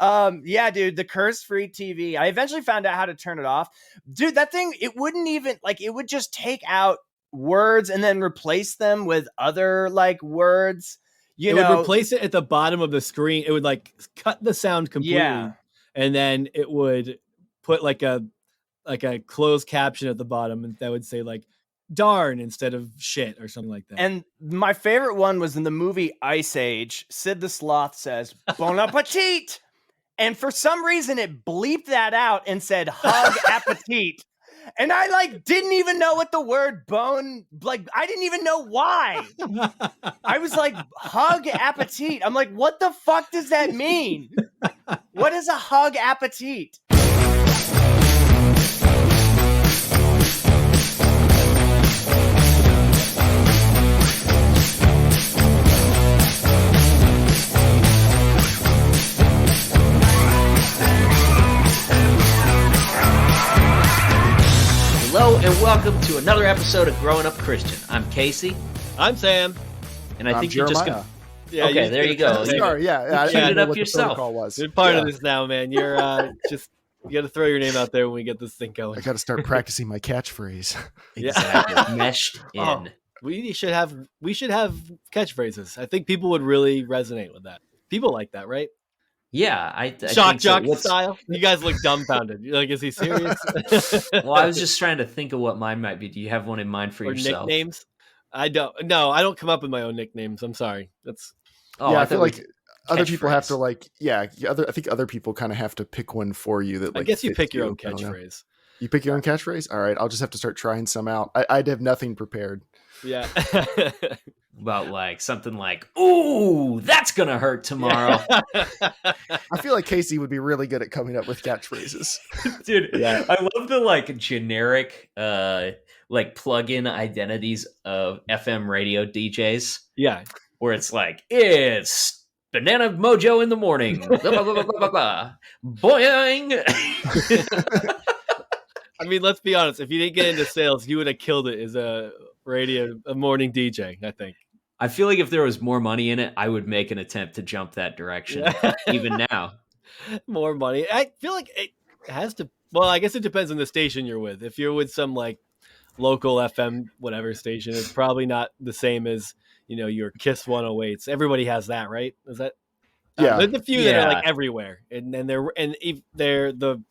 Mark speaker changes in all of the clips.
Speaker 1: Yeah, dude, the curse-free TV. I eventually found out how to turn it off. Dude, that thing, it wouldn't even, like, it would just take out words and then replace them with other, like, words.
Speaker 2: It would replace it at the bottom of the screen. It would, like, cut the sound completely.
Speaker 1: Yeah.
Speaker 2: And then it would put, like a closed caption at the bottom, and that would say, like, darn instead of shit or something like that.
Speaker 1: And my favorite one was in the movie Ice Age. Sid the Sloth says, Bon appetit! And for some reason, it bleeped that out and said, hug appetit. And I, like, didn't even know what the word bone, like, I didn't even know why. I was like, hug appetit. I'm like, what the fuck does that mean? What is a hug appetit?
Speaker 3: Hello and welcome to another episode of Growing Up Christian. I'm Casey.
Speaker 2: I'm Sam.
Speaker 3: And I think
Speaker 4: Jeremiah.
Speaker 3: you're just going to...
Speaker 2: Yeah,
Speaker 3: okay, there you go.
Speaker 4: Sorry, I
Speaker 3: cleaned it
Speaker 4: know
Speaker 3: up
Speaker 4: what
Speaker 3: yourself.
Speaker 4: The protocol was.
Speaker 2: You're part of this now, man. You're just... You got to throw your name out there when we get this thing going.
Speaker 4: I got to start practicing my catchphrase.
Speaker 3: Exactly. Meshed in.
Speaker 2: Oh, we should have catchphrases. I think people would really resonate with that. People like that, right?
Speaker 3: Yeah, I
Speaker 2: shock
Speaker 3: think so.
Speaker 2: jock style. You guys look dumbfounded. You're like, is he serious?
Speaker 3: Well, I was just trying to think of what mine might be. Do you have one in mind for yourself?
Speaker 2: Nicknames? I don't. No, I don't come up with my own nicknames. I'm sorry. That's.
Speaker 3: Oh,
Speaker 4: I feel like other people have to I think other people kind of have to pick one for you. That, like,
Speaker 2: I guess you pick your own catchphrase.
Speaker 4: You pick your own catchphrase. All right, I'll just have to start trying some out. I'd have nothing prepared.
Speaker 2: Yeah.
Speaker 3: About like something like, "Ooh, that's gonna hurt tomorrow."
Speaker 4: I feel like Casey would be really good at coming up with catchphrases.
Speaker 3: Dude, yeah. I love the like generic like plug-in identities of FM radio DJs.
Speaker 2: Yeah.
Speaker 3: Where it's like, it's Banana Mojo in the morning. Blah, blah, blah, blah, blah, blah. Boing.
Speaker 2: I mean, let's be honest. If you didn't get into sales, you would have killed it as a morning DJ, I think.
Speaker 3: I feel like if there was more money in it, I would make an attempt to jump that direction, even now.
Speaker 2: More money. I feel like it has to. Well, I guess it depends on the station you're with. If you're with some like local FM whatever station, it's probably not the same as, you know, your Kiss 108s. Everybody has that, right? Is that?
Speaker 4: Yeah.
Speaker 2: There's a few that are like everywhere, and they're the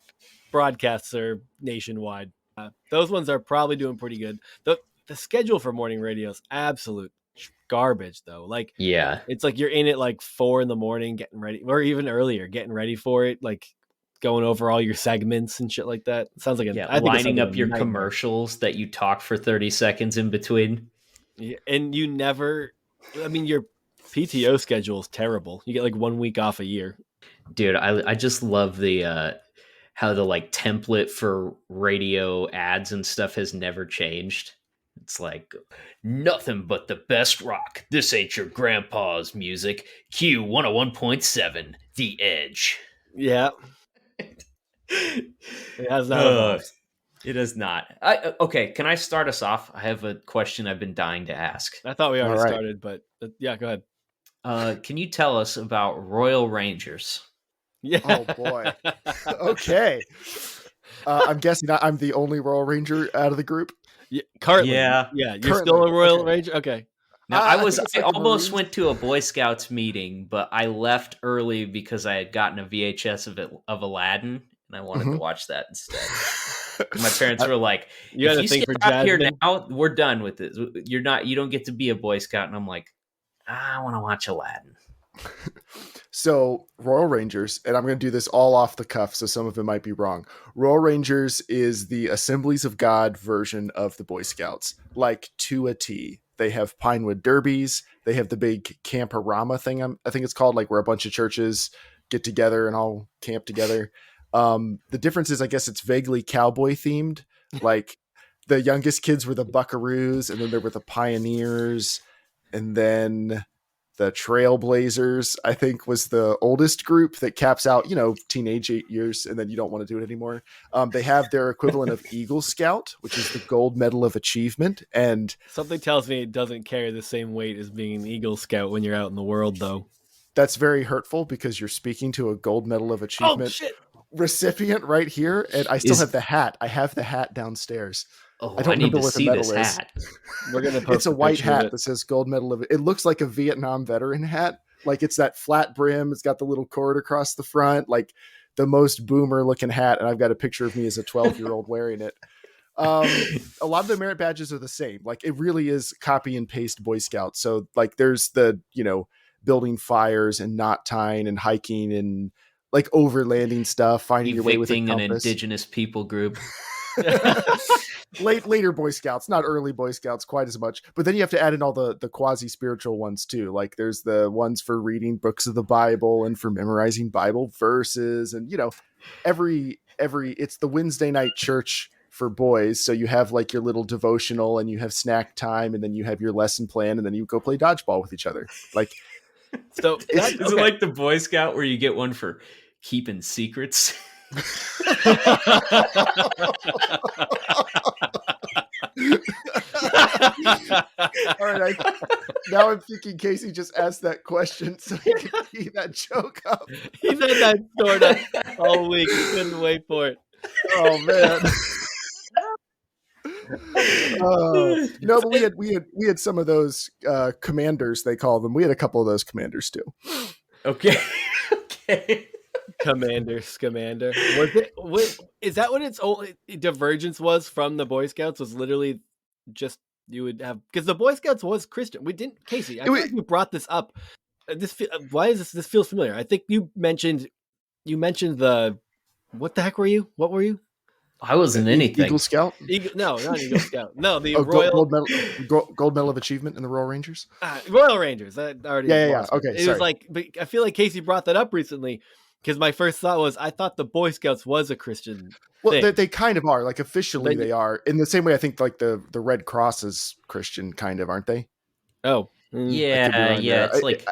Speaker 2: broadcasts are nationwide. Those ones are probably doing pretty good. The schedule for morning radio is absolute garbage, though. Like,
Speaker 3: yeah,
Speaker 2: it's like you're in at like 4 a.m. getting ready, or even earlier, getting ready for it, like going over all your segments and shit like that. It sounds like
Speaker 3: lining up your commercials that you talk for 30 seconds in between.
Speaker 2: Yeah, and you never, I mean, your PTO schedule is terrible. You get like 1 week off a year.
Speaker 3: Dude, I just love the how the like template for radio ads and stuff has never changed. It's like, nothing but the best rock. This ain't your grandpa's music. Q 101.7, The Edge.
Speaker 2: Yeah. It has not evolved.
Speaker 3: It is not. Okay, can I start us off? I have a question I've been dying to ask.
Speaker 2: I thought we already started, but yeah, go ahead.
Speaker 3: Can you tell us about Royal Rangers?
Speaker 2: Yeah.
Speaker 4: Oh, boy. Okay. I'm guessing I'm the only Royal Ranger out of the group.
Speaker 2: Yeah, currently. Yeah. You're still a Royal Ranger? Okay.
Speaker 3: Now, I almost went to a Boy Scouts meeting, but I left early because I had gotten a VHS of Aladdin, and I wanted to watch that instead. My parents were like,
Speaker 2: "You got to think for Jasmine
Speaker 3: here now. We're done with this. You don't get to be a Boy Scout." And I'm like, I want to watch Aladdin.
Speaker 4: So Royal Rangers, and I'm going to do this all off the cuff, so some of it might be wrong. Royal Rangers is the Assemblies of God version of the Boy Scouts, like to a T. They have Pinewood Derbies. They have the big Camporama thing, I think it's called, like where a bunch of churches get together and all camp together. The difference is, I guess it's vaguely cowboy themed. Like the youngest kids were the Buckaroos, and then there were the Pioneers, and then the Trailblazers, I think, was the oldest group that caps out, teenage 8 years, and then you don't want to do it anymore. They have their equivalent of Eagle Scout, which is the gold medal of achievement. And
Speaker 2: something tells me it doesn't carry the same weight as being an Eagle Scout when you're out in the world, though.
Speaker 4: That's very hurtful because you're speaking to a gold medal of
Speaker 2: Oh
Speaker 4: achievement
Speaker 2: shit!
Speaker 4: recipient right here, and I still
Speaker 3: Is-
Speaker 4: have the hat. I have the hat downstairs. I
Speaker 3: Oh,
Speaker 4: don't
Speaker 3: I need
Speaker 4: remember
Speaker 3: to
Speaker 4: what the
Speaker 3: see this
Speaker 4: medal is.
Speaker 3: hat.
Speaker 2: We're gonna
Speaker 4: It's
Speaker 2: post
Speaker 4: a white
Speaker 2: picture of
Speaker 4: hat
Speaker 2: it.
Speaker 4: that says gold medal of. It looks like a Vietnam veteran hat. Like it's that flat brim. It's got the little cord across the front, like the most boomer looking hat. And I've got a picture of me as a 12-year-old wearing it. A lot of the merit badges are the same. Like it really is copy and paste Boy Scout. So like there's the, building fires and knot tying and hiking and like overlanding stuff, finding your way with a
Speaker 3: Evicting an
Speaker 4: compass.
Speaker 3: indigenous people group.
Speaker 4: Later Boy Scouts, not early Boy Scouts quite as much. But then you have to add in all the quasi spiritual ones too. Like there's the ones for reading books of the Bible and for memorizing Bible verses, and every it's the Wednesday night church for boys. So you have like your little devotional and you have snack time and then you have your lesson plan and then you go play dodgeball with each other. Like
Speaker 2: So
Speaker 3: Is
Speaker 2: that,
Speaker 3: it like the Boy Scout where you get one for keeping secrets?
Speaker 4: all right, now I'm thinking Casey just asked that question so he could tee that joke up.
Speaker 2: He's had that stored up all week. He couldn't wait for it.
Speaker 4: Oh man. No, but we had some of those commanders, they call them. We had a couple of those commanders too.
Speaker 3: Okay. Okay.
Speaker 2: Scamander. Is that what its only divergence was from the Boy Scouts? Was literally just you would have, because the Boy Scouts was Christian. We didn't, Casey. I feel like you brought this up. Why is this? This feels familiar. I think you mentioned the. What the heck were you? What were you?
Speaker 3: I wasn't anything.
Speaker 4: Eagle Scout?
Speaker 2: No, not Eagle Scout. No, the
Speaker 4: gold medal of achievement in the Royal Rangers.
Speaker 2: Royal Rangers. I already.
Speaker 4: Yeah. Okay,
Speaker 2: it was like, but I feel like Casey brought that up recently because my first thought was I thought the Boy Scouts was a Christian.
Speaker 4: Well, they kind of are. Like officially, they are in the same way. I think like the Red Cross is Christian, kind of, aren't they?
Speaker 2: Oh,
Speaker 3: yeah. It's like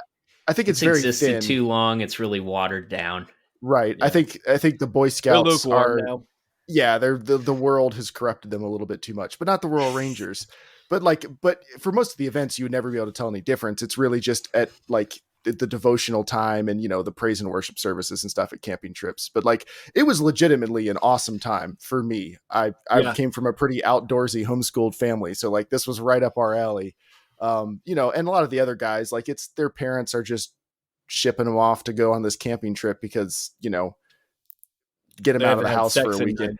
Speaker 4: I think it's very
Speaker 3: existed
Speaker 4: thin.
Speaker 3: too long. It's really watered down.
Speaker 4: Right. Yeah. I think the Boy Scouts are now. Yeah, they're the world has corrupted them a little bit too much, but not the Royal Rangers. But for most of the events, you would never be able to tell any difference. It's really just at like the devotional time and the praise and worship services and stuff at camping trips. But like it was legitimately an awesome time for me. I came from a pretty outdoorsy homeschooled family, so like this was right up our alley. And a lot of the other guys, like it's their parents are just shipping them off to go on this camping trip because get them out of the house for a weekend.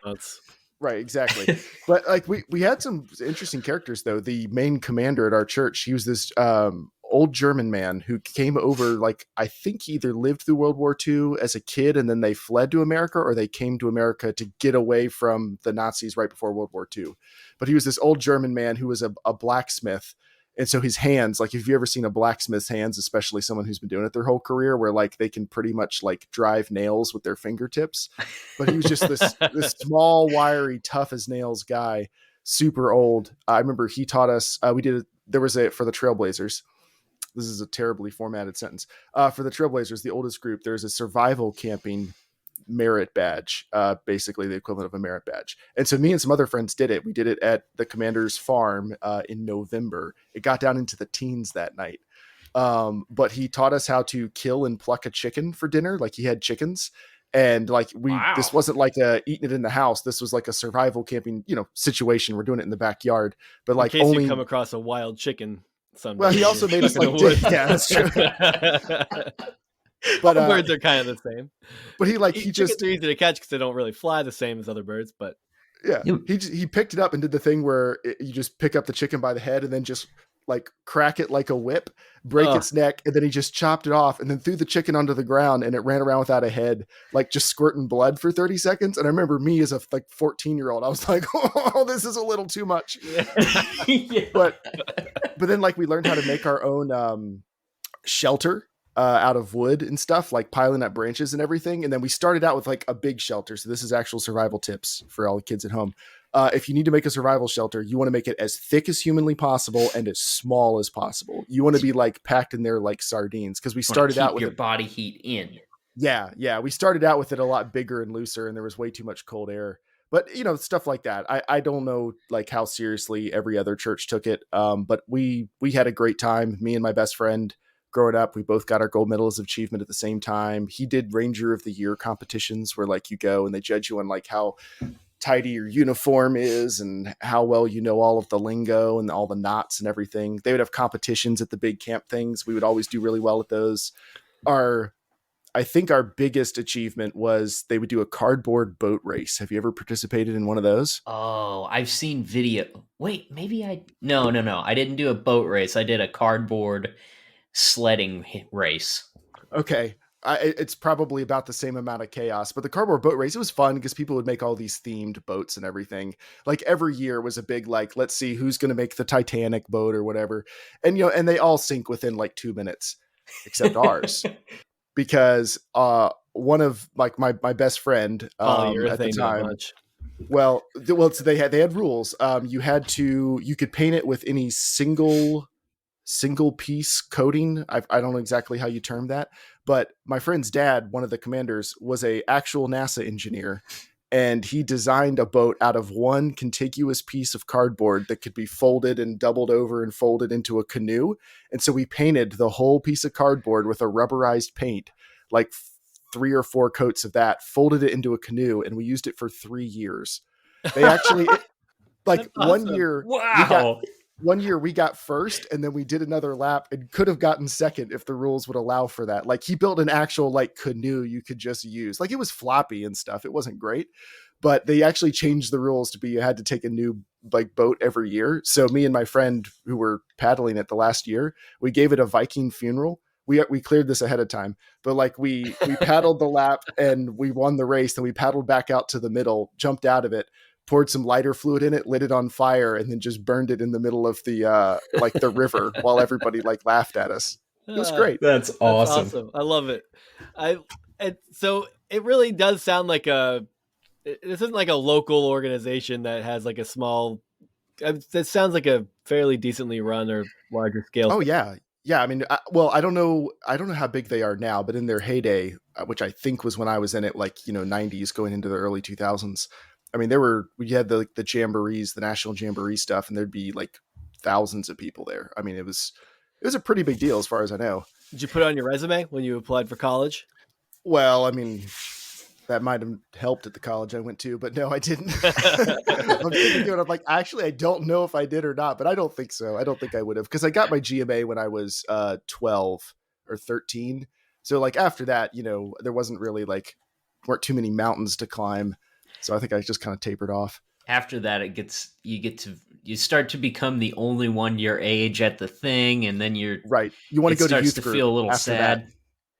Speaker 4: Right, exactly. But like we had some interesting characters though. The main commander at our church, he was this old German man who came over, like I think he either lived through World War II as a kid and then they fled to America, or they came to America to get away from the Nazis right before World War II. But he was this old German man who was a blacksmith. And so his hands, like if you've ever seen a blacksmith's hands, especially someone who's been doing it their whole career, where like they can pretty much like drive nails with their fingertips. But he was just this small, wiry, tough as nails guy, super old. I remember he taught us, for the Trailblazers. This is a terribly formatted sentence. For the Trailblazers, the oldest group, there's a survival camping merit badge, basically the equivalent of a merit badge. And so me and some other friends did it. We did it at the commander's farm in November. It got down into the teens that night. But he taught us how to kill and pluck a chicken for dinner. Like he had chickens. And like this wasn't like eating it in the house. This was like a survival camping, situation. We're doing it in the backyard. But like
Speaker 2: in case you come across a wild chicken someday.
Speaker 4: Well, he also made us like yeah, that's true.
Speaker 2: But birds are kind of the same.
Speaker 4: But he just
Speaker 2: are easy to catch because they don't really fly the same as other birds. But
Speaker 4: yeah, he picked it up and did the thing where you just pick up the chicken by the head and then just like crack it like a whip, break its neck, and then he just chopped it off and then threw the chicken onto the ground and it ran around without a head, like just squirting blood for 30 seconds. And I remember me as a 14-year-old, I was like, oh, this is a little too much. Yeah. But then like we learned how to make our own shelter out of wood and stuff, like piling up branches and everything. And then we started out with like a big shelter. So this is actual survival tips for all the kids at home. If you need to make a survival shelter, you want to make it as thick as humanly possible and as small as possible. You want to be like packed in there like sardines, because we started out with
Speaker 3: your body heat in.
Speaker 4: Yeah. We started out with it a lot bigger and looser, and there was way too much cold air. But stuff like that. I don't know like how seriously every other church took it. But we had a great time. Me and my best friend growing up. We both got our gold medals of achievement at the same time. He did Ranger of the Year competitions where like you go and they judge you on like how tidy your uniform is and how well you know all of the lingo and all the knots and everything. They would have competitions at the big camp things. We would always do really well at those. I think our biggest achievement was they would do a cardboard boat race. Have you ever participated in one of those?
Speaker 3: Oh, I've seen video. Wait, maybe no. I didn't do a boat race. I did a cardboard sledding race.
Speaker 4: Okay. It's probably about the same amount of chaos, but the cardboard boat race, it was fun because people would make all these themed boats and everything. Like every year was a big, like, let's see who's going to make the Titanic boat or whatever. And, and they all sink within like 2 minutes, except ours. Because one of like my best friend at the time, so they had rules. You could paint it with any single piece coating. I don't know exactly how you term that, but my friend's dad, one of the commanders, was a actual NASA engineer, and he designed a boat out of one contiguous piece of cardboard that could be folded and doubled over and folded into a canoe. And so we painted the whole piece of cardboard with a rubberized paint, like 3 or 4 coats of that, folded it into a canoe, and we used it for 3 years. They actually like
Speaker 2: awesome.
Speaker 4: 1 year.
Speaker 3: Wow.
Speaker 4: One year we got first, and then we did another lap and could have gotten second if the rules would allow for that. Like he built an actual like canoe you could just use. Like it was floppy and stuff. It wasn't great, but they actually changed the rules to be you had to take a new like boat every year. So me and my friend who were paddling it the last year, we gave it a Viking funeral. We cleared this ahead of time, but like we paddled the lap and we won the race. Then we paddled back out to the middle, jumped out of it, poured some lighter fluid in it, lit it on fire, and then just burned it in the middle of the like the river while everybody like laughed at us. It was great.
Speaker 3: That's awesome.
Speaker 2: I love it. So it really does sound like this isn't like a local organization that has like a small. It sounds like a fairly decently run or larger scale.
Speaker 4: Oh yeah. Yeah, I mean, I don't know how big they are now, but in their heyday, which I think was when I was in it, like 90s going into the early 2000s. I mean, we had the jamborees, the national jamboree stuff, and there'd be like thousands of people there. I mean, it was a pretty big deal as far as I know.
Speaker 2: Did you put it on your resume when you applied for college?
Speaker 4: Well, I mean, that might have helped at the college I went to, but no, I didn't. I'm thinking through it. I'm like, actually, I don't know if I did or not, but I don't think so. I don't think I would have, because I got my GMA when I was 12 or 13. So like after that, there wasn't really weren't too many mountains to climb. So I think I just kind of tapered off.
Speaker 3: After that, you start to become the only one your age at the thing, and then
Speaker 4: right. You want to go to youth group.
Speaker 3: Feel a little sad.
Speaker 4: That.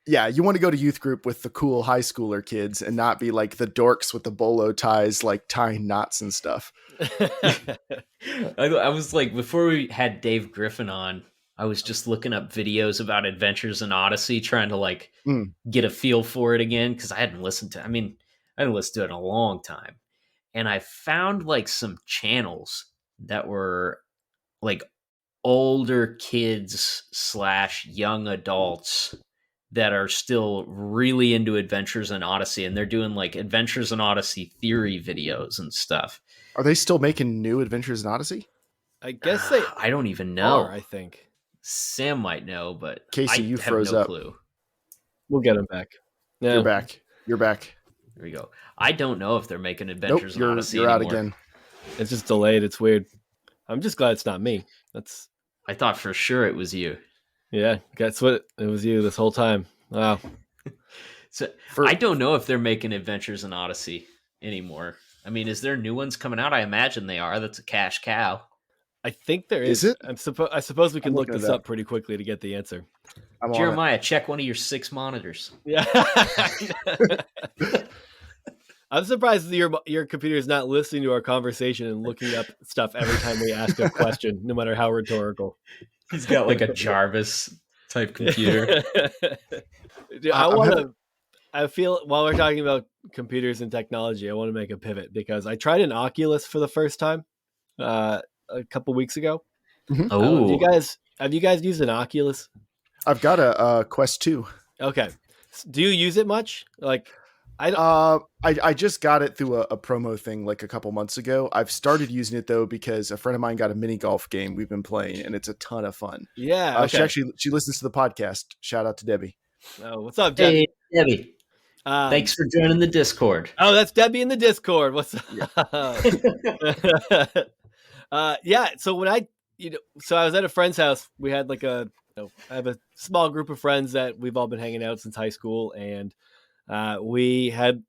Speaker 4: Yeah, you want to go to youth group with the cool high schooler kids and not be like the dorks with the bolo ties, like tying knots and stuff.
Speaker 3: I was like, before we had Dave Griffin on, I was just looking up videos about Adventures in Odyssey, trying to get a feel for it again, because I hadn't listened to it in a long time. And I found like some channels that were like older kids / young adults that are still really into Adventures in Odyssey, and they're doing like Adventures in Odyssey theory videos and stuff.
Speaker 4: Are they still making new Adventures in Odyssey?
Speaker 2: I guess
Speaker 3: I don't even know.
Speaker 2: I think
Speaker 3: Sam might know, but
Speaker 4: Casey, you froze
Speaker 3: no
Speaker 4: up.
Speaker 3: Clue.
Speaker 2: We'll get him back.
Speaker 4: No. You're back.
Speaker 3: There we go. I don't know if they're making Adventures in Odyssey
Speaker 4: you're
Speaker 3: anymore.
Speaker 4: out again.
Speaker 2: It's just delayed. It's weird. I'm just glad it's not me.
Speaker 3: I thought for sure it was you.
Speaker 2: Yeah, guess what? It was you this whole time. Wow.
Speaker 3: I don't know if they're making Adventures in Odyssey anymore. I mean, is there new ones coming out? I imagine they are. That's a cash cow.
Speaker 2: I think there is.
Speaker 4: Is it?
Speaker 2: I suppose we can look this up pretty quickly to get the answer.
Speaker 3: Jeremiah, check one of your 6 monitors.
Speaker 2: Yeah. I'm surprised your computer is not listening to our conversation and looking up stuff every time we ask a question, no matter how rhetorical.
Speaker 3: He's got like a Jarvis type computer.
Speaker 2: Dude, I feel while we're talking about computers and technology, I want to make a pivot because I tried an Oculus for the first time a couple weeks ago.
Speaker 4: Mm-hmm.
Speaker 3: Oh,
Speaker 2: have you guys used an Oculus?
Speaker 4: I've got a Quest 2.
Speaker 2: Okay. Do you use it much? Like,
Speaker 4: I just got it through a promo thing like a couple months ago. I've started using it though because a friend of mine got a mini golf game we've been playing, and it's a ton of fun.
Speaker 2: Yeah. Okay.
Speaker 4: She listens to the podcast. Shout out to Debbie.
Speaker 2: Oh, what's up, Debbie?
Speaker 3: Hey, Debbie. Thanks for joining the Discord.
Speaker 2: Oh, that's Debbie in the Discord. What's up? Yeah. So when I was at a friend's house. We had like I have a small group of friends that we've all been hanging out since high school, and we had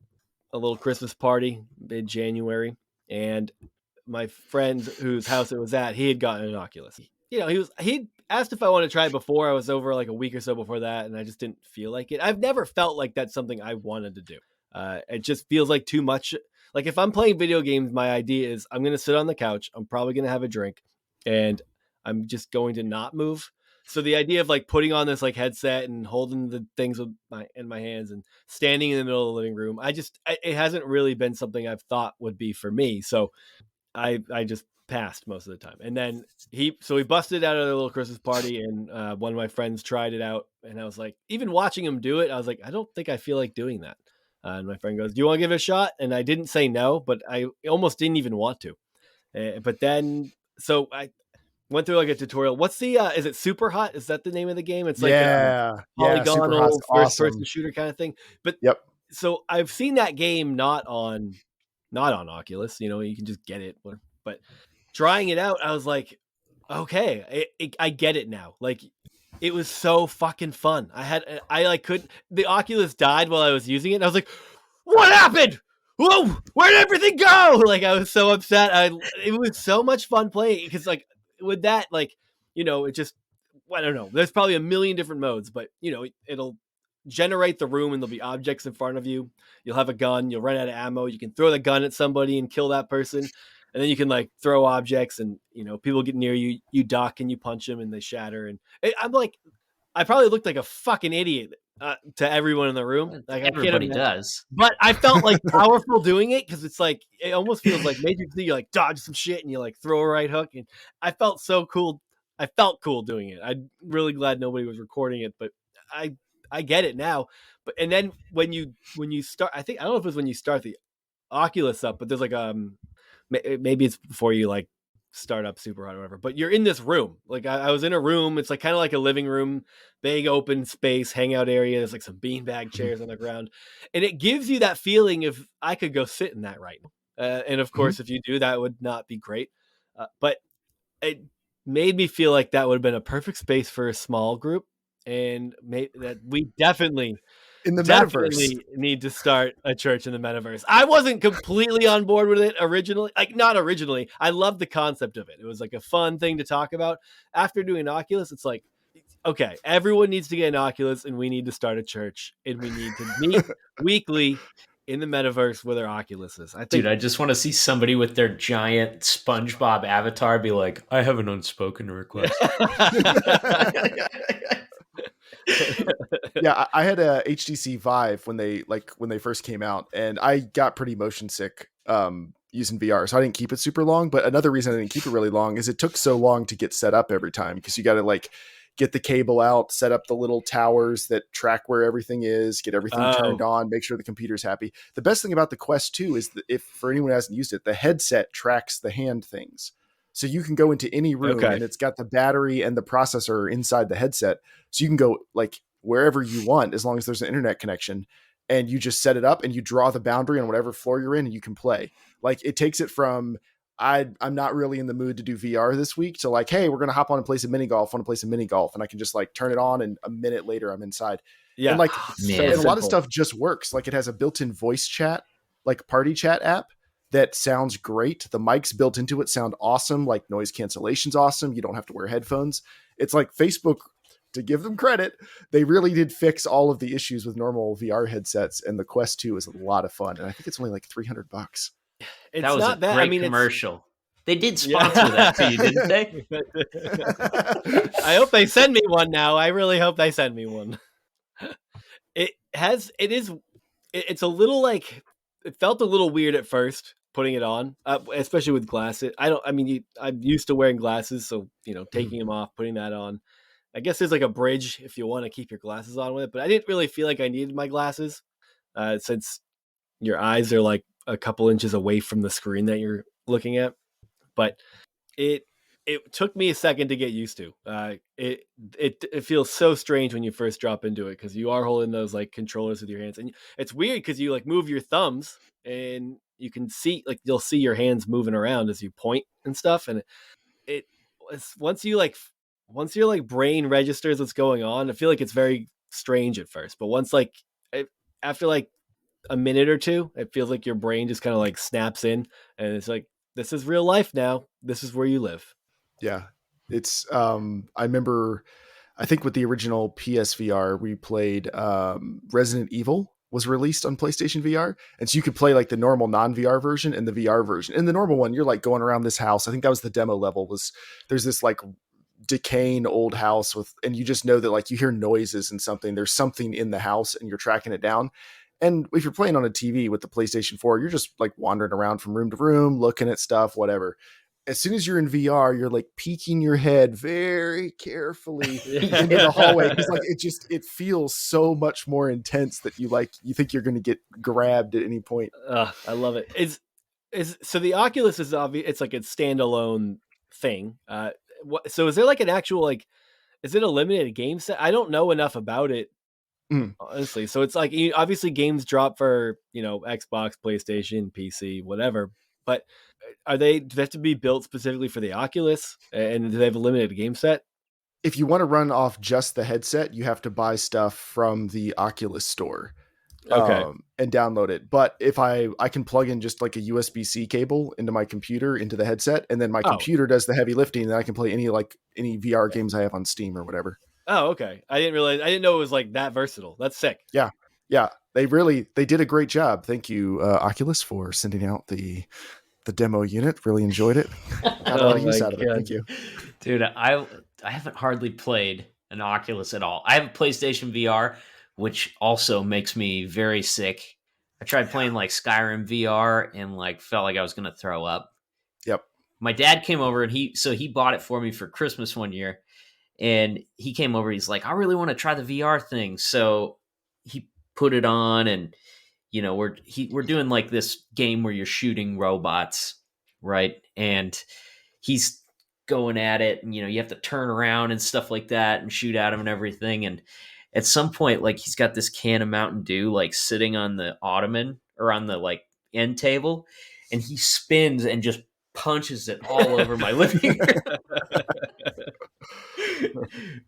Speaker 2: a little Christmas party mid-January, and my friend whose house it was at, he had gotten an Oculus. He asked if I wanted to try it before. I was over like a week or so before that, and I just didn't feel like it. I've never felt like that's something I wanted to do. It just feels like too much. Like if I'm playing video games, my idea is I'm going to sit on the couch. I'm probably going to have a drink, and I'm just going to not move. So the idea of like putting on this like headset and holding the things in my hands and standing in the middle of the living room, it hasn't really been something I've thought would be for me. So I just passed most of the time. And then we busted out of the little Christmas party, and one of my friends tried it out, and I was like, even watching him do it, I was like, I don't think I feel like doing that. And my friend goes, "Do you want to give it a shot?" And I didn't say no, but I almost didn't even want to. But then, so I went through like a tutorial. What's the is it Super Hot? Is that the name of the game? It's like polygonal first person shooter kind of thing. But so I've seen that game not on Oculus. You can just get it. But trying it out, I was like, okay, I get it now. Like it was so fucking fun. The Oculus died while I was using it, and I was like, what happened? Whoa, where did everything go? Like I was so upset. It was so much fun playing, because like with that, like, it just, I don't know. There's probably a million different modes, but it'll generate the room, and there'll be objects in front of you. You'll have a gun. You'll run out of ammo. You can throw the gun at somebody and kill that person. And then you can like throw objects, and people get near you. You duck and you punch them, and they shatter. And I'm like, I probably looked like a fucking idiot to everyone in the room. Like
Speaker 3: everybody does,
Speaker 2: but I felt like powerful doing it, because it's like it almost feels like Matrix. You like dodge some shit and you like throw a right hook, and I felt so cool. I felt cool doing it. I'm really glad nobody was recording it, but I get it now. But and then when you start, I don't know if it was when you start the Oculus up, but there's like maybe it's before you like start up Super Hot or whatever, but you're in this room. Like I was in a room. It's like kind of like a living room, big open space, hangout area. There's like some beanbag chairs on the ground, and it gives you that feeling of I could go sit in that right now. And of course, if you do, that would not be great. But it made me feel like that would have been a perfect space for a small group, and that we definitely
Speaker 4: in the metaverse
Speaker 2: need to start a church in the metaverse. I wasn't completely on board with it originally. Like not originally. I loved the concept of it. It was like a fun thing to talk about. After doing Oculus, it's like, okay, everyone needs to get an Oculus, and we need to start a church, and we need to meet weekly in the metaverse with our Oculuses.
Speaker 3: Dude, I just want to see somebody with their giant SpongeBob avatar be like, I have an unspoken request.
Speaker 4: Yeah, I had a HTC Vive when they first came out, and I got pretty motion sick using VR, so I didn't keep it super long. But another reason I didn't keep it really long is it took so long to get set up every time, because you got to like get the cable out, set up the little towers that track where everything is, get everything turned on, make sure the computer's happy. The best thing about the Quest 2 is that if for anyone who hasn't used it, the headset tracks the hand things. So you can go into any room and it's got the battery and the processor inside the headset. So you can go like wherever you want, as long as there's an internet connection, and you just set it up and you draw the boundary on whatever floor you're in, and you can play. Like it takes it from, I'm not really in the mood to do VR this week, to like, hey, we're going to hop on and play some mini golf. I want to play some mini golf. And I can just like turn it on, and a minute later I'm inside. Yeah. And like, and a lot of stuff just works. Like it has a built-in voice chat, like party chat app that sounds great. The mics built into it sound awesome. Like noise cancellation's awesome. You don't have to wear headphones. It's like Facebook, to give them credit, they really did fix all of the issues with normal VR headsets. And the Quest 2 is a lot of fun. And I think it's only like $300.
Speaker 3: That was not a great commercial. They did sponsor that to you, didn't they?
Speaker 2: I hope they send me one now. I really hope they send me one. It's a little like, it felt a little weird at first putting it on, especially with glasses. I'm used to wearing glasses, so taking them off, putting that on. I guess there's like a bridge if you want to keep your glasses on with it, but I didn't really feel like I needed my glasses since your eyes are like a couple inches away from the screen that you're looking at. But it took me a second to get used to. It feels so strange when you first drop into it because you are holding those like controllers with your hands, and it's weird because you like move your thumbs and you can see like you'll see your hands moving around as you point and stuff, and it once your like brain registers what's going on, I feel like it's very strange at first, but once like after like a minute or two, it feels like your brain just kind of like snaps in, and it's like this is real life now. This is where you live.
Speaker 4: Yeah. It's I remember I think with the original PSVR we played Resident Evil was released on PlayStation VR, and so you could play like the normal non-VR version and the VR version. In the normal one you're like going around this house. I think that was the demo level, was there's this like decaying old house with, and you just know that like you hear noises and something, there's something in the house and you're tracking it down. And if you're playing on a TV with the PlayStation 4, you're just like wandering around from room to room, looking at stuff, whatever. As soon as you're in VR, you're like peeking your head very carefully into the hallway, because like it feels so much more intense that you think you're going to get grabbed at any point.
Speaker 2: I love it. So the Oculus is obvious. It's like a standalone thing. So is there like an actual like, is it a limited game set? I don't know enough about it. Honestly, so it's like obviously games drop for Xbox, PlayStation, PC, whatever. But do they have to be built specifically for the Oculus? And do they have a limited game set?
Speaker 4: If you want to run off just the headset, you have to buy stuff from the Oculus store, and download it. But if I can plug in just like a USB-C cable into my computer into the headset, and then my computer does the heavy lifting, and then I can play any VR games I have on Steam or whatever.
Speaker 2: Oh, okay. I didn't know it was like that versatile. That's sick.
Speaker 4: Yeah. They did a great job. Thank you, Oculus, for sending out the demo unit. Really enjoyed it. Got a lot of use out of it. Thank you,
Speaker 3: dude. I haven't hardly played an Oculus at all. I have a PlayStation VR, which also makes me very sick. I tried playing like Skyrim VR and like felt like I was gonna throw up.
Speaker 4: Yep.
Speaker 3: My dad came over and he bought it for me for Christmas one year. And he came over, he's like, I really want to try the VR thing. So he put it on, and we're doing like this game where you're shooting robots, right? And he's going at it, and you have to turn around and stuff like that and shoot at him and everything. And at some point, like he's got this can of Mountain Dew like sitting on the ottoman or on the like end table, and he spins and just punches it all over my living room.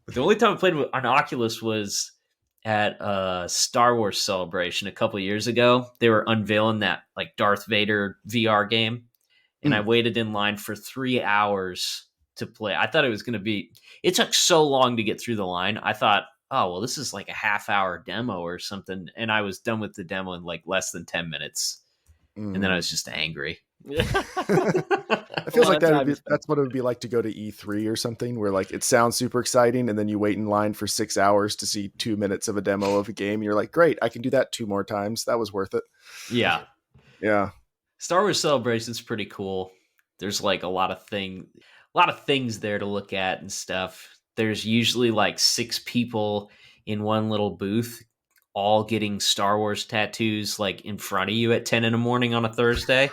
Speaker 3: The only time I played on Oculus was at a Star Wars Celebration a couple of years ago. They were unveiling that like Darth Vader VR game, and I waited in line for 3 hours to play. I thought it was going to be. It took so long to get through the line. I thought, oh well, this is like a half-hour demo or something, and I was done with the demo in like less than 10 minutes, and then I was just angry.
Speaker 4: It feels like that's what it would be like to go to E3 or something, where like it sounds super exciting, and then you wait in line for 6 hours to see 2 minutes of a demo of a game. And you're like, great, I can do that 2 more times. That was worth it.
Speaker 3: Yeah.
Speaker 2: Star
Speaker 3: Wars Celebration's pretty cool. There's like a lot of things there to look at and stuff. There's usually like 6 people in one little booth, all getting Star Wars tattoos like in front of you at 10 in the morning on a Thursday.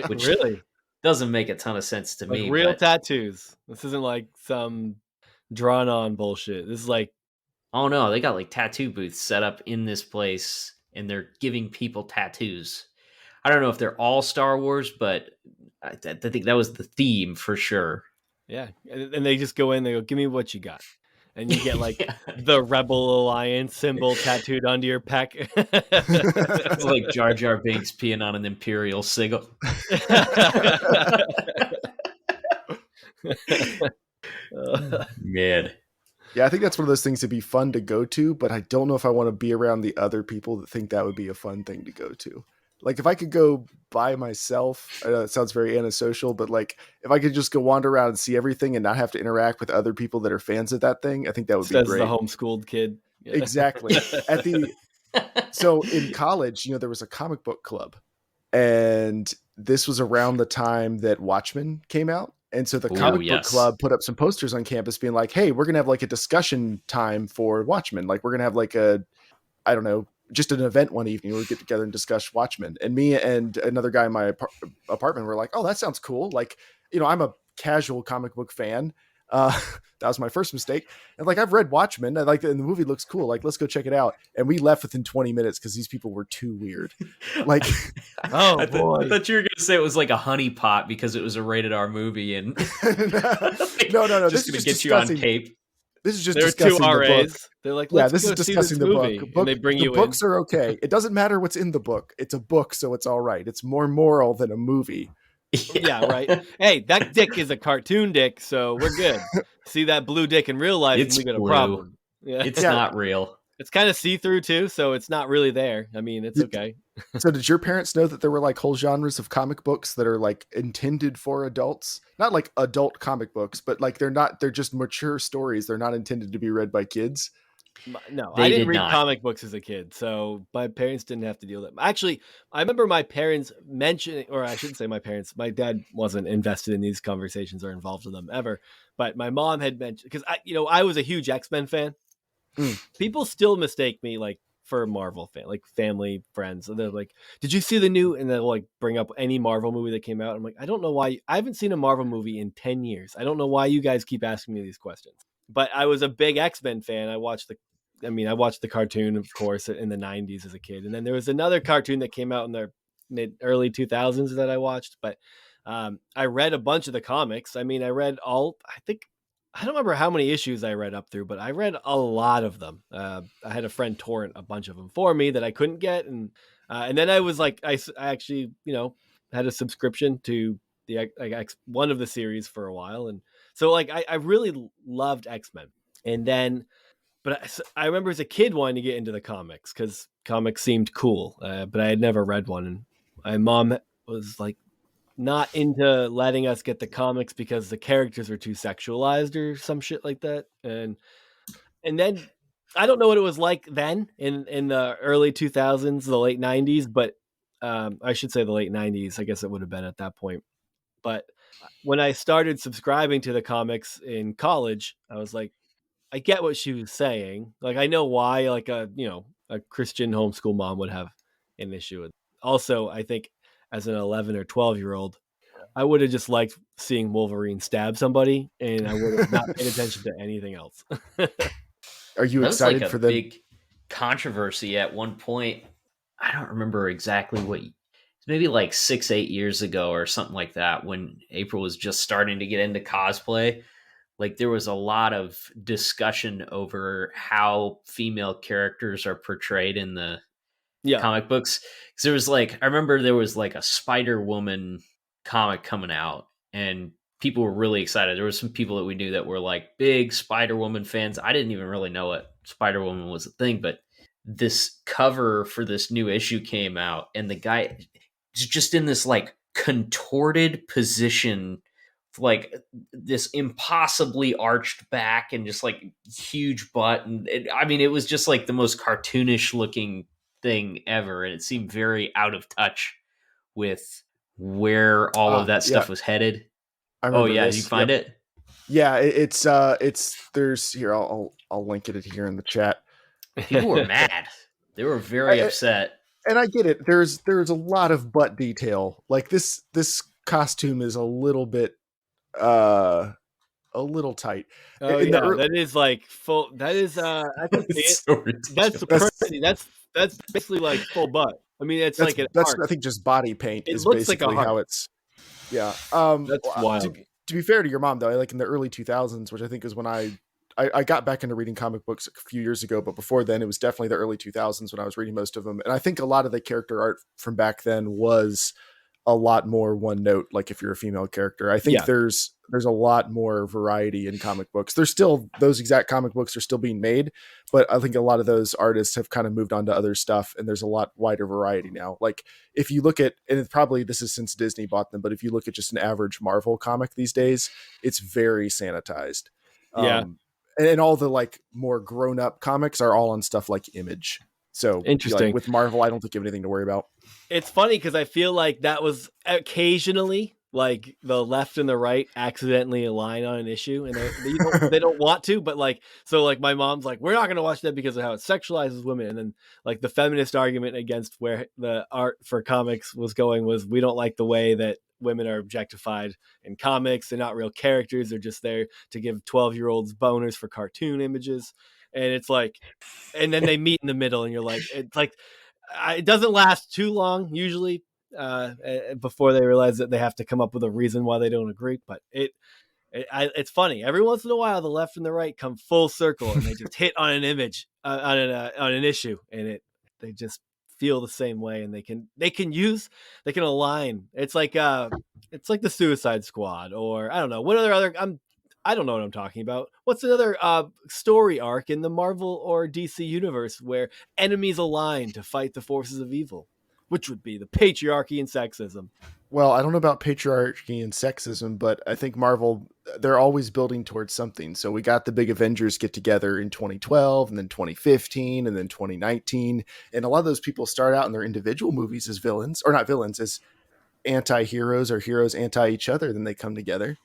Speaker 3: Which really doesn't make a ton of sense to me.
Speaker 2: Real tattoos. This isn't like some drawn on bullshit. This is like,
Speaker 3: oh no, they got like tattoo booths set up in this place, and they're giving people tattoos. I don't know if they're all Star Wars, but I think that was the theme for sure.
Speaker 2: Yeah, and they just go in, they go, give me what you got. And you get like the Rebel Alliance symbol tattooed onto your pec.
Speaker 3: It's like Jar Jar Binks peeing on an Imperial sigil. Man.
Speaker 4: Yeah, I think that's one of those things that'd be fun to go to, but I don't know if I want to be around the other people that think that would be a fun thing to go to. Like if I could go by myself, I know it sounds very antisocial, but like if I could just go wander around and see everything and not have to interact with other people that are fans of that thing, I think that would be great.
Speaker 2: The homeschooled kid.
Speaker 4: Yeah. Exactly. So in college, there was a comic book club, and this was around the time that Watchmen came out. And so the comic book club put up some posters on campus being like, hey, we're going to have like a discussion time for Watchmen. Like we're going to have like a, I don't know, just an event one evening where we get together and discuss Watchmen. And me and another guy in my apartment were like, "Oh, that sounds cool." Like, I'm a casual comic book fan. That was my first mistake. And like, I've read Watchmen. And the movie looks cool. Like, let's go check it out. And we left within 20 minutes because these people were too weird. Like,
Speaker 2: oh
Speaker 3: I
Speaker 2: boy.
Speaker 3: thought you were going to say it was like a honeypot because it was a rated R movie and
Speaker 4: no.
Speaker 3: Just going to get you on tape.
Speaker 4: This is just
Speaker 2: there are
Speaker 4: discussing
Speaker 2: two RAs.
Speaker 4: the book.
Speaker 2: They're like,
Speaker 4: yeah,
Speaker 2: let's
Speaker 4: this
Speaker 2: go
Speaker 4: is
Speaker 2: see
Speaker 4: discussing
Speaker 2: this
Speaker 4: the
Speaker 2: movie.
Speaker 4: book.
Speaker 2: And they bring
Speaker 4: the
Speaker 2: you
Speaker 4: books
Speaker 2: in.
Speaker 4: are okay. It doesn't matter what's in the book. It's a book, so it's all right. It's more moral than a movie.
Speaker 2: Yeah, right. Hey, that dick is a cartoon dick, so we're good. See that blue dick in real life,
Speaker 3: It's
Speaker 2: and we got
Speaker 3: blue.
Speaker 2: a problem. Yeah.
Speaker 3: It's not real.
Speaker 2: It's kind of see-through too, so it's not really there. I mean, it's okay.
Speaker 4: So did your parents know that there were like whole genres of comic books that are like intended for adults? Not like adult comic books, but like they're just mature stories. They're not intended to be read by kids.
Speaker 2: No,
Speaker 3: They
Speaker 2: I didn't
Speaker 3: did
Speaker 2: read
Speaker 3: not.
Speaker 2: comic books as a kid, so my parents didn't have to deal with it. Actually, I remember my parents mentioning, or I shouldn't say my parents, my dad wasn't invested in these conversations or involved in them ever, but my mom had mentioned, because I was a huge X-Men fan. People still mistake me like for a Marvel fan, like family, friends. And they're like, "Did you see the new?" And they'll like bring up any Marvel movie that came out. I'm like, I don't know why. I haven't seen a Marvel movie in 10 years. I don't know why you guys keep asking me these questions. But I was a big X-Men fan. I watched the cartoon, of course, in the 90s as a kid. And then there was another cartoon that came out in the early 2000s that I watched. But I read a bunch of the comics. I mean, I read I don't remember how many issues I read up through, but I read a lot of them. I had a friend torrent a bunch of them for me that I couldn't get. And then I was like, I actually, had a subscription to the one of the series for a while. And so like, I really loved X-Men. And then, but I remember as a kid wanting to get into the comics because comics seemed cool, but I had never read one. And my mom was like, not into letting us get the comics because the characters were too sexualized or some shit like that. And then I don't know what it was like then in the early 2000s, the late 90s, but I should say the late 90s. I guess it would have been at that point. But when I started subscribing to the comics in college, I was like, I get what she was saying. Like, I know why, like a Christian homeschool mom would have an issue with. Also, I think as an 11 or 12-year-old, I would have just liked seeing Wolverine stab somebody, and I would have not paid attention to anything else.
Speaker 4: Are you
Speaker 3: That was
Speaker 4: excited
Speaker 3: like
Speaker 4: for
Speaker 3: a
Speaker 4: them?
Speaker 3: big controversy at one point. I don't remember exactly maybe like 6-8 years ago or something like that, when April was just starting to get into cosplay. Like, there was a lot of discussion over how female characters are portrayed in the comic books. Because there was like, I remember there was like a Spider-Woman comic coming out, and people were really excited. There were some people that we knew that were like big Spider-Woman fans. I didn't even really know what Spider-Woman was a thing, but this cover for this new issue came out, and the guy is just in this like contorted position, like this impossibly arched back and just like huge butt. And it was just like the most cartoonish looking thing ever. And it seemed very out of touch with where all of that stuff was headed.
Speaker 4: Oh
Speaker 3: yeah. Did you find it?
Speaker 4: Yeah. It's there's here. I'll link it here in the chat.
Speaker 3: People were mad. They were very upset.
Speaker 4: And I get it. There's a lot of butt detail. Like this costume is a little bit a little tight.
Speaker 2: Oh yeah, that is like full. That is I can see it.
Speaker 3: So
Speaker 2: That's crazy. That's basically like full butt. I mean, it's like
Speaker 4: that's I think just body paint is
Speaker 2: looks
Speaker 4: basically
Speaker 2: like a heart.
Speaker 4: how it's. Yeah.
Speaker 2: That's wild.
Speaker 4: To be fair to your mom though, like in the early 2000s, which I think is when I got back into reading comic books a few years ago, but before then it was definitely the early 2000s when I was reading most of them. And I think a lot of the character art from back then was a lot more one note. Like if you're a female character, I think there's a lot more variety in comic books. There's still, those exact comic books are still being made, but I think a lot of those artists have kind of moved on to other stuff, and there's a lot wider variety now. Like if you look at, and it's probably, this is since Disney bought them, but if you look at just an average Marvel comic these days, it's very sanitized. And all the like more grown up comics are all on stuff like Image. So
Speaker 2: interesting.
Speaker 4: Like with Marvel, I don't think you have anything to worry about.
Speaker 2: It's funny because I feel like that was occasionally like the left and the right accidentally align on an issue, and they don't want to, but like, so like my mom's like, we're not going to watch that because of how it sexualizes women. And then like the feminist argument against where the art for comics was going was, we don't like the way that women are objectified in comics. They're not real characters. They're just there to give 12-year-olds boners for cartoon images. And it's like, and then they meet in the middle, and you're like, it's like, it doesn't last too long usually before they realize that they have to come up with a reason why they don't agree. But it's funny. Every once in a while, the left and the right come full circle, and they just hit on an image, on an issue, and they just feel the same way, and they can align. It's like the Suicide Squad, or I don't know what other I don't know what I'm talking about. What's another story arc in the Marvel or DC universe where enemies align to fight the forces of evil, which would be the patriarchy and sexism?
Speaker 4: Well, I don't know about patriarchy and sexism, but I think Marvel, they're always building towards something. So we got the big Avengers get together in 2012, and then 2015, and then 2019. And a lot of those people start out in their individual movies as villains, or not villains, as anti-heroes or heroes anti each other. Then they come together.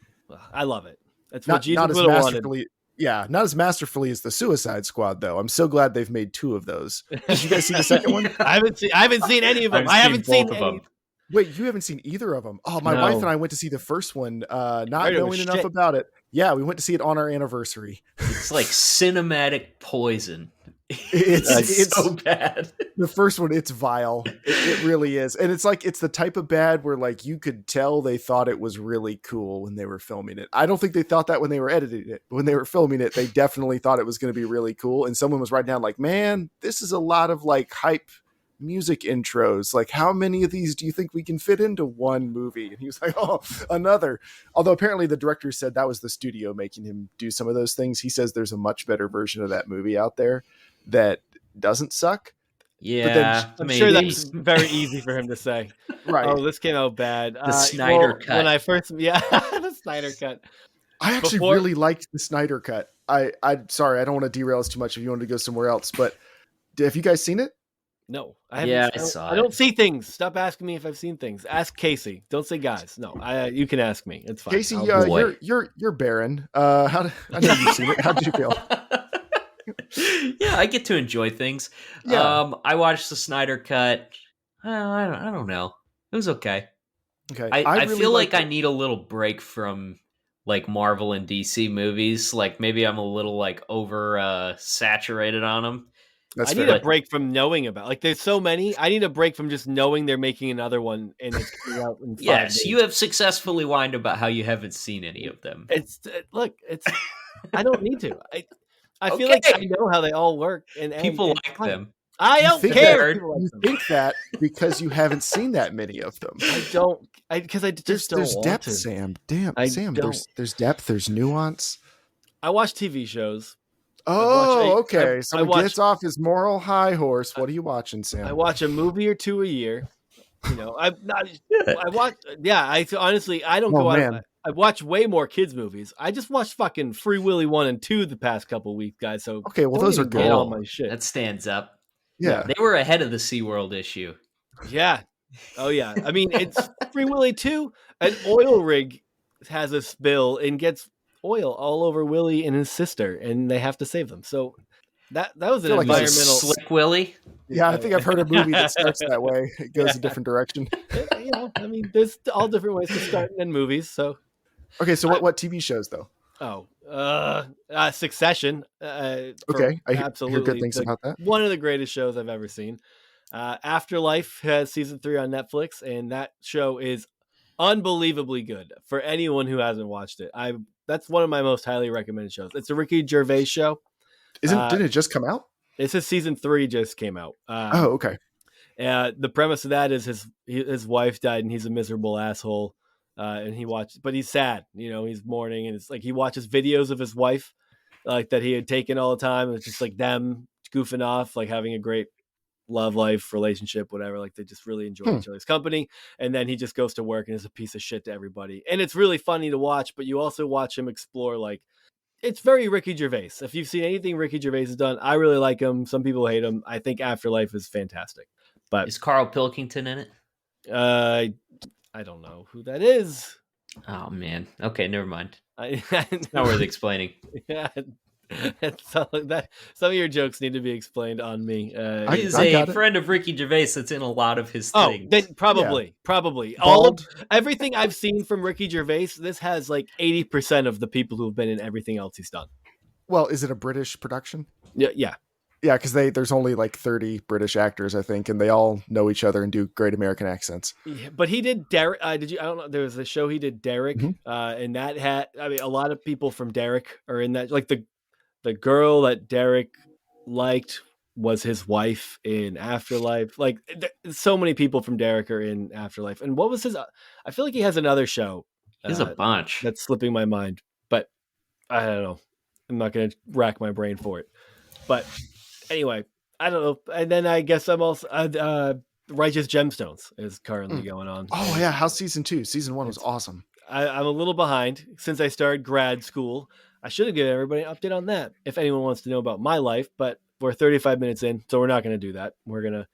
Speaker 2: I love it. That's
Speaker 4: not,
Speaker 2: what Jesus
Speaker 4: not as
Speaker 2: would have wanted.
Speaker 4: masterfully. Yeah, not as masterfully as the Suicide Squad, though. I'm so glad they've made 2 of those. Did you guys see the second one?
Speaker 2: I haven't seen any of them. I haven't seen
Speaker 3: both of
Speaker 2: any.
Speaker 3: them.
Speaker 4: Wait, you haven't seen either of them? Oh, my wife and I went to see the first one, not knowing enough about it. Yeah, we went to see it on our anniversary.
Speaker 3: It's like cinematic poison.
Speaker 4: It's
Speaker 3: so bad.
Speaker 4: The first one, it's vile. It really is. And it's the type of bad where like you could tell they thought it was really cool when they were filming it. I don't think they thought that when they were editing it. But when they were filming it, they definitely thought it was going to be really cool. And someone was writing down like, man, this is a lot of like hype music intros. Like, how many of these do you think we can fit into one movie? And he was like, oh, another. Although apparently the director said that was the studio making him do some of those things. He says there's a much better version of that movie out there that doesn't suck.
Speaker 3: Yeah,
Speaker 2: I'm sure that's very easy for him to say.
Speaker 4: Right.
Speaker 2: Oh, this came out bad.
Speaker 3: The Snyder cut.
Speaker 2: When I first, the Snyder cut.
Speaker 4: I actually really liked the Snyder cut. I'm sorry, I don't want to derail us too much if you want to go somewhere else, but have you guys seen it?
Speaker 2: No, I haven't.
Speaker 3: I saw it.
Speaker 2: I don't see things. Stop asking me if I've seen things. Ask Casey. Don't say guys. No, you can ask me. It's fine.
Speaker 4: Casey, you're barren. I know you've seen it. How did you feel?
Speaker 3: Yeah, I get to enjoy things.
Speaker 4: Yeah.
Speaker 3: I watched the Snyder cut. I don't know. It was okay.
Speaker 4: Okay.
Speaker 3: I really feel like I need a little break from like Marvel and DC movies. Like maybe I'm a little like over saturated on them.
Speaker 4: That's
Speaker 2: I
Speaker 4: fair.
Speaker 2: need a break from knowing about. Like, there's so many. I need a break from just knowing they're making another one and it's coming out in 5
Speaker 3: Yes,
Speaker 2: days.
Speaker 3: you have successfully whined about how you haven't seen any of them.
Speaker 2: It's I don't need to. I feel like I know how they all work, and
Speaker 3: People like them.
Speaker 2: I don't care.
Speaker 4: You think that because you haven't seen that many of them.
Speaker 2: I don't. Because I just don't
Speaker 4: there's
Speaker 2: want
Speaker 4: depth,
Speaker 2: to.
Speaker 4: Sam. Damn,
Speaker 2: I
Speaker 4: Sam.
Speaker 2: don't.
Speaker 4: There's depth. There's nuance.
Speaker 2: I watch TV shows.
Speaker 4: Oh, okay. So
Speaker 2: I
Speaker 4: gets off his moral high horse. What are you watching, Sam?
Speaker 2: I watch a movie or two a year. You know, I watch. Yeah, I honestly, I don't go out. I watch way more kids movies. I just watched fucking Free Willy 1 and 2 the past couple weeks, guys. So
Speaker 4: okay, well those are good.
Speaker 2: Get on my shit.
Speaker 3: That stands up.
Speaker 4: Yeah,
Speaker 3: they were ahead of the SeaWorld issue.
Speaker 2: Yeah. Oh yeah. I mean, it's Free Willy 2. An oil rig has a spill and gets oil all over Willie and his sister, and they have to save them. So that was an environmental
Speaker 3: Slick Willie.
Speaker 4: Yeah, I think I've heard a movie that starts that way. It goes a different direction.
Speaker 2: You know, I mean, there's all different ways to start in movies. So
Speaker 4: okay, so what TV shows though?
Speaker 2: Succession.
Speaker 4: Okay, I
Speaker 2: absolutely
Speaker 4: hear good things about that.
Speaker 2: One of the greatest shows I've ever seen. Afterlife has season 3 on Netflix, and that show is unbelievably good for anyone who hasn't watched it. That's one of my most highly recommended shows. It's a Ricky Gervais show.
Speaker 4: Didn't it just come out?
Speaker 2: It says season 3 just came out.
Speaker 4: Okay.
Speaker 2: The premise of that is his wife died and he's a miserable asshole. And but he's sad, you know, he's mourning, and it's like he watches videos of his wife, like that he had taken all the time. It's just like them goofing off, like having a great love life, relationship, whatever. Like they just really enjoy each other's company. And then he just goes to work and is a piece of shit to everybody. And it's really funny to watch, but you also watch him explore, like, it's very Ricky Gervais. If you've seen anything Ricky Gervais has done, I really like him. Some people hate him. I think Afterlife is fantastic. But
Speaker 3: is Carl Pilkington in it?
Speaker 2: I I don't know who that is.
Speaker 3: Oh man. Okay, never mind.
Speaker 2: It's
Speaker 3: Not worth explaining.
Speaker 2: Yeah, some of your jokes need to be explained on me.
Speaker 3: He is
Speaker 4: I
Speaker 3: a
Speaker 4: got it.
Speaker 3: friend of Ricky Gervais that's in a lot of his
Speaker 2: Oh,
Speaker 3: things.
Speaker 2: then probably
Speaker 4: Bald.
Speaker 2: everything I've seen from Ricky Gervais. This has like 80% of the people who've been in everything else he's done.
Speaker 4: Well, is it a British production?
Speaker 2: Yeah.
Speaker 4: Yeah, because there's only like 30 British actors, I think, and they all know each other and do great American accents.
Speaker 2: Yeah, but he did Derek. Did you? I don't know. There was a show he did Derek,
Speaker 4: Mhm.
Speaker 2: and that had. I mean, a lot of people from Derek are in that. Like the girl that Derek liked was his wife in Afterlife. Like so many people from Derek are in Afterlife. And what was his? I feel like he has another show.
Speaker 3: There's a bunch.
Speaker 2: That's slipping my mind, but I don't know. I'm not going to rack my brain for it. But anyway, I don't know. And then I guess I'm also Righteous Gemstones is currently going on.
Speaker 4: Oh yeah, how's season 2? Season 1 was
Speaker 2: It's-
Speaker 4: awesome.
Speaker 2: I'm a little behind since I started grad school. I should have given everybody an update on that if anyone wants to know about my life, but we're 35 minutes in, so we're not going to do that. We're going to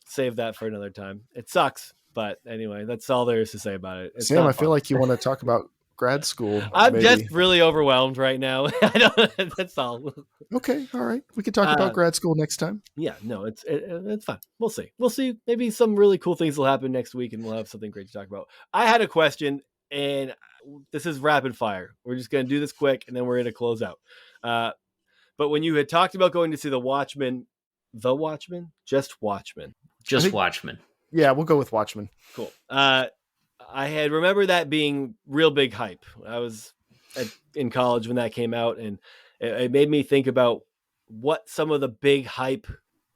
Speaker 2: save that for another time. It sucks, but anyway, that's all there is to say about it. It's
Speaker 4: Sam,
Speaker 2: not
Speaker 4: I feel
Speaker 2: fun.
Speaker 4: like you want to talk about grad school.
Speaker 2: I'm
Speaker 4: maybe.
Speaker 2: just really overwhelmed right now. I don't. That's all.
Speaker 4: Okay, all right. We can talk about grad school next time.
Speaker 2: Yeah, no, it's fine. We'll see. We'll see. Maybe some really cool things will happen next week, and we'll have something great to talk about. I had a question, and this is rapid fire. We're just going to do this quick, and then we're going to close out. But when you had talked about going to see Just Watchmen,
Speaker 3: Just
Speaker 4: think-
Speaker 3: Watchmen.
Speaker 4: Yeah, we'll go with Watchmen.
Speaker 2: cool. I had remember that being real big hype. I was in college when that came out, and it made me think about what some of the big hype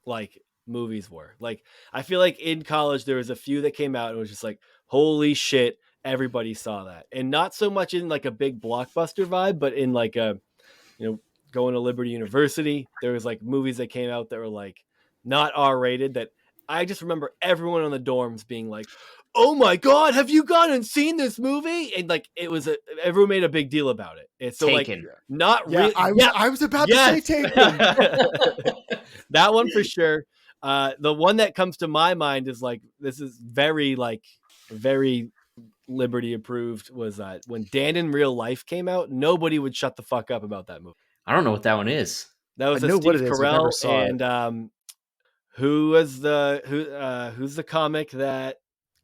Speaker 2: like movies were. Like I feel like in college there was a few that came out and it was just like, holy shit, everybody saw that. And not so much in like a big blockbuster vibe, but in like a, going to Liberty University, there was like movies that came out that were like not R-rated that I just remember everyone on the dorms being like, oh my God, have you gone and seen this movie? And like, everyone made a big deal about it. And so
Speaker 3: Taken.
Speaker 2: like, not
Speaker 4: Yeah,
Speaker 2: really.
Speaker 4: I was about to say Taken.
Speaker 2: That one for sure. The one that comes to my mind is like, this is very Liberty approved was when Dan in Real Life came out. Nobody would shut the fuck up about that movie.
Speaker 3: I don't know what that one is.
Speaker 2: That was
Speaker 4: I
Speaker 2: a
Speaker 4: know what
Speaker 2: Steve
Speaker 4: it is, I never
Speaker 2: Carell
Speaker 4: saw it.
Speaker 2: and who's the comic that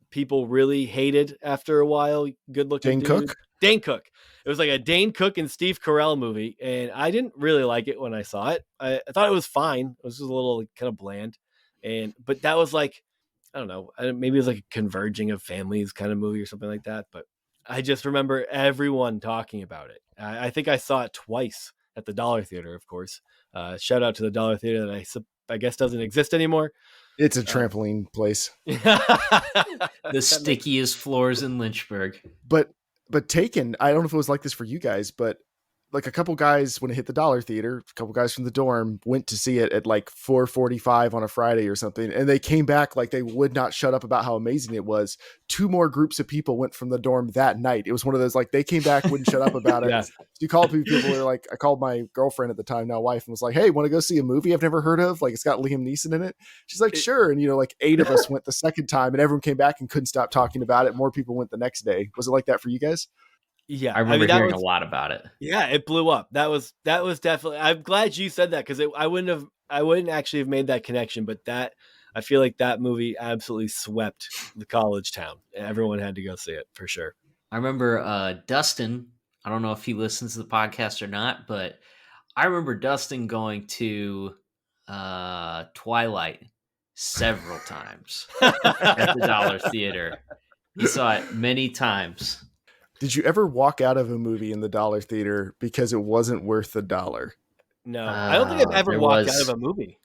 Speaker 2: people really hated after a while? Good looking
Speaker 4: Dane Cook?
Speaker 2: Dane Cook. It was like a Dane Cook and Steve Carell movie, and I didn't really like it when I saw it. I thought it was fine. It was just a little kind of bland, but that was like, I don't know, maybe it was like a converging of families kind of movie or something like that. But I just remember everyone talking about it. I think I saw it twice at the Dollar Theater, of course. Shout out to the Dollar Theater that I guess doesn't exist anymore.
Speaker 4: It's a trampoline place.
Speaker 3: The stickiest floors in Lynchburg.
Speaker 4: But Taken, I don't know if it was like this for you guys, but like a couple guys when it hit the Dollar Theater, a couple guys from the dorm went to see it at like 4:45 on a Friday or something, and they came back like they would not shut up about how amazing it was. 2 more groups of people went from the dorm that night. It was one of those like they came back, wouldn't shut up about it.
Speaker 2: Yeah.
Speaker 4: So you call people, they're like, I called my girlfriend at the time, now wife, and was like, hey, want to go see a movie I've never heard of? Like it's got Liam Neeson in it. She's like, sure. And like 8 of us went the second time, and everyone came back and couldn't stop talking about it. More people went the next day. Was it like that for you guys?
Speaker 2: Yeah,
Speaker 3: I remember
Speaker 2: that
Speaker 3: hearing
Speaker 2: was,
Speaker 3: a lot about it.
Speaker 2: Yeah, it blew up. That was definitely. I'm glad you said that because I wouldn't actually have made that connection. But I feel like that movie absolutely swept the college town. Everyone had to go see it for sure.
Speaker 3: I remember Dustin. I don't know if he listens to the podcast or not, but I remember Dustin going to Twilight several times at the Dollar Theater. He saw it many times.
Speaker 4: Did you ever walk out of a movie in the Dollar Theater because it wasn't worth the $1?
Speaker 2: No, I don't think I've ever walked out of a movie.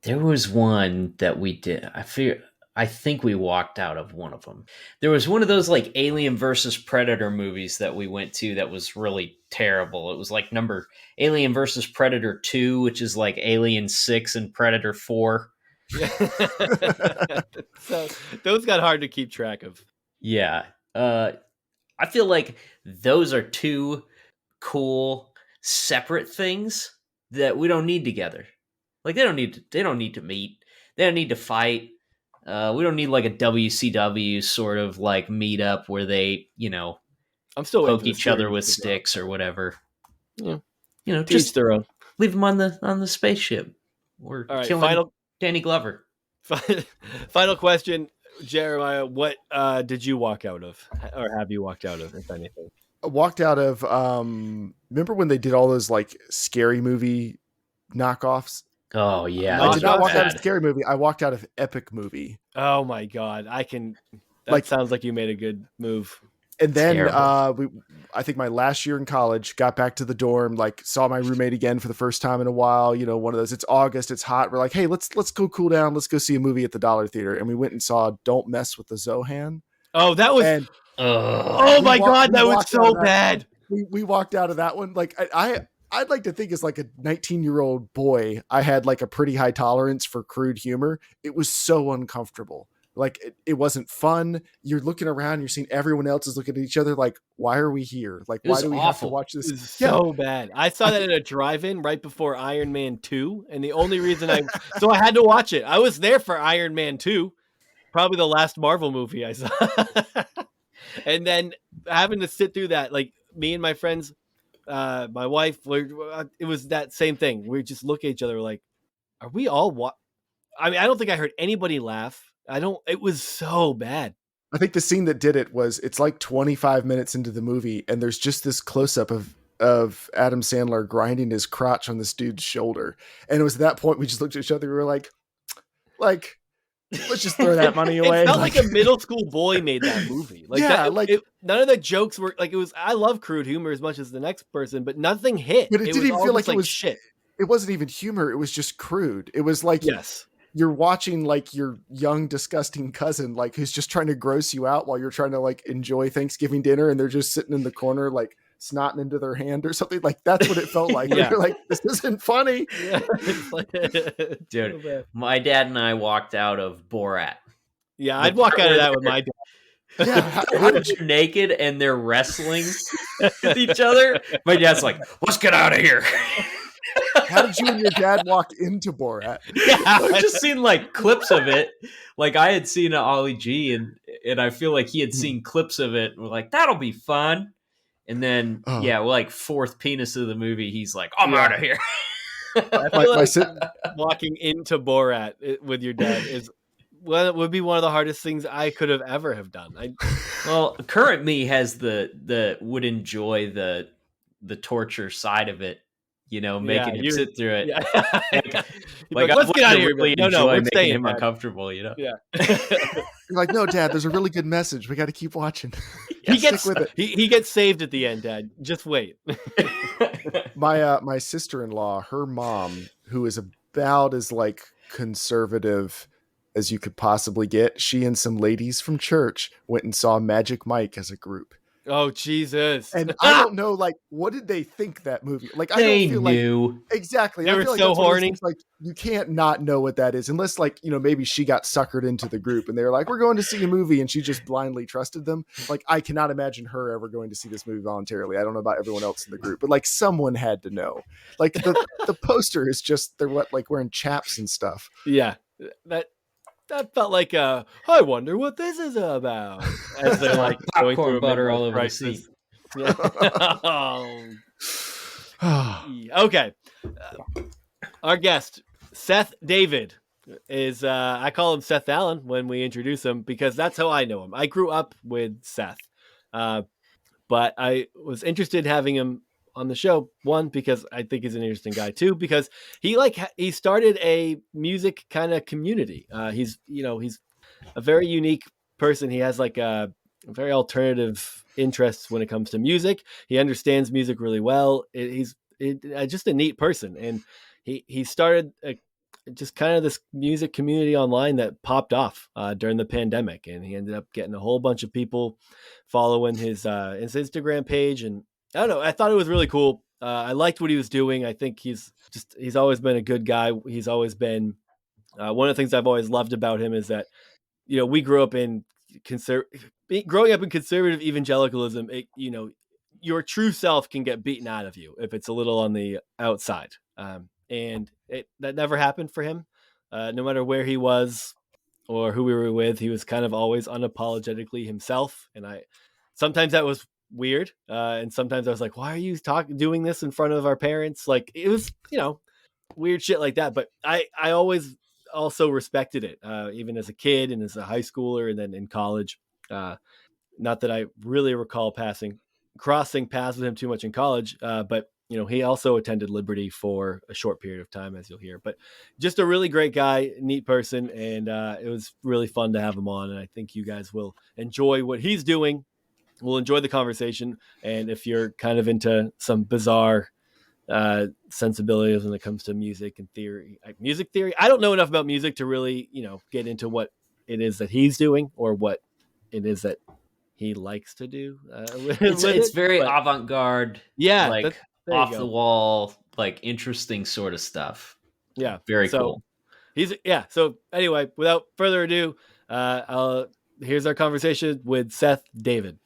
Speaker 3: There was one that we did. I think we walked out of one of them. There was one of those like Alien versus Predator movies that we went to that was really terrible. It was like Alien versus Predator 2, which is like Alien 6 and Predator 4.
Speaker 2: So those got hard to keep track of.
Speaker 3: Yeah. I feel like those are 2 cool separate things that we don't need together. Like they don't need to meet. They don't need to fight. We don't need like a WCW sort of like meetup where they,
Speaker 2: I'm still waiting
Speaker 3: poke
Speaker 2: for the
Speaker 3: each other
Speaker 2: series
Speaker 3: with
Speaker 2: to drop.
Speaker 3: sticks or whatever.
Speaker 2: Yeah.
Speaker 3: You know,
Speaker 2: To each
Speaker 3: just
Speaker 2: their own.
Speaker 3: leave them on the spaceship. Or
Speaker 2: All right,
Speaker 3: killing Danny Glover.
Speaker 2: final question, Jeremiah. What did you walk out of, or have you walked out of, if anything?
Speaker 4: I walked out of remember when they did all those like scary movie knockoffs?
Speaker 3: Oh yeah,
Speaker 2: I
Speaker 4: I
Speaker 2: did
Speaker 4: did not walk out
Speaker 3: bad.
Speaker 4: of scary movie. I walked out of epic movie.
Speaker 2: Oh my god, That
Speaker 4: Like-
Speaker 2: sounds like you made a good move.
Speaker 4: And then
Speaker 3: Terrible.
Speaker 4: I think my last year in college, got back to the dorm, like saw my roommate again for the first time in a while. You know, one of those. It's August, it's hot. We're like, hey, let's go cool down. Let's go see a movie at the Dollar Theater. And we went and saw Don't Mess with the Zohan.
Speaker 2: Oh, that was.
Speaker 4: And
Speaker 2: Oh my god, that was
Speaker 4: walked out
Speaker 2: so
Speaker 4: of that.
Speaker 2: bad.
Speaker 4: we walked out of that one. Like I'd like to think as like a 19-year-old boy, I had like a pretty high tolerance for crude humor. It was so uncomfortable. Like it wasn't fun. You're looking around, you're seeing everyone else is looking at each other like, why are we here? Like,
Speaker 3: It
Speaker 4: why
Speaker 3: was
Speaker 4: do we have to
Speaker 3: awful.
Speaker 4: watch
Speaker 2: It
Speaker 4: this?
Speaker 2: was so bad. I saw that at a drive-in right before Iron Man 2, and the only reason so I had to watch it. I was there for Iron Man 2, probably the last Marvel movie I saw. And then having to sit through that, like me and my friends, my wife, it was that same thing. We just look at each other like, are we all I mean, I don't think I heard anybody laugh. It was so bad.
Speaker 4: I think the scene that did it was it's like 25 minutes into the movie, and there's just this close up of Adam Sandler grinding his crotch on this dude's shoulder. And it was at that point we just looked at each other. We were like, let's just throw that money away.
Speaker 2: It felt like a middle school boy made that movie. Like,
Speaker 4: Yeah,
Speaker 2: none of the jokes were like, it was. I love crude humor as much as the next person, but nothing hit.
Speaker 4: But it didn't
Speaker 2: was
Speaker 4: even
Speaker 2: all
Speaker 4: feel
Speaker 2: just
Speaker 4: like it was
Speaker 2: shit.
Speaker 4: It wasn't even humor. It was just crude. It was like,
Speaker 2: Yes.
Speaker 4: you're watching like your young, disgusting cousin, like who's just trying to gross you out while you're trying to like enjoy Thanksgiving dinner, and they're just sitting in the corner, like snotting into their hand or something. Like that's what it felt like.
Speaker 2: Yeah.
Speaker 4: You're like, this isn't funny.
Speaker 2: Yeah, it's like-
Speaker 3: Dude.
Speaker 2: so bad.
Speaker 3: My dad and I walked out of Borat.
Speaker 2: Yeah, I'd walk out of that with my dad.
Speaker 4: Yeah. How did you,
Speaker 3: They're naked and they're wrestling with each other. My dad's like, let's get out of here.
Speaker 4: how did you and your dad walk into Borat?
Speaker 3: I've just seen like clips of it. Like I had seen Ollie G and I feel like he had seen clips of it and we're like, that'll be fun. And then like fourth penis of the movie, he's like, I'm out of here.
Speaker 2: I feel like walking into Borat with your dad would be one of the hardest things I could have ever have done.
Speaker 3: Well, current me has would enjoy the torture side of it, making him sit through it.
Speaker 2: Yeah.
Speaker 3: Like
Speaker 2: let's get out of here.
Speaker 3: Really
Speaker 2: No,
Speaker 3: enjoy
Speaker 2: we're
Speaker 3: making
Speaker 2: staying,
Speaker 3: him
Speaker 2: Dad.
Speaker 3: uncomfortable,
Speaker 2: Yeah.
Speaker 4: You're like, no, Dad, there's a really good message. We got to keep watching. Stick with it.
Speaker 2: He gets saved at the end, Dad. Just wait.
Speaker 4: My sister-in-law, her mom, who is about as like conservative as you could possibly get, she and some ladies from church went and saw Magic Mike as a group.
Speaker 2: Oh, Jesus.
Speaker 4: And I don't know, like, what did they think that movie? Like, I
Speaker 3: They
Speaker 4: don't feel
Speaker 3: knew.
Speaker 4: like exactly.
Speaker 2: They
Speaker 4: I
Speaker 2: were
Speaker 4: feel like
Speaker 2: so
Speaker 4: that's one of those
Speaker 2: horny.
Speaker 4: things, like, you can't not know what that is, unless, like, maybe she got suckered into the group and they were like, "We're going to see a movie," and she just blindly trusted them. Like, I cannot imagine her ever going to see this movie voluntarily. I don't know about everyone else in the group, but like, someone had to know. Like, the poster is just they're like wearing chaps and stuff.
Speaker 2: Yeah. That felt like I wonder what this is about. As they're like going
Speaker 3: Popcorn
Speaker 2: through a
Speaker 3: butter
Speaker 2: midlife
Speaker 3: all over the
Speaker 2: crisis.
Speaker 3: seat.
Speaker 2: Yeah. Okay. Our guest, Seth David, is I call him Seth Allen when we introduce him because that's how I know him. I grew up with Seth, but I was interested in having him on the show. One, because I think he's an interesting guy. Two, because he started a music kind of community. He's a very unique person. He has like a very alternative interests when it comes to music. He understands music really well. He's just a neat person, and he started just kind of this music community online that popped off during the pandemic, and he ended up getting a whole bunch of people following his Instagram page. And I don't know, I thought it was really cool. I liked what he was doing. I think he's always been a good guy. He's always been one of the things I've always loved about him is that we grew up in growing up in conservative evangelicalism. Your true self can get beaten out of you if it's a little on the outside. And that never happened for him. No matter where he was, or who we were with, he was kind of always unapologetically himself. And sometimes that was weird. And sometimes I was like, why are you doing this in front of our parents? Like it was, weird shit like that. But I always also respected it, even as a kid and as a high schooler and then in college. Not that I really recall crossing paths with him too much in college, but he also attended Liberty for a short period of time, as you'll hear. But just a really great guy, neat person, and it was really fun to have him on. And I think you guys will enjoy what he's doing. We'll enjoy the conversation, and if you're kind of into some bizarre sensibilities when it comes to music and music theory, I don't know enough about music to really, get into what it is that he's doing or what it is that he likes to do.
Speaker 3: It's very avant-garde,
Speaker 2: yeah,
Speaker 3: like off the wall, like interesting sort of stuff.
Speaker 2: Yeah,
Speaker 3: very cool.
Speaker 2: So anyway, without further ado, here's our conversation with Seth David.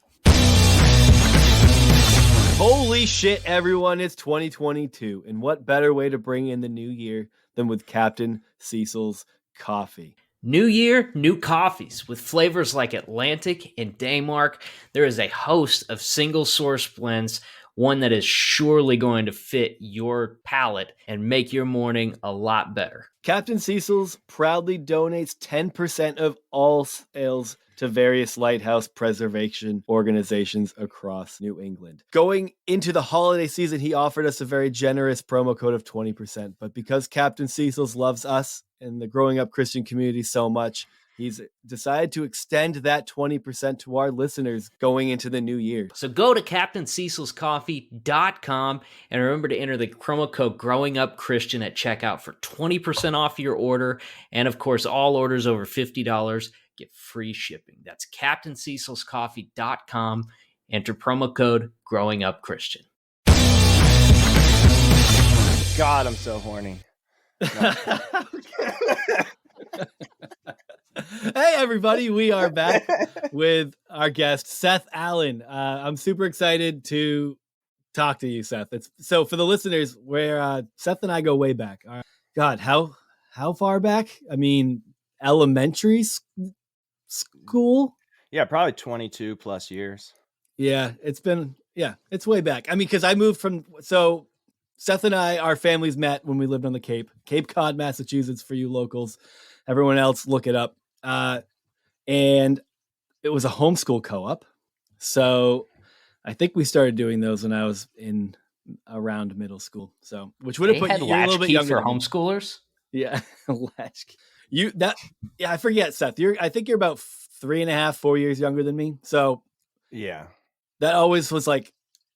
Speaker 2: Holy shit, everyone! It's 2022, and what better way to bring in the new year than with Captain Cecil's coffee?
Speaker 3: New year, new coffees. With flavors like Atlantic and Daymark, there is a host of single source blends, one that is surely going to fit your palate and make your morning a lot better.
Speaker 2: Captain Cecil's proudly donates 10% of all sales to various lighthouse preservation organizations across New England. Going into the holiday season, he offered us a very generous promo code of 20%, but because Captain Cecil's loves us and the growing up Christian community so much, he's decided to extend that 20% to our listeners going into the new year.
Speaker 3: So go to CaptainCecilsCoffee.com and remember to enter the promo code GrowingUpChristian at checkout for 20% off your order. And of course, all orders over $50 get free shipping. That's CaptainCecilsCoffee.com. Enter promo code GrowingUpChristian.
Speaker 1: God, I'm so horny. No.
Speaker 2: Hey, everybody. We are back with our guest, Seth Allen. I'm super excited to talk to you, Seth. So for the listeners, where Seth and I go way back. God, how far back? I mean, elementary school?
Speaker 1: Yeah, probably 22 plus years.
Speaker 2: Yeah, it's way back. I mean, because I moved so Seth and our families met when we lived on the Cape Cod, Massachusetts, for you locals. Everyone else, look it up. And it was a homeschool co-op. So I think we started doing those when I was in around middle school. So, which would have put you a little bit younger
Speaker 3: for homeschoolers.
Speaker 2: Yeah. Latchkey. I forget, Seth. I think you're about 3.5, 4 years younger than me. So
Speaker 1: yeah,
Speaker 2: that always was like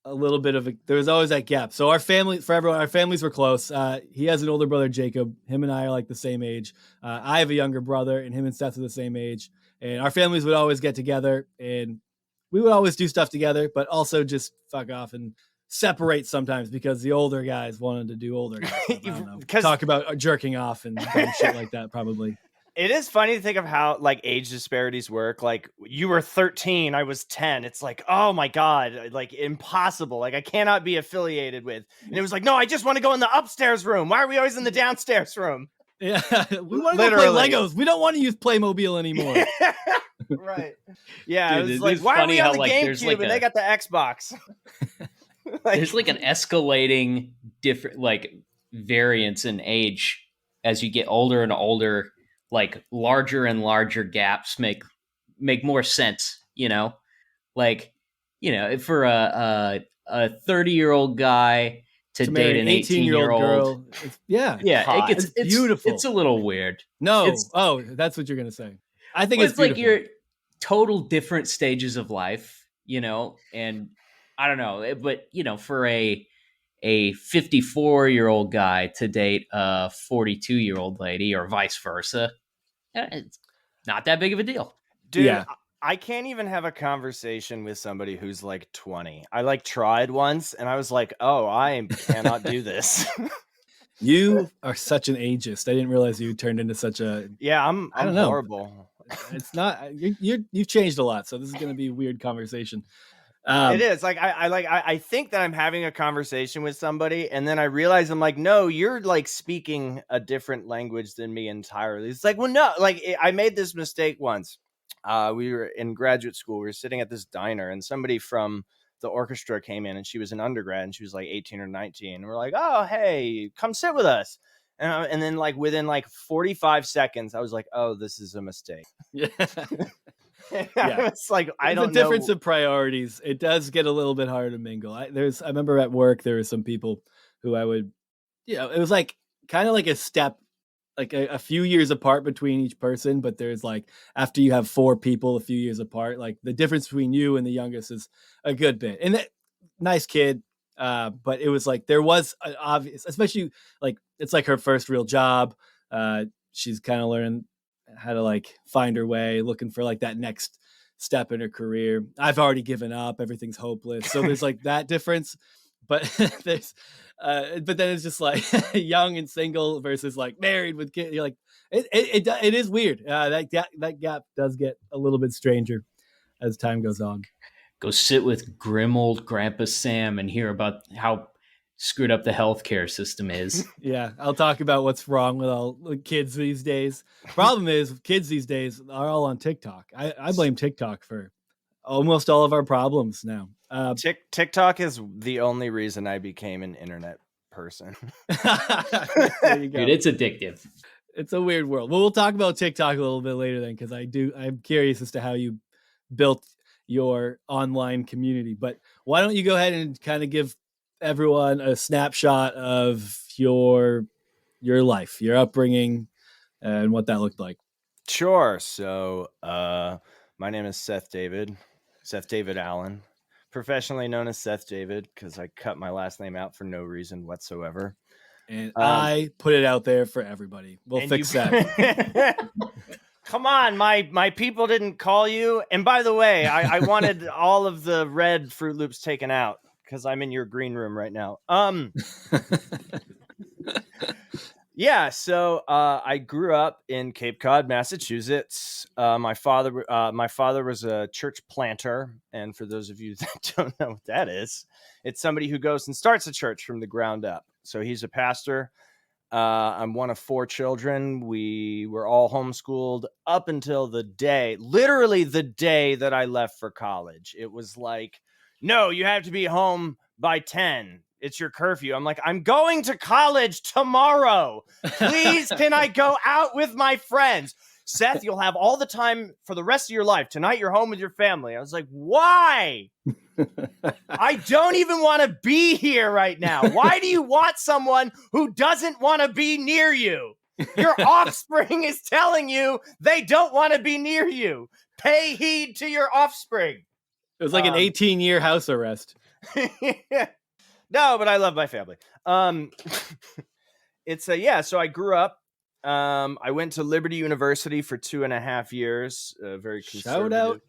Speaker 2: a little bit of there was always that gap. So our families were close. He has an older brother, Jacob. Him and I are like the same age. I have a younger brother, and him and Seth are the same age. And our families would always get together, and we would always do stuff together, but also just fuck off and separate sometimes because the older guys wanted to do older guys stuff. I don't know. Talk about jerking off and shit like that, probably.
Speaker 1: It is funny to think of how like age disparities work. Like you were 13, I was 10. It's like, oh my God, like impossible. Like I cannot be affiliated with. And it was like, no, I just want to go in the upstairs room. Why are we always in the downstairs room?
Speaker 2: Yeah, we want to play Legos. We don't want to use Playmobil anymore.
Speaker 1: Right. Yeah,
Speaker 3: dude,
Speaker 1: it was like, why are we on the GameCube and they got the Xbox?
Speaker 3: There's like an escalating different like variance in age as you get older and older. Like larger and larger gaps make more sense, like, for a 30-year-old guy to date an 18-year-old
Speaker 2: girl.
Speaker 3: It gets beautiful. It's a little weird.
Speaker 2: No. That's what you're going to say. I think it's
Speaker 3: like your total different stages of life, and I don't know, but for a 54-year-old guy to date a 42-year-old lady or vice versa, it's not that big of a deal.
Speaker 1: Dude,
Speaker 2: yeah.
Speaker 1: I can't even have a conversation with somebody who's like 20. I like tried once and I was like, oh, I cannot do this.
Speaker 2: You are such an ageist. I didn't realize you turned into such a...
Speaker 1: Yeah, I'm horrible.
Speaker 2: It's not... You've changed a lot, so this is going to be a weird conversation.
Speaker 1: It is like I think that I'm having a conversation with somebody, and then I realize I'm like, no, you're like speaking a different language than me entirely. It's like, well, no, like I made this mistake once. We were in graduate school. We were sitting at this diner, and somebody from the orchestra came in, and she was an undergrad, and she was like 18 or 19. And we're like, oh, hey, come sit with us. And then like within like 45 seconds, I was like, oh, this is a mistake.
Speaker 2: Yeah.
Speaker 1: Yeah. It's like, I don't
Speaker 2: the difference
Speaker 1: know.
Speaker 2: of priorities. It does get a little bit harder to mingle. I remember at work, there were some people who I would, it was like kind of like a step, like a few years apart between each person. But there's like, after you have 4 people a few years apart, like the difference between you and the youngest is a good bit. And nice kid. But it was like, there was an obvious, especially like, it's like her first real job. She's kind of learning how to like find her way, looking for like that next step in her career. I've already given up. Everything's hopeless. So there's like that difference. But but then it's just like young and single versus like married with kids. You're like, it is weird. That gap does get a little bit stranger as time goes on.
Speaker 3: Go sit with grim old Grandpa Sam and hear about how screwed up the healthcare system is.
Speaker 2: Yeah, I'll talk about what's wrong with all the kids these days. Problem is, kids these days are all on TikTok. I blame TikTok for almost all of our problems now.
Speaker 1: TikTok is the only reason I became an internet person.
Speaker 2: There you go.
Speaker 3: Dude, it's addictive.
Speaker 2: It's a weird world. Well, we'll talk about TikTok a little bit later then, because I'm curious as to how you built your online community. But why don't you go ahead and kind of give everyone a snapshot of your life, your upbringing, and what that looked like?
Speaker 1: Sure. So my name is Seth David Allen, professionally known as Seth David, because I cut my last name out for no reason whatsoever.
Speaker 2: And I put it out there for everybody. We'll fix that.
Speaker 1: Come on, my people didn't call you. And by the way, I wanted all of the red Fruit Loops taken out because I'm in your green room right now. Yeah, so I grew up in Cape Cod, Massachusetts. My father was a church planter, and for those of you that don't know what that is, it's somebody who goes and starts a church from the ground up. So he's a pastor. I'm one of 4 children. We were all homeschooled up until literally the day that I left for college. It was like, no, you have to be home by 10. It's your curfew. I'm like, I'm going to college tomorrow. Please, can I go out with my friends? Seth, you'll have all the time for the rest of your life. Tonight, you're home with your family. I was like, why? I don't even want to be here right now. Why do you want someone who doesn't want to be near you? Your offspring is telling you they don't want to be near you. Pay heed to your offspring.
Speaker 2: It was like an 18-year house arrest.
Speaker 1: No, but I love my family. So I grew up. I went to Liberty University for 2.5 years. Very conservative.
Speaker 2: Shout out.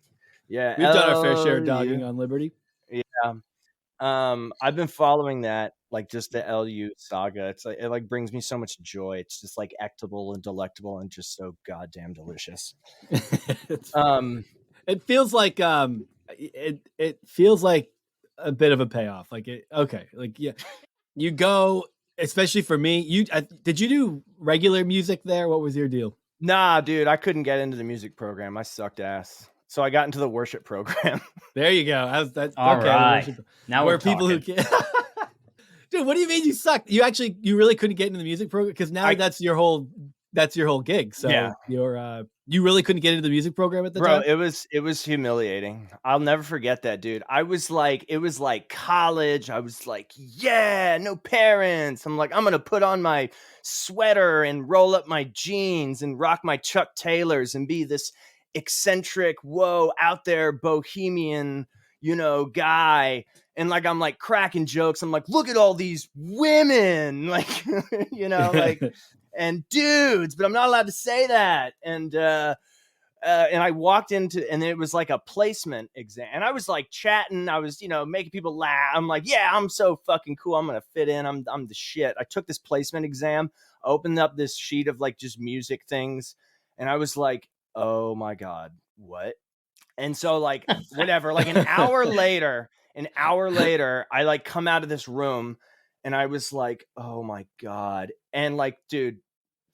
Speaker 1: Yeah.
Speaker 2: We've done our fair share of dogging on Liberty.
Speaker 1: Yeah. I've been following that, like just the LU saga. It's like, it like brings me so much joy. It's just like ectable and delectable and just so goddamn delicious.
Speaker 2: It feels like it feels like a bit of a payoff. Like you go, especially for me. Did you do regular music there? What was your deal?
Speaker 1: Nah, dude, I couldn't get into the music program. I sucked ass. So I got into the worship program.
Speaker 2: There you go. That's
Speaker 3: all
Speaker 2: okay,
Speaker 3: right. Now
Speaker 2: where
Speaker 3: we're
Speaker 2: people
Speaker 3: talking.
Speaker 2: who can. Dude, what do you mean you sucked? You really couldn't get into the music program because now that's your whole gig. So
Speaker 1: yeah.
Speaker 2: You really couldn't get into the music program at the
Speaker 1: time?
Speaker 2: Bro,
Speaker 1: it was humiliating. I'll never forget that, dude. It was like college. I was like, yeah, no parents. I'm like, I'm going to put on my sweater and roll up my jeans and rock my Chuck Taylors and be this eccentric, out there bohemian, guy. And like, I'm like cracking jokes. I'm like, look at all these women, like, like, and dudes, but I'm not allowed to say that. And I walked into, and it was like a placement exam, and I was like chatting. I was, making people laugh. I'm like, yeah, I'm so fucking cool. I'm going to fit in. I'm the shit. I took this placement exam, opened up this sheet of like just music things. And I was like, oh my God, what? And so like whatever, like an hour later, I like come out of this room and I was like, oh my God. And like, dude,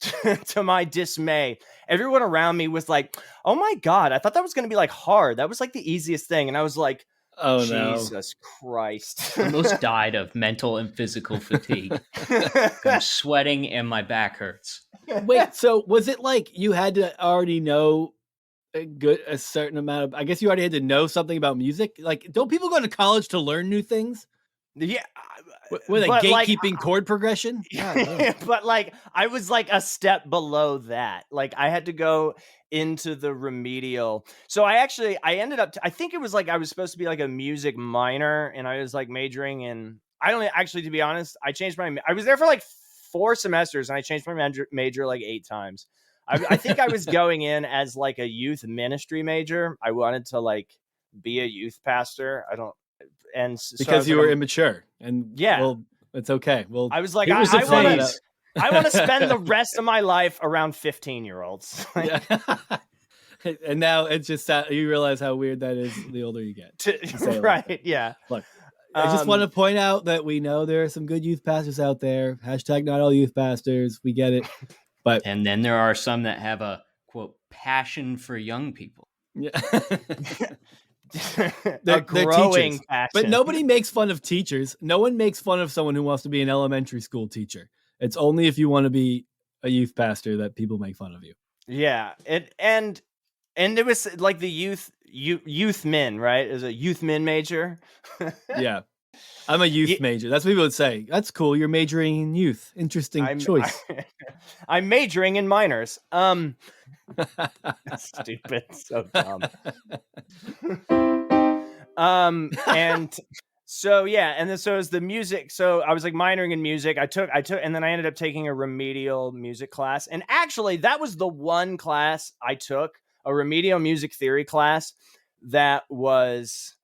Speaker 1: to my dismay, everyone around me was like, oh my God, I thought that was going to be like hard. That was like the easiest thing. And I was like,
Speaker 2: Oh
Speaker 1: Jesus Christ.
Speaker 3: I almost died of mental and physical fatigue. I'm sweating and my back hurts.
Speaker 2: no. Wait, so was it like you had to already know a certain amount of? I guess you already had to know something about music. Like, don't people go to college to learn new things?
Speaker 1: Yeah.
Speaker 2: With a
Speaker 1: But, like,
Speaker 2: gatekeeping chord progression? God, no.
Speaker 1: but like I was like a step below that. Like I had to go into the remedial. So I ended up I think it was like I was supposed to be like a music minor and I was like majoring in I don't actually, to be honest, I was there for like 4 semesters and I changed my major like 8 times. I think I was going in as like a youth ministry major. I wanted to like be a youth pastor. I don't and so I
Speaker 2: Because
Speaker 1: was
Speaker 2: you
Speaker 1: like,
Speaker 2: were immature, and
Speaker 1: Yeah.
Speaker 2: well, it's okay. Well,
Speaker 1: I was like,
Speaker 3: Here was the
Speaker 1: I want
Speaker 3: phase.
Speaker 1: to I want to spend the rest of my life around 15-year-olds.
Speaker 2: yeah. And now it's just you realize how weird that is the older you get. say it like
Speaker 1: Right,
Speaker 2: that.
Speaker 1: yeah.
Speaker 2: Look, I just want to point out that we know there are some good youth pastors out there. Hashtag not all youth pastors. We get it. But
Speaker 3: And then there are some that have a, quote, passion for young people.
Speaker 2: yeah.
Speaker 1: A growing
Speaker 2: teachers.
Speaker 1: passion.
Speaker 2: But nobody makes fun of teachers. No one makes fun of someone who wants to be an elementary school teacher. It's only if you want to be a youth pastor that people make fun of you.
Speaker 1: Yeah, and it was like the youth min, right? Is a youth min major.
Speaker 2: Yeah. I'm a youth major. That's what people would say. That's cool. You're majoring in youth. Interesting choice.
Speaker 1: I'm majoring in minors. Stupid, so dumb. And so yeah, and then so is the music. So I was like minoring in music. I took, and then I ended up taking a remedial music class. And actually, that was the one class I took, a remedial music theory class that was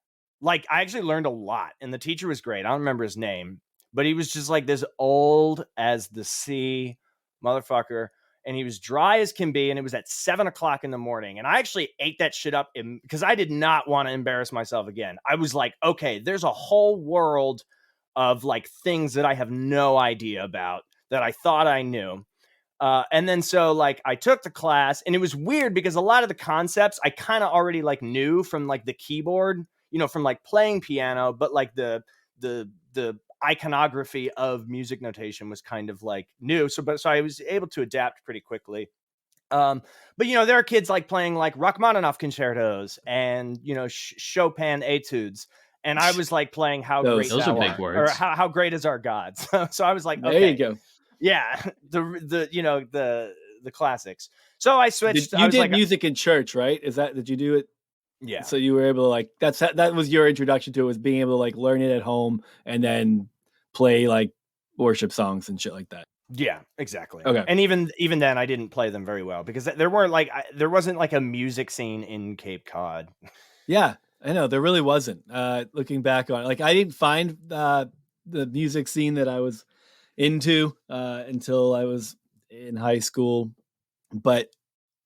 Speaker 1: like I actually learned a lot, and the teacher was great. I don't remember his name, but he was just like this old as the sea motherfucker. And he was dry as can be, and it was at 7:00 in the morning. And I actually ate that shit up because I did not want to embarrass myself again. I was like, okay, there's a whole world of like things that I have no idea about that I thought I knew. And then so like I took the class, and it was weird because a lot of the concepts I kind of already like knew from like the keyboard, from like playing piano, but like the iconography of music notation was kind of like new. So I was able to adapt pretty quickly. But there are kids like playing like Rachmaninoff concertos and, Chopin etudes. And I was like playing How Great
Speaker 3: Those
Speaker 1: Thou
Speaker 3: are big
Speaker 1: Art,
Speaker 3: words.
Speaker 1: or how great is our God. So I was like, okay,
Speaker 2: There you go.
Speaker 1: yeah, the classics. So I switched.
Speaker 2: You did music in church, right? Did you do it?
Speaker 1: Yeah.
Speaker 2: So you were able to like, that was your introduction to it, was being able to like learn it at home and then play like worship songs and shit like that.
Speaker 1: Yeah, exactly.
Speaker 2: Okay.
Speaker 1: And even then I didn't play them very well because there wasn't like a music scene in Cape Cod.
Speaker 2: Yeah, I know there really wasn't. Looking back on it, like I didn't find the music scene that I was into until I was in high school, but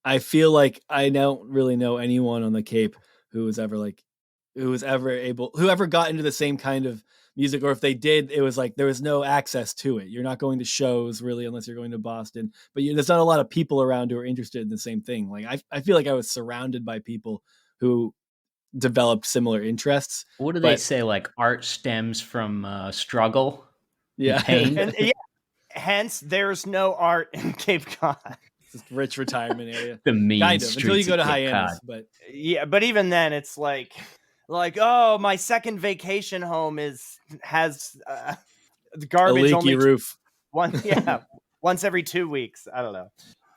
Speaker 2: I feel like I don't really know anyone on the Cape who ever got into the same kind of music, or if they did, it was like there was no access to it. You're not going to shows really unless you're going to Boston, but there's not a lot of people around who are interested in the same thing. Like I feel like I was surrounded by people who developed similar interests.
Speaker 3: What do they say? Like art stems from struggle,
Speaker 2: yeah,
Speaker 3: pain.
Speaker 1: And yeah, hence there's no art in Cape Cod.
Speaker 2: It's a rich retirement area.
Speaker 3: The mean
Speaker 2: kind of
Speaker 3: streets
Speaker 2: until you go to
Speaker 3: of Cape
Speaker 2: Hyannis,
Speaker 3: Cod.
Speaker 2: but
Speaker 1: yeah, but even then it's like oh, my second vacation home has the garbage,
Speaker 2: a leaky
Speaker 1: only
Speaker 2: roof.
Speaker 1: Once every 2 weeks. I don't know.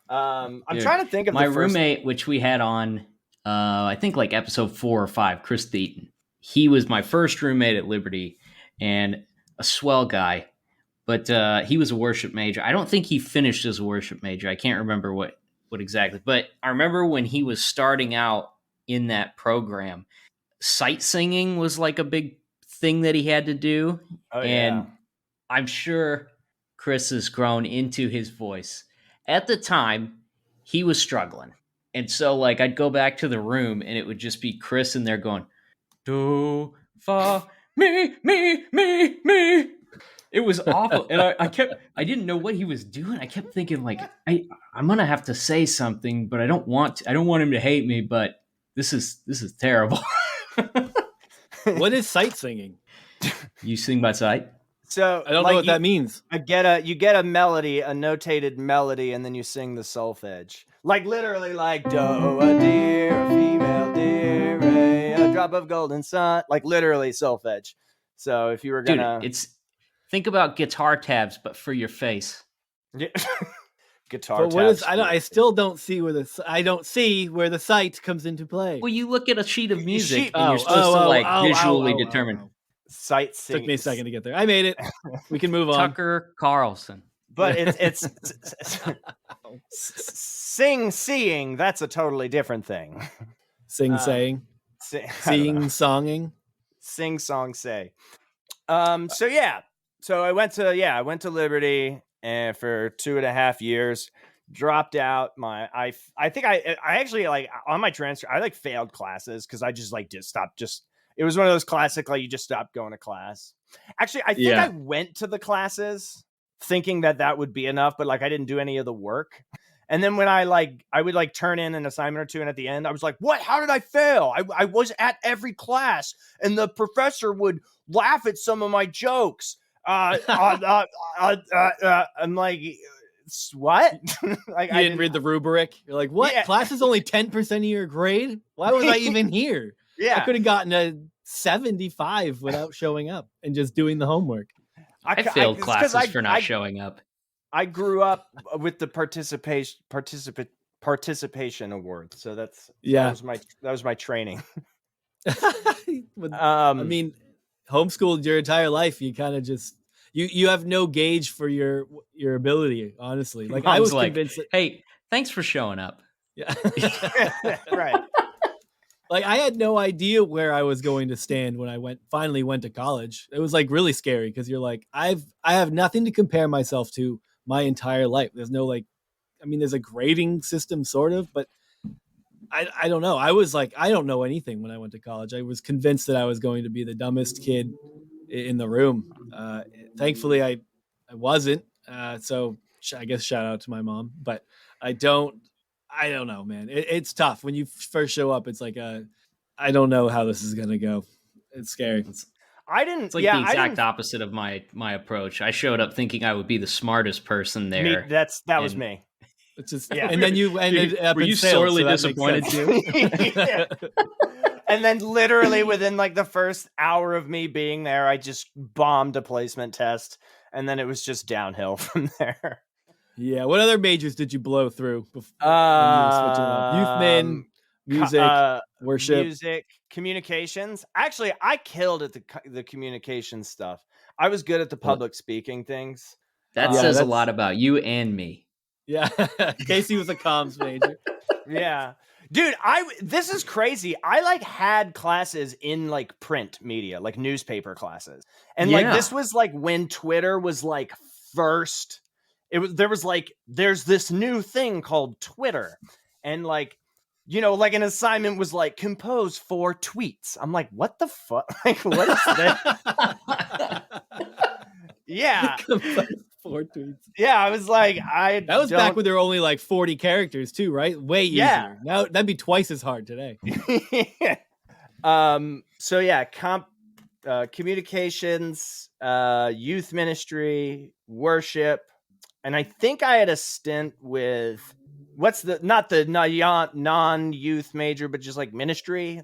Speaker 1: I'm
Speaker 3: Dude,
Speaker 1: trying to think of
Speaker 3: my roommate, which we had on, I think like episode 4 or 5, Chris Theaton. He was my first roommate at Liberty and a swell guy, but he was a worship major. I don't think he finished as a worship major. I can't remember what exactly, but I remember when he was starting out in that program, sight singing was like a big thing that he had to do.
Speaker 1: Oh,
Speaker 3: and
Speaker 1: yeah.
Speaker 3: I'm sure Chris has grown into his voice. At the time, he was struggling. And so like I'd go back to the room and it would just be Chris in there going, do, fa, me. It was awful. And I didn't know what he was doing. I kept thinking like, I'm going to have to say something, but I don't want him to hate me, but this is terrible.
Speaker 2: What is sight singing?
Speaker 3: You sing by sight?
Speaker 1: So
Speaker 2: I don't know what that means.
Speaker 1: You get a melody, a notated melody, and then you sing the solfege. Like literally like do a deer, a female deer, a drop of golden sun. Like literally solfege. So if you were gonna
Speaker 3: think about guitar tabs, but for your face.
Speaker 1: Yeah. Guitar
Speaker 2: but what
Speaker 1: tabs.
Speaker 2: is I still don't see where the sight comes into play.
Speaker 3: Well, you look at a sheet of music and you're supposed to visually determine.
Speaker 1: Sight singing.
Speaker 2: Took me a second to get there. I made it. We can move on.
Speaker 3: Tucker Carlson.
Speaker 1: But it's seeing. That's a totally different thing.
Speaker 2: Seeing, songing.
Speaker 1: Sing, song, say. So I went to Liberty and for 2.5 years, dropped out. I think I actually like on my transfer I like failed classes because I just stopped. It was one of those classic like you just stopped going to class. Actually, I think I went to the classes thinking that would be enough, but like I didn't do any of the work. And then when I would turn in an assignment or two, and at the end I was like, what? How did I fail? I was at every class, and the professor would laugh at some of my jokes. I'm like, what? Like,
Speaker 2: you didn't read the rubric. You're like, what? Yeah. Class is only 10% of your grade? Why was I even here?
Speaker 1: Yeah,
Speaker 2: I could have gotten a 75 without showing up and just doing the homework.
Speaker 3: I failed classes for not showing up.
Speaker 1: I grew up with the participation award, so that was my training.
Speaker 2: I mean, homeschooled your entire life. You kind of just you have no gauge for your ability. Honestly, like I was convinced.
Speaker 3: Hey, thanks for showing up.
Speaker 2: Yeah,
Speaker 1: right.
Speaker 2: Like I had no idea where I was going to stand when I finally went to college. It was like really scary because you're like, I have nothing to compare myself to my entire life. There's no there's a grading system sort of, but I don't know. I was like, I don't know anything when I went to college. I was convinced that I was going to be the dumbest kid in the room. Thankfully I wasn't. So I guess shout out to my mom, but I don't know, man. It's tough when you first show up. It's like I don't know how this is gonna go. It's scary.
Speaker 3: It's the exact opposite of my approach. I showed up thinking I would be the smartest person there.
Speaker 1: That was me.
Speaker 2: It's just and then you ended up.
Speaker 3: Were you sorely disappointed too?
Speaker 1: Yeah. And then literally within like the first hour of me being there, I just bombed a placement test, and then it was just downhill from there.
Speaker 2: Yeah. What other majors did you blow through before you were switching up? Youth min, music, worship,
Speaker 1: music, communications. Actually, I killed at the communications stuff. I was good at the public speaking things.
Speaker 3: That says a lot about you and me.
Speaker 2: Yeah. Casey was a comms major.
Speaker 1: Yeah. Dude, this is crazy. I had classes in print media, like newspaper classes. And this was when Twitter was first. There's this new thing called Twitter. And an assignment was compose 4 tweets. I'm like, what the fuck? What is that? Yeah.
Speaker 2: 4 tweets.
Speaker 1: Yeah, I was like,
Speaker 2: that was back when there were only 40 characters too, right? Way easier.
Speaker 1: Yeah.
Speaker 2: Now that'd be twice as hard today.
Speaker 1: So yeah, communications, youth ministry, worship, and I think I had a stint with not the non-youth major, but just ministry,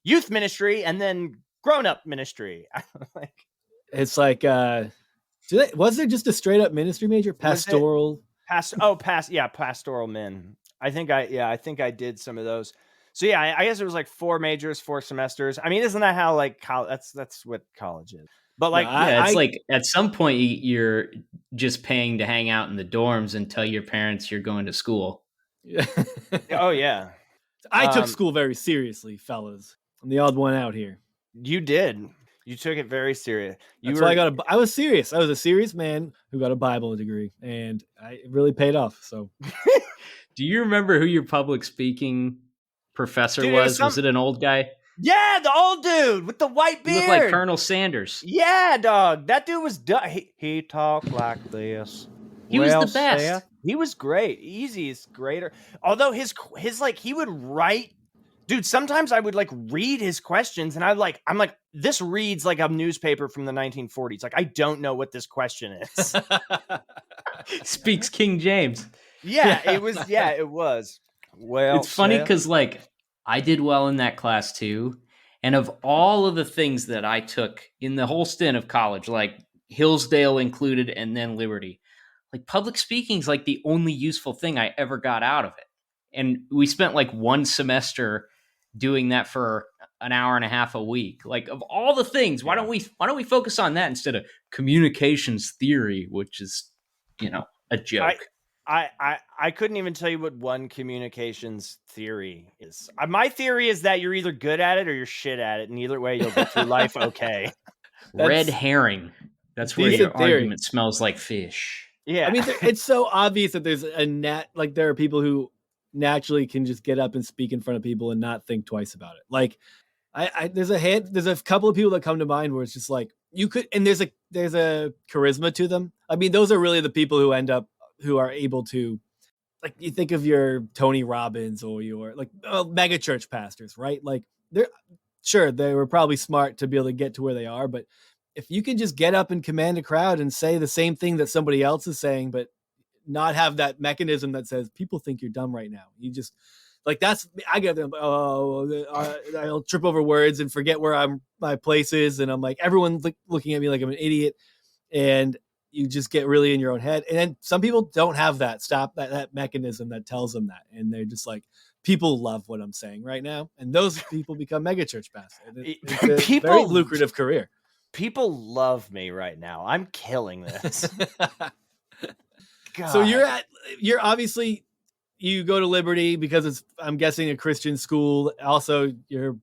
Speaker 1: youth ministry, and then grown-up ministry.
Speaker 2: It's was there just a straight up ministry major? Pastoral?
Speaker 1: Pastoral min. I think I did some of those. So yeah, I guess it was 4 majors, 4 semesters. I mean, isn't that how that's what college is? But
Speaker 3: at some point you're just paying to hang out in the dorms and tell your parents you're going to school.
Speaker 1: Oh yeah.
Speaker 2: I took school very seriously, fellas. I'm the odd one out here.
Speaker 1: You did. You took it very serious.
Speaker 2: Why I was serious. I was a serious man who got a Bible degree, and it really paid off. So,
Speaker 3: Do you remember who your public speaking professor
Speaker 1: Dude,
Speaker 3: was? Was it an old guy?
Speaker 1: Yeah, the old dude with the white
Speaker 3: He
Speaker 1: beard.
Speaker 3: looked like Colonel Sanders.
Speaker 1: Yeah, dog. That dude was he talked like this.
Speaker 3: He was the best.
Speaker 1: Seth, he was great. Easiest greater. Although his like he would write. Dude, sometimes I would like read his questions and I'm like, this reads like a newspaper from the 1940s. Like, I don't know what this question is.
Speaker 3: Speaks King James.
Speaker 1: Yeah, it was. Yeah, it was. Well,
Speaker 3: it's funny
Speaker 1: Seth.
Speaker 3: because like I did well in that class too. And of all of the things that I took in the whole stint of college, like Hillsdale included and then Liberty, like public speaking's like the only useful thing I ever got out of it. And we spent like one semester doing that for an hour and a half a week. Like of all the things, why don't we focus on that instead of communications theory, which is, a joke.
Speaker 1: I couldn't even tell you what one communications theory is. My theory is that you're either good at it or you're shit at it, and either way you'll get through life okay.
Speaker 3: Red herring. That's where your
Speaker 2: theory.
Speaker 3: argument smells like fish.
Speaker 1: Yeah,
Speaker 2: I mean, it's so obvious that there's there are people who naturally can just get up and speak in front of people and not think twice about it. Like, there's a couple of people that come to mind where it's just like you could, and there's a charisma to them. I mean, those are really the people who are able to, like, you think of your Tony Robbins or your like mega church pastors, right? Like they were probably smart to be able to get to where they are, but if you can just get up and command a crowd and say the same thing that somebody else is saying, but not have that mechanism that says people think you're dumb right now. You just like, I get them. I'll trip over words and forget where my place is. And I'm like, everyone's looking at me like I'm an idiot. And you just get really in your own head. And then some people don't have that mechanism that tells them that. And they're just like, people love what I'm saying right now. And those people become megachurch pastors. It's a very lucrative career.
Speaker 1: People love me right now. I'm killing this. God.
Speaker 2: So you're obviously, you go to Liberty because it's, I'm guessing, a Christian school. Also, your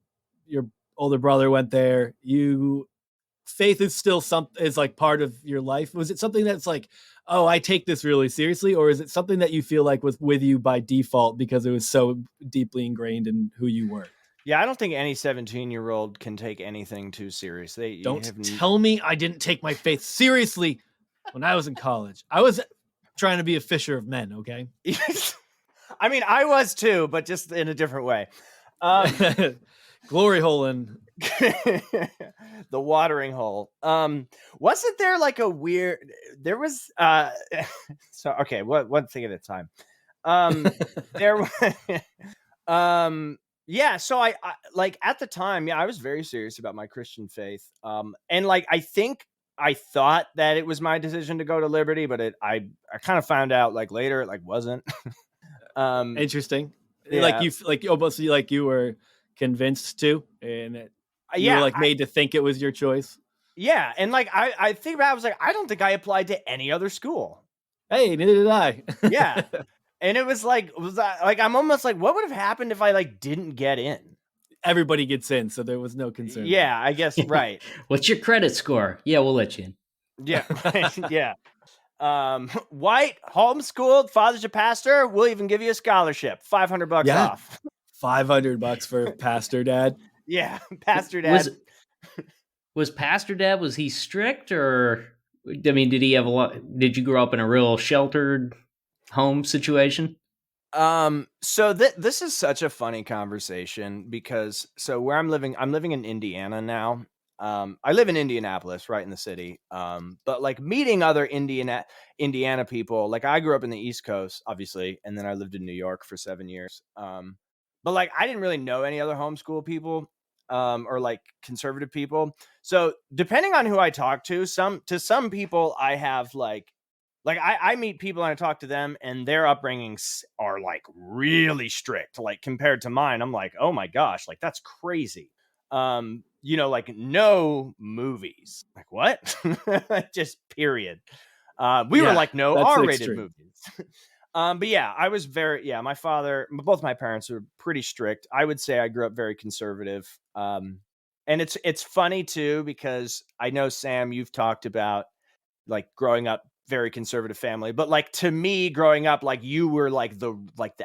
Speaker 2: older brother went there. Faith is still is like part of your life. Was it something that's like, oh, I take this really seriously? Or is it something that you feel like was with you by default because it was so deeply ingrained in who you were?
Speaker 1: Yeah, I don't think any 17-year-old can take anything too seriously.
Speaker 2: Don't tell me I didn't take my faith seriously when I was in college. I was trying to be a fisher of men, okay?
Speaker 1: I mean, I was too, but just in a different way.
Speaker 2: Glory hole in
Speaker 1: the watering hole. Wasn't there like a weird? There was. So okay, one thing at a time. There. Yeah. So I like at the time, yeah, I was very serious about my Christian faith. And like I think I thought that it was my decision to go to Liberty, but I kind of found out like later it like wasn't.
Speaker 2: Interesting.
Speaker 1: Yeah.
Speaker 2: Like you were convinced to, and you were like made to think it was your choice.
Speaker 1: Yeah, and like I think about it, I was like, I don't think I applied to any other school.
Speaker 2: Hey, neither did I.
Speaker 1: Yeah, and it was like I'm almost like, what would have happened if I like didn't get in?
Speaker 2: Everybody gets in, so there was no concern.
Speaker 1: Yeah, I guess right.
Speaker 3: What's your credit score? Yeah, we'll let you in.
Speaker 1: Yeah, yeah. White, homeschooled, father's a pastor. We'll even give you a scholarship, $500 off.
Speaker 2: $500 for pastor dad.
Speaker 1: Yeah, pastor dad.
Speaker 3: Was pastor dad? Was he strict, or I mean, did he have a lot? Did you grow up in a real sheltered home situation?
Speaker 1: So this is such a funny conversation because where I'm living in Indiana now. I live in Indianapolis, right in the city. But like meeting other Indiana people, like I grew up in the East Coast, obviously, and then I lived in New York for 7 years. But like I didn't really know any other homeschool people, or like conservative people. So depending on who I talk to some people I have like I meet people and I talk to them and their upbringings are like really strict, like compared to mine. I'm like, oh my gosh, like that's crazy. Like no movies. Like what? Just period. We were like no R-rated movies. But yeah, I was both my parents were pretty strict. I would say I grew up very conservative. And it's funny too, because I know, Sam, you've talked about like growing up very conservative family, but like to me growing up, like you were like the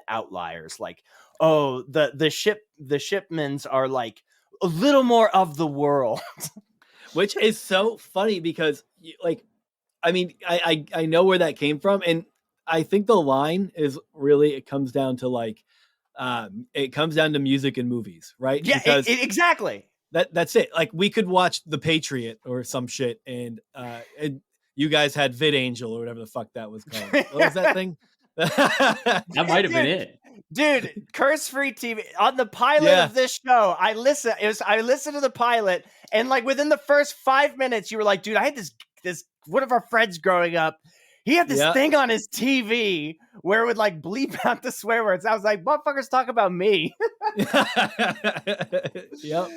Speaker 1: outliers. Like, oh, the Shipmans are like a little more of the world.
Speaker 2: Which is so funny because like, I mean, I know where that came from, and I think the line is really, it comes down to like, it comes down to music and movies, right?
Speaker 1: Yeah,
Speaker 2: Because
Speaker 1: exactly.
Speaker 2: that's it. Like we could watch The Patriot or some shit, and you guys had VidAngel or whatever the fuck that was called. What was that thing?
Speaker 3: That might have been it.
Speaker 1: Dude, curse-free TV on the pilot of this show. I listened to the pilot, and like within the first 5 minutes, you were like, dude, I had this one of our friends growing up. He had this thing on his TV where it would like bleep out the swear words. I was like, motherfuckers talk about me.
Speaker 2: Yep.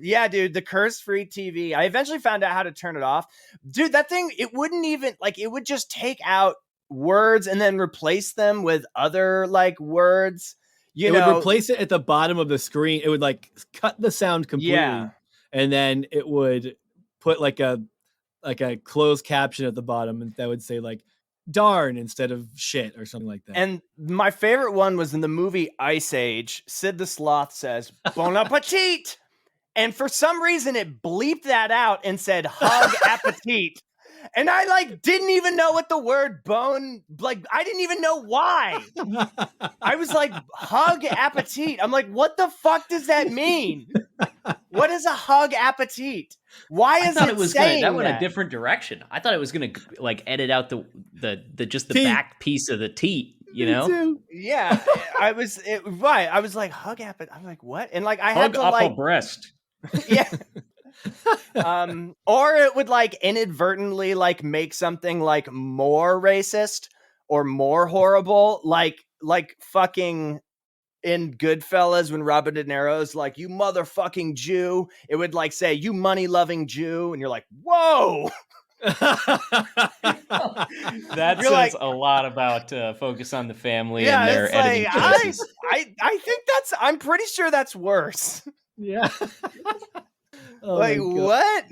Speaker 1: Yeah, dude, the curse-free TV. I eventually found out how to turn it off. Dude, that thing, it wouldn't even like, it would just take out words and then replace them with other like words.
Speaker 2: It would replace it at the bottom of the screen. It would like cut the sound completely, and then it would put like a closed caption at the bottom, and that would say like "darn" instead of "shit" or something like that.
Speaker 1: And my favorite one was in the movie Ice Age. Sid the Sloth says "Bon appetit," and for some reason it bleeped that out and said "hug appetit." And I like didn't even know what the word bone, like I didn't even know why. I was like, hug appetit. I'm like, what the fuck does that mean? What is a hug appetit? Why is it
Speaker 3: was
Speaker 1: saying
Speaker 3: that went a different direction? I thought it was gonna like edit out the just the teat. Back piece of the teat, you know?
Speaker 2: Too.
Speaker 1: Yeah, I was right. I was like, hug appetit. I'm like, what? And like I
Speaker 3: hug
Speaker 1: had to
Speaker 3: upper
Speaker 1: like
Speaker 3: breast.
Speaker 1: Yeah. Or it would like inadvertently like make something like more racist or more horrible, like fucking in Goodfellas when Robert De Niro's like, you motherfucking Jew. It would like say, you money loving Jew, and you're like, whoa.
Speaker 5: That says like, a lot about Focus on the Family and their editing
Speaker 1: like,
Speaker 5: choices.
Speaker 1: I think I'm pretty sure that's worse.
Speaker 2: Yeah.
Speaker 1: Oh like what?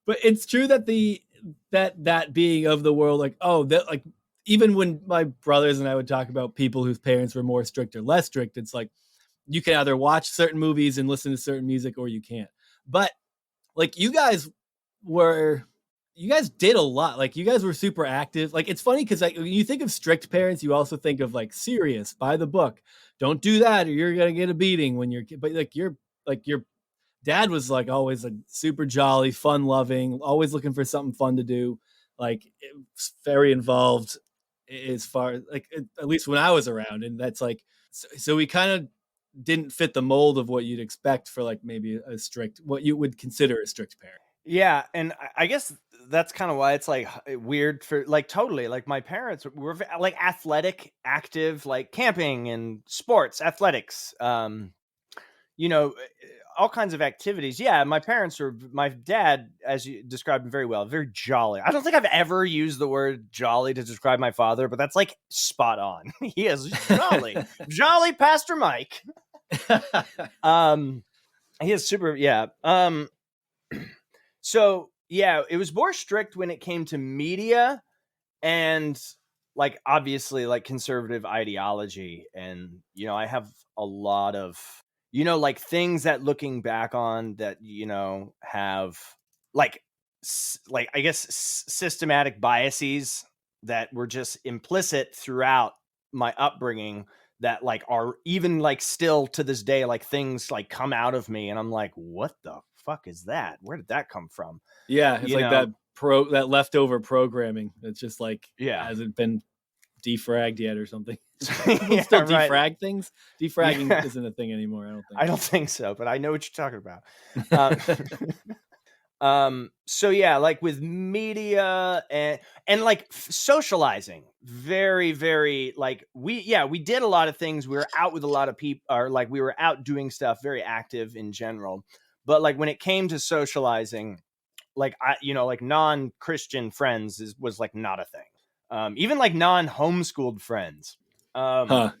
Speaker 2: But it's true that that being of the world, like, oh, that like even when my brothers and I would talk about people whose parents were more strict or less strict, it's like you can either watch certain movies and listen to certain music or you can't. But like you guys did a lot. Like you guys were super active. Like it's funny because like when you think of strict parents, you also think of like serious, by the book. Don't do that or you're gonna get a beating when you're. But like your dad was like always like super jolly, fun loving, always looking for something fun to do. Like very involved as far like at least when I was around, and that's like so we kind of didn't fit the mold of what you'd expect for like maybe what you would consider a strict parent.
Speaker 1: Yeah, and I guess that's kind of why it's like weird for like totally like my parents were like athletic, active, like camping and sports, athletics, you know, all kinds of activities. Yeah, my dad, as you described him very well, very jolly. I don't think I've ever used the word jolly to describe my father, but that's like spot on. He is jolly. Jolly Pastor Mike. He is super, yeah. So yeah, it was more strict when it came to media and like obviously like conservative ideology. And you know, I have a lot of like things that looking back on that, have like I guess systematic biases that were just implicit throughout my upbringing that like are even like still to this day, like things like come out of me and I'm like, what the fuck is that? Where did that come from?
Speaker 2: Yeah. It's like that leftover programming. That's just like, hasn't been defragged yet or something. People still defrag things. Defragging isn't a thing anymore.
Speaker 1: I don't think so, but I know what you're talking about. So yeah, like with media and like socializing, very, very like we did a lot of things. We were out with a lot of people, or like we were out doing stuff, very active in general. But like when it came to socializing, like like non-Christian friends was like not a thing. Even like non-homeschooled friends. You know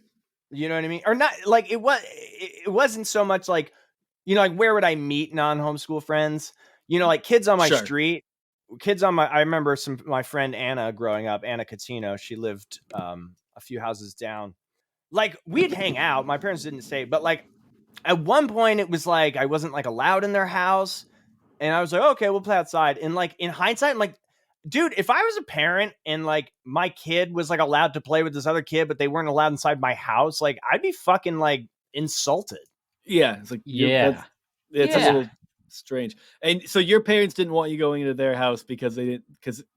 Speaker 1: what I mean? Or not like it wasn't so much like, like where would I meet non-homeschool friends? Like kids on my street kids on I remember my friend Anna growing up, Anna Catino, she lived a few houses down. Like, we'd hang out. My parents didn't stay, but like at one point it was like I wasn't like allowed in their house. And I was like, okay, we'll play outside. And like in hindsight, I'm like, dude, if I was a parent and like my kid was like allowed to play with this other kid, but they weren't allowed inside my house, like I'd be fucking like insulted.
Speaker 2: Yeah, it's like
Speaker 5: Yeah.
Speaker 2: it's a little strange. And so your parents didn't want you going into their house because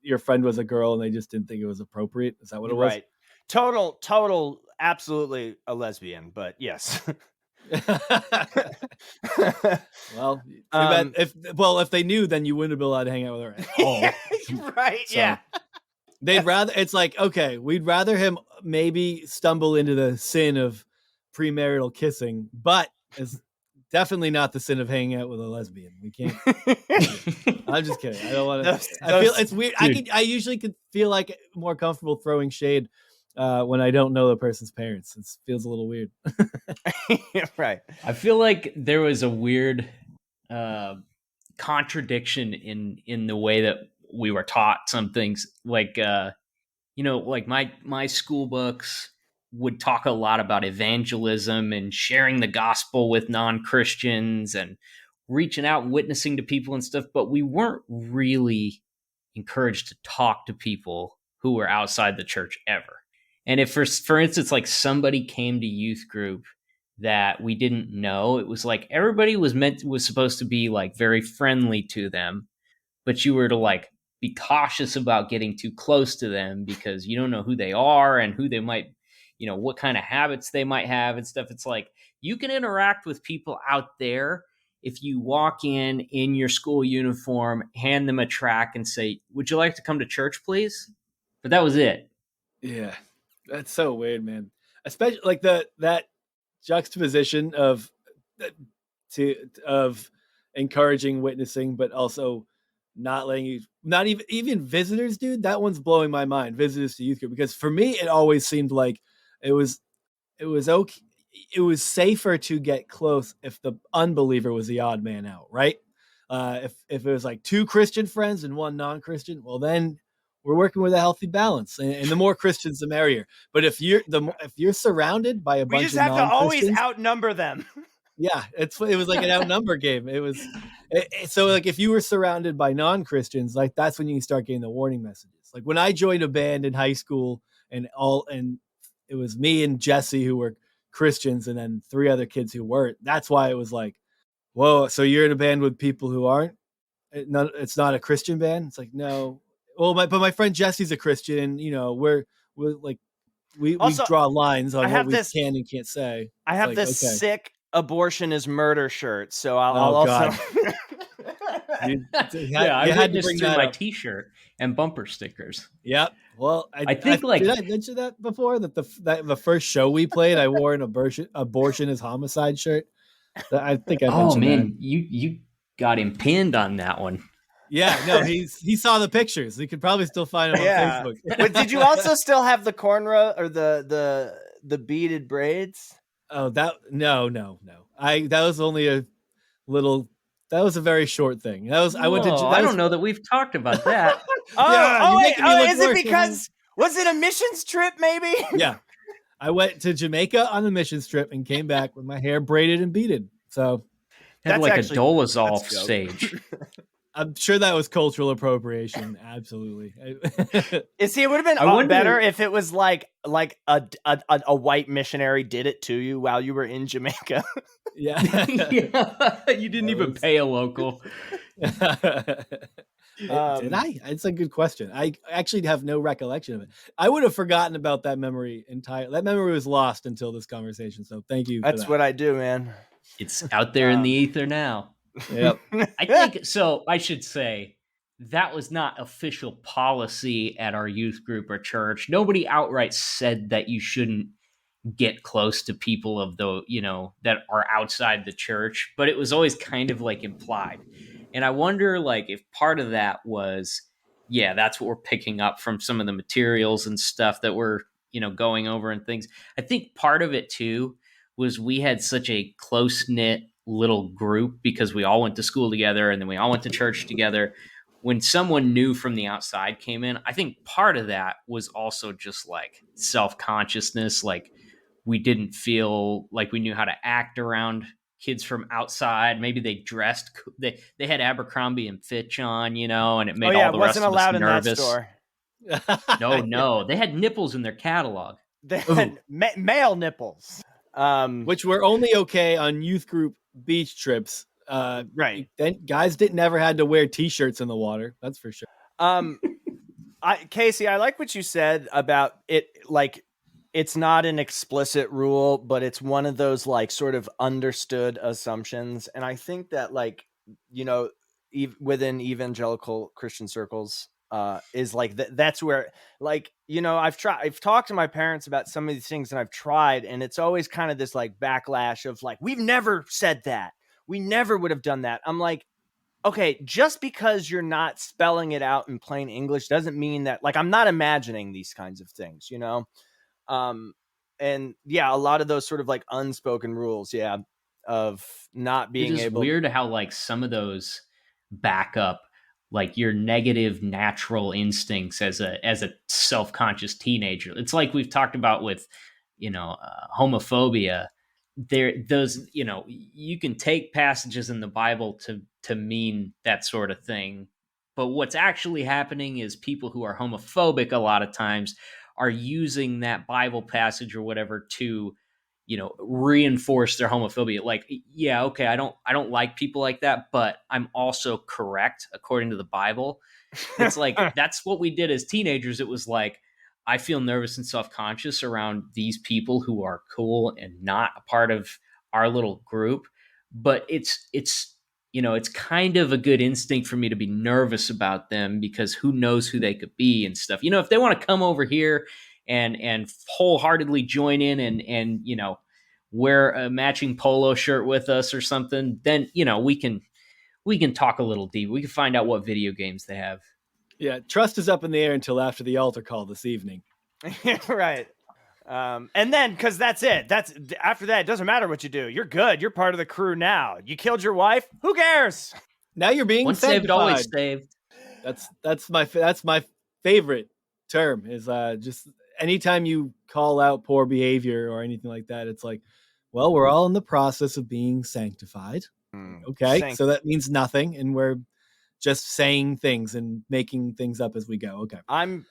Speaker 2: your friend was a girl and they just didn't think it was appropriate. Is that what it was?
Speaker 1: Right. Total, absolutely a lesbian, but yes.
Speaker 2: Well, if they knew, then you wouldn't have been allowed to hang out with her at all.
Speaker 1: Right.
Speaker 2: So,
Speaker 1: yeah.
Speaker 2: They'd rather, it's like, okay, we'd rather him maybe stumble into the sin of premarital kissing, but it's definitely not the sin of hanging out with a lesbian. We can't. I'm just kidding. I don't want to. I feel it's weird. I usually could feel like more comfortable throwing shade when I don't know the person's parents. It feels a little weird.
Speaker 1: Right.
Speaker 5: I feel like there was a weird contradiction in the way that we were taught some things. Like like my school books would talk a lot about evangelism and sharing the gospel with non-Christians and reaching out and witnessing to people and stuff, but we weren't really encouraged to talk to people who were outside the church ever. And if for instance, like somebody came to youth group that we didn't know, it was like everybody was supposed to be like very friendly to them, but you were to like be cautious about getting too close to them because you don't know who they are and who they might, what kind of habits they might have and stuff. It's like you can interact with people out there if you walk in your school uniform, hand them a tract and say, "Would you like to come to church, please?" But that was it.
Speaker 2: Yeah, that's so weird, man. Especially like that juxtaposition of encouraging witnessing, but also not letting you, not even visitors, dude. That one's blowing my mind. Visitors to youth group, because for me, it always seemed like it was okay. It was safer to get close if the unbeliever was the odd man out, right? If it was like two Christian friends and one non-Christian, well, then we're working with a healthy balance, and the more Christians, the merrier. But if you're surrounded by a bunch of
Speaker 1: we just have to always
Speaker 2: non-Christians,
Speaker 1: outnumber them.
Speaker 2: yeah, it was like an outnumber game. It was so like if you were surrounded by non-Christians, like that's when you start getting the warning messages. Like when I joined a band in high school, and it was me and Jesse who were Christians, and then three other kids who weren't. That's why it was like, whoa, so you're in a band with people who aren't? It's not a Christian band. It's like, no. Well, but my friend Jesse's a Christian, and we're like we draw lines on what we can and can't say.
Speaker 1: I have this sick abortion is murder shirt, so I'll also.
Speaker 5: I had to bring my T-shirt and bumper stickers.
Speaker 2: Yep. Well, I think
Speaker 5: did
Speaker 2: I mention that before? That the first show we played, I wore an abortion is homicide shirt. I think I mentioned.
Speaker 5: Oh man, you got him pinned on that one.
Speaker 2: Yeah, no, he saw the pictures. You could probably still find him on Facebook.
Speaker 1: But did you also still have the cornrow or the beaded braids?
Speaker 2: Oh, no. That was only a little. That was a very short thing. I went to.
Speaker 5: I don't know that we've talked about that.
Speaker 1: Is it because was it a missions trip? Maybe.
Speaker 2: Yeah, I went to Jamaica on a missions trip and came back with my hair braided and beaded. So
Speaker 5: had like a Dolezal stage.
Speaker 2: I'm sure that was cultural appropriation. Absolutely.
Speaker 1: See, it would have been better if it was like a white missionary did it to you while you were in Jamaica.
Speaker 2: Yeah.
Speaker 5: You didn't even pay a local.
Speaker 2: Did I? It's a good question. I actually have no recollection of it. I would have forgotten about that memory entirely. That memory was lost until this conversation. So thank you.
Speaker 1: That's what I do, man.
Speaker 5: It's out there in the ether now.
Speaker 2: Yep.
Speaker 5: I think so. I should say that was not official policy at our youth group or church. Nobody outright said that you shouldn't get close to people of that are outside the church, but it was always kind of like implied. And I wonder like if part of that was, that's what we're picking up from some of the materials and stuff that we're, going over and things. I think part of it too was we had such a close-knit little group because we all went to school together and then we all went to church together, when someone new from the outside came in, I think part of that was also just like self-consciousness. Like we didn't feel like we knew how to act around kids from outside. Maybe they dressed, they had Abercrombie and Fitch on, and it
Speaker 1: Oh
Speaker 5: made
Speaker 1: yeah,
Speaker 5: all
Speaker 1: it
Speaker 5: the
Speaker 1: wasn't
Speaker 5: rest of us
Speaker 1: allowed in that
Speaker 5: nervous.
Speaker 1: store.
Speaker 5: No, they had nipples in their catalog.
Speaker 1: They had male nipples,
Speaker 2: Which were only okay on youth group beach trips.
Speaker 1: Right.
Speaker 2: Then guys never had to wear t-shirts in the water. That's for sure.
Speaker 1: Casey, I like what you said about it. Like, it's not an explicit rule, but it's one of those like sort of understood assumptions. And I think that within evangelical Christian circles, is like that's where I've talked to my parents about some of these things and I've tried, and it's always kind of this like backlash of like, we've never said that. We never would have done that. I'm like, okay, just because you're not spelling it out in plain English doesn't mean that, like, I'm not imagining these kinds of things, and yeah, a lot of those sort of like unspoken rules, of not being
Speaker 5: It is
Speaker 1: able.
Speaker 5: weird how like some of those back up like your negative natural instincts as a self-conscious teenager. It's like we've talked about with homophobia. Those you can take passages in the Bible to mean that sort of thing, but what's actually happening is people who are homophobic a lot of times are using that Bible passage or whatever to reinforce their homophobia. Like, yeah, okay, I don't like people like that, but I'm also correct according to the Bible. It's like that's what we did as teenagers. It was like, I feel nervous and self-conscious around these people who are cool and not a part of our little group, but it's kind of a good instinct for me to be nervous about them because who knows who they could be and stuff. If they want to come over here and wholeheartedly join in and wear a matching polo shirt with us or something, then we can talk a little deep. We can find out what video games they have.
Speaker 2: Yeah, trust is up in the air until after the altar call this evening.
Speaker 1: Right. And then, because that's it. That's after that, it doesn't matter what you do. You're good. You're part of the crew now. You killed your wife. Who cares?
Speaker 2: Now you're being
Speaker 5: Once saved,
Speaker 2: sanctified.
Speaker 5: always saved.
Speaker 2: That's my favorite term is just anytime you call out poor behavior or anything like that, it's like, well, we're all in the process of being sanctified. Okay, so that means nothing, and we're just saying things and making things up as we go. Okay.
Speaker 1: I'm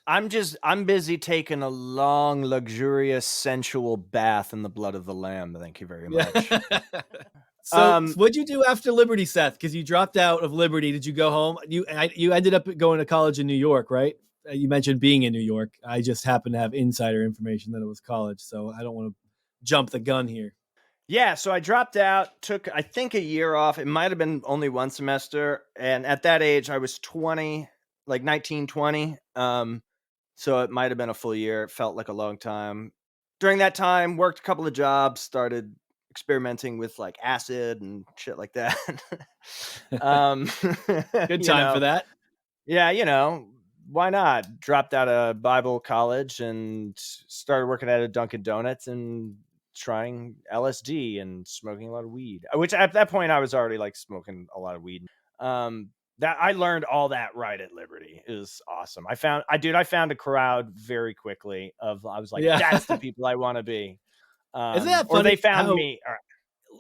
Speaker 1: busy taking a long, luxurious, sensual bath in the blood of the Lamb. Thank you very much.
Speaker 2: So what'd you do after Liberty, Seth? Because you dropped out of Liberty. Did you go home? You ended up going to college in New York, right? You mentioned being in New York. I just happen to have insider information that it was college, so I don't want to jump the gun here.
Speaker 1: Yeah, so I dropped out, took, I think, a year off. It might have been only one semester. And at that age, I was 20, like 19, 20. So it might have been a full year. It felt like a long time. During that time, worked a couple of jobs, started experimenting with like acid and shit like that.
Speaker 2: Good time for that.
Speaker 1: Yeah, why not? Dropped out of Bible college and started working at a Dunkin' Donuts and trying LSD and smoking a lot of weed, which at that point I was already like smoking a lot of weed. That I learned all that right at Liberty. It was awesome. I found a crowd very quickly of, I was like, that's the people I want to be.
Speaker 2: Isn't that funny?
Speaker 1: Or they found me.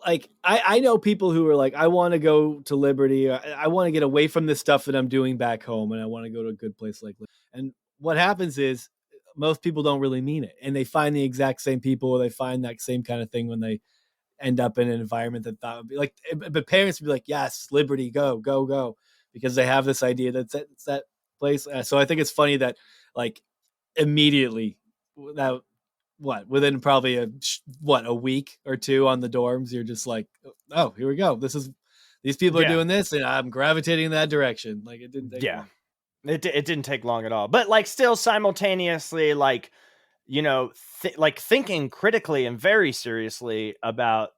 Speaker 2: Like I know people who are like, I want to go to Liberty. I want to get away from the stuff that I'm doing back home, and I want to go to a good place like Liberty. And what happens is most people don't really mean it, and they find the exact same people, or they find that same kind of thing when they end up in an environment that thought would be like. But parents would be like, "Yes, Liberty, go, go, go," because they have this idea that it's that place. So I think it's funny that like immediately within probably a week or two on the dorms, you're just like, oh, here we go. These people are doing this, and I'm gravitating in that direction. Like it didn't take long.
Speaker 1: It didn't take long at all, but like still simultaneously, like, like thinking critically and very seriously about,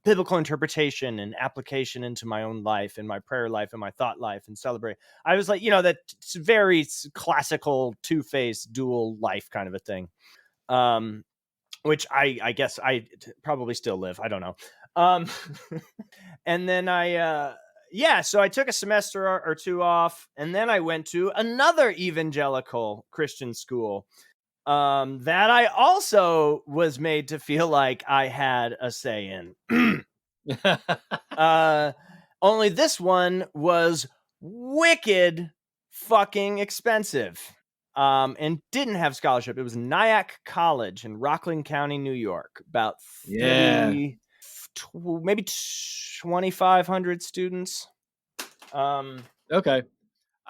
Speaker 1: biblical interpretation and application into my own life and my prayer life and my thought life and celebrate. I was like, that's very classical two-faced dual life kind of a thing. Which I guess I probably still live. I don't know. And then yeah, so I took a semester or two off, and then I went to another evangelical Christian school that I also was made to feel like I had a say in. uh, only this one was wicked fucking expensive. And didn't have scholarship. It was Nyack College in Rockland County, New York. About
Speaker 2: Yeah.
Speaker 1: 30, maybe 2,500 students.
Speaker 2: Okay.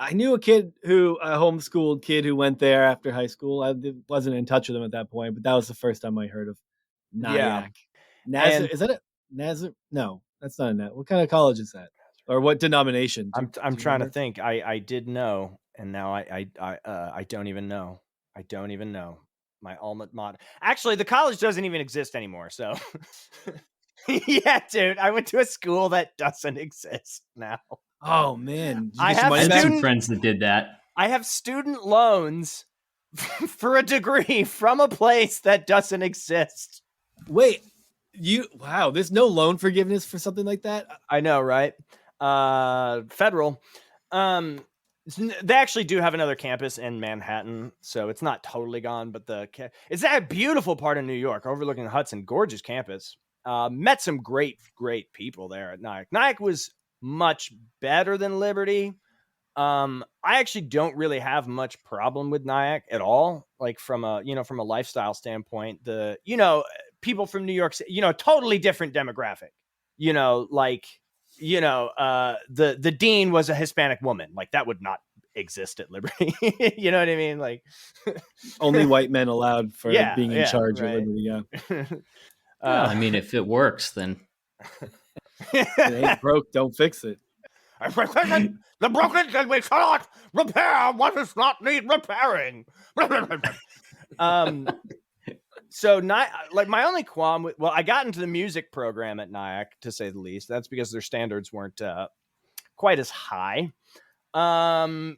Speaker 2: I knew a homeschooled kid who went there after high school. I wasn't in touch with him at that point, but that was the first time I heard of Nyack.
Speaker 1: And-
Speaker 2: Is that a Nazareth? No, that's not a Nazareth. What kind of college is that? Or what denomination?
Speaker 1: I'm
Speaker 2: Do you
Speaker 1: trying to
Speaker 2: remember?
Speaker 1: think. I did know, and now I don't even know. I don't even know. My alma mater. Actually, the college doesn't even exist anymore. So, yeah, dude, I went to a school that doesn't exist now.
Speaker 2: Oh man, did you
Speaker 1: I
Speaker 2: get your
Speaker 1: have
Speaker 2: money
Speaker 5: I had
Speaker 2: back?
Speaker 5: some friends that did that.
Speaker 1: I have student loans for a degree from a place that doesn't exist.
Speaker 2: Wait, wow, there's no loan forgiveness for something like that?
Speaker 1: I know, right? Federal. They actually do have another campus in Manhattan, so it's not totally gone. But it's that beautiful part of New York, overlooking the Hudson. Gorgeous campus. Met some great people there at Nyack. Nyack was much better than Liberty. I actually don't really have much problem with Nyack at all. Like from a lifestyle standpoint, people from New York, totally different demographic. The dean was a Hispanic woman. Like that would not exist at Liberty. You know what I mean? Like
Speaker 2: Only white men allowed for being in charge
Speaker 1: right.
Speaker 2: of Liberty. Yeah,
Speaker 5: Well, I mean, if it works, then
Speaker 2: it ain't broke, don't fix it.
Speaker 1: The broken thing we cannot repair what does not need repairing. So my only qualm with, I got into the music program at Nyack, to say the least. That's because their standards weren't quite as high. It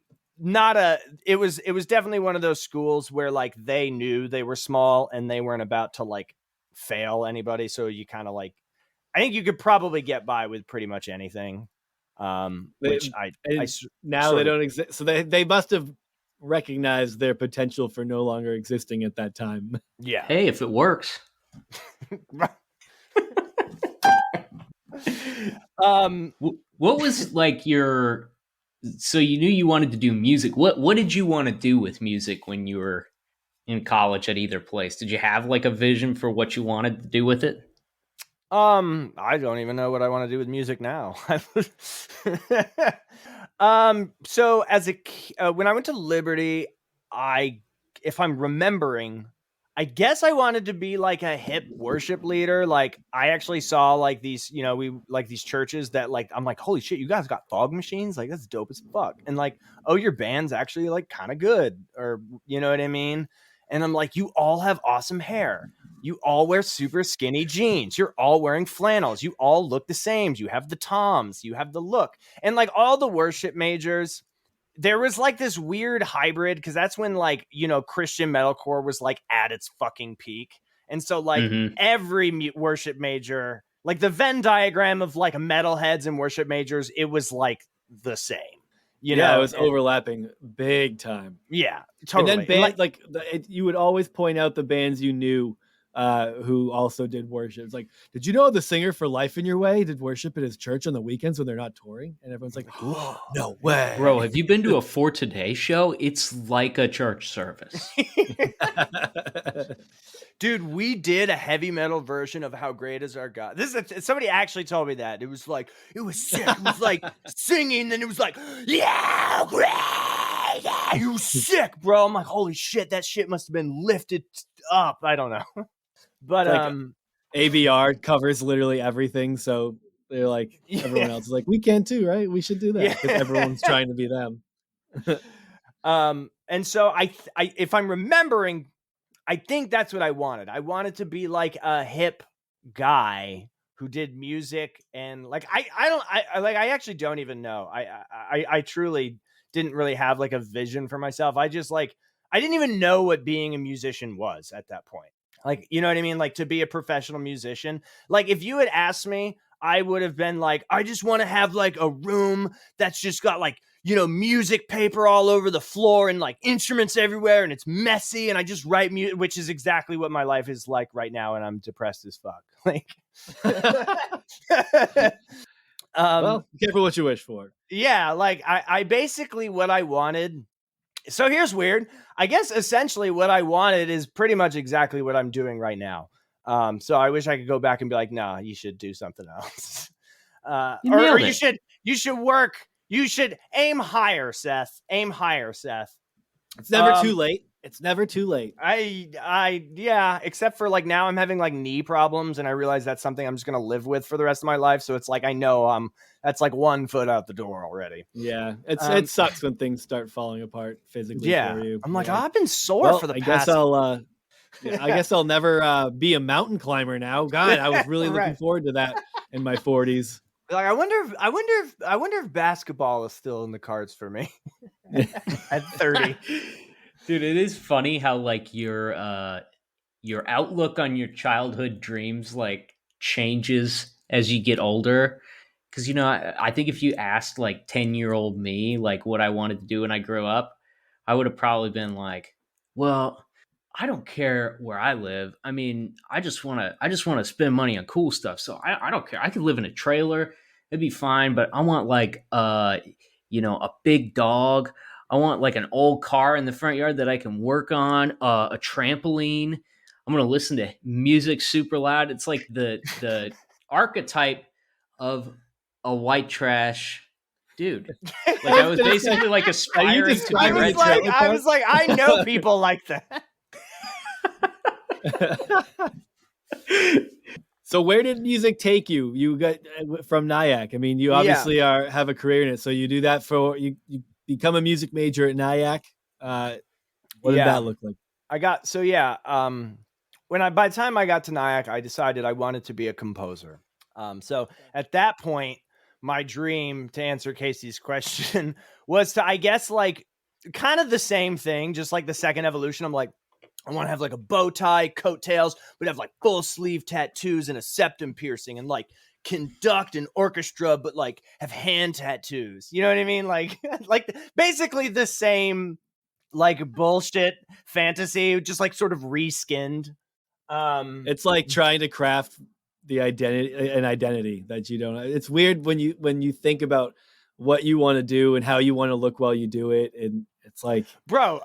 Speaker 1: was definitely one of those schools where like they knew they were small and they weren't about to like fail anybody. So you kind of like, I think you could probably get by with pretty much anything. Which
Speaker 2: now they don't exist. So they must have recognized their potential for no longer existing at that time.
Speaker 1: Yeah.
Speaker 5: Hey, if it works. What was like so you knew you wanted to do music. What did you want to do with music when you were in college at either place? Did you have like a vision for what you wanted to do with it?
Speaker 1: I don't even know what I want to do with music now. So when I went to Liberty, if I'm remembering, I guess I wanted to be like a hip worship leader. Like I actually saw like these, we like these churches that like, I'm like, holy shit, you guys got fog machines? Like that's dope as fuck. And like, oh, your band's actually like kind of good, or you know what I mean? And I'm like, you all have awesome hair. You all wear super skinny jeans. You're all wearing flannels. You all look the same. You have the toms. You have the look. And like all the worship majors, there was like this weird hybrid, because that's when like, Christian metalcore was like at its fucking peak. And so like every worship major, like the Venn diagram of like metalheads and worship majors, it was like the same. It
Speaker 2: was overlapping big time.
Speaker 1: Yeah, totally.
Speaker 2: And then you would always point out the bands you knew who also did worship. It's like, did you know the singer for Life in Your Way did worship at his church on the weekends when they're not touring? And everyone's like, oh, no way.
Speaker 5: Bro, have you been to a For Today show? It's like a church service.
Speaker 1: Dude, we did a heavy metal version of How Great Is Our God. Somebody actually told me that. It was like, it was sick. It was like singing, then it was like, yeah, great. Yeah, you sick, bro. I'm like, holy shit, that shit must have been lifted up. I don't know. But
Speaker 2: like, ABR covers literally everything, so they're like, everyone else is like, we can too, right? We should do that because everyone's trying to be them.
Speaker 1: And so I if I'm remembering, I think that's what I wanted. I wanted to be like a hip guy who did music, and like I actually don't even know. I truly didn't really have like a vision for myself. I just like, I didn't even know what being a musician was at that point. Like, you know what I mean? Like to be a professional musician. Like if you had asked me, I would have been like, I just want to have like a room that's just got like, you know, music paper all over the floor and like instruments everywhere and it's messy and I just write music, which is exactly what my life is like right now. And I'm depressed as fuck. Like,
Speaker 2: Well, careful what you wish for.
Speaker 1: yeah, like I basically what I wanted. So here's weird. I guess essentially what I wanted is pretty much exactly what I'm doing right now. So I wish I could go back and be like, nah, you should do something else.
Speaker 5: You
Speaker 1: Or
Speaker 5: nailed
Speaker 1: you
Speaker 5: it.
Speaker 1: should work. You should aim higher, Seth. Aim higher, Seth.
Speaker 2: It's never too late. It's never too late.
Speaker 1: Yeah, except for like now I'm having like knee problems and I realize that's something I'm just going to live with for the rest of my life. So it's like, I know that's like 1 foot out the door already.
Speaker 2: Yeah. It sucks when things start falling apart physically
Speaker 1: Yeah.
Speaker 2: for you.
Speaker 1: I'm like,
Speaker 2: Yeah.
Speaker 1: oh, I've been sore for the past.
Speaker 2: I guess I'll never be a mountain climber now. God, I was really looking
Speaker 1: Right.
Speaker 2: forward to that in my 40s.
Speaker 1: Like, I wonder if basketball is still in the cards for me at 30.
Speaker 5: Dude, it is funny how like your outlook on your childhood dreams like changes as you get older. Because you know, I think if you asked like 10-year-old me like what I wanted to do when I grew up, I would have probably been like, well, I don't care where I live. I mean, I just want to spend money on cool stuff. So I don't care. I could live in a trailer. It'd be fine, but I want like you know, a big dog. I want like an old car in the front yard that I can work on, a trampoline. I'm going to listen to music super loud. It's like the archetype of a white trash dude. Like I was basically like aspiring to be
Speaker 2: describing
Speaker 1: I
Speaker 2: the
Speaker 1: was
Speaker 5: Red
Speaker 1: like,
Speaker 2: trailer
Speaker 1: I
Speaker 2: park?
Speaker 1: was like, I know people like that.
Speaker 2: So where did music take you? You got from Nyack. I mean, you obviously have a career in it. So you do that you become a music major at Nyack. What did that look like?
Speaker 1: By the time I got to Nyack, I decided I wanted to be a composer. So at that point, my dream, to answer Casey's question, was to, I guess, like kind of the same thing, just like the second evolution. I'm like, I want to have like a bow tie, coattails, but have like full sleeve tattoos and a septum piercing and like conduct an orchestra, but like have hand tattoos. You know what I mean? Like, like basically the same like bullshit fantasy, just like sort of reskinned.
Speaker 2: It's like trying to craft the identity that you don't. It's weird when you think about what you want to do and how you want to look while you do it, and it's like,
Speaker 1: bro,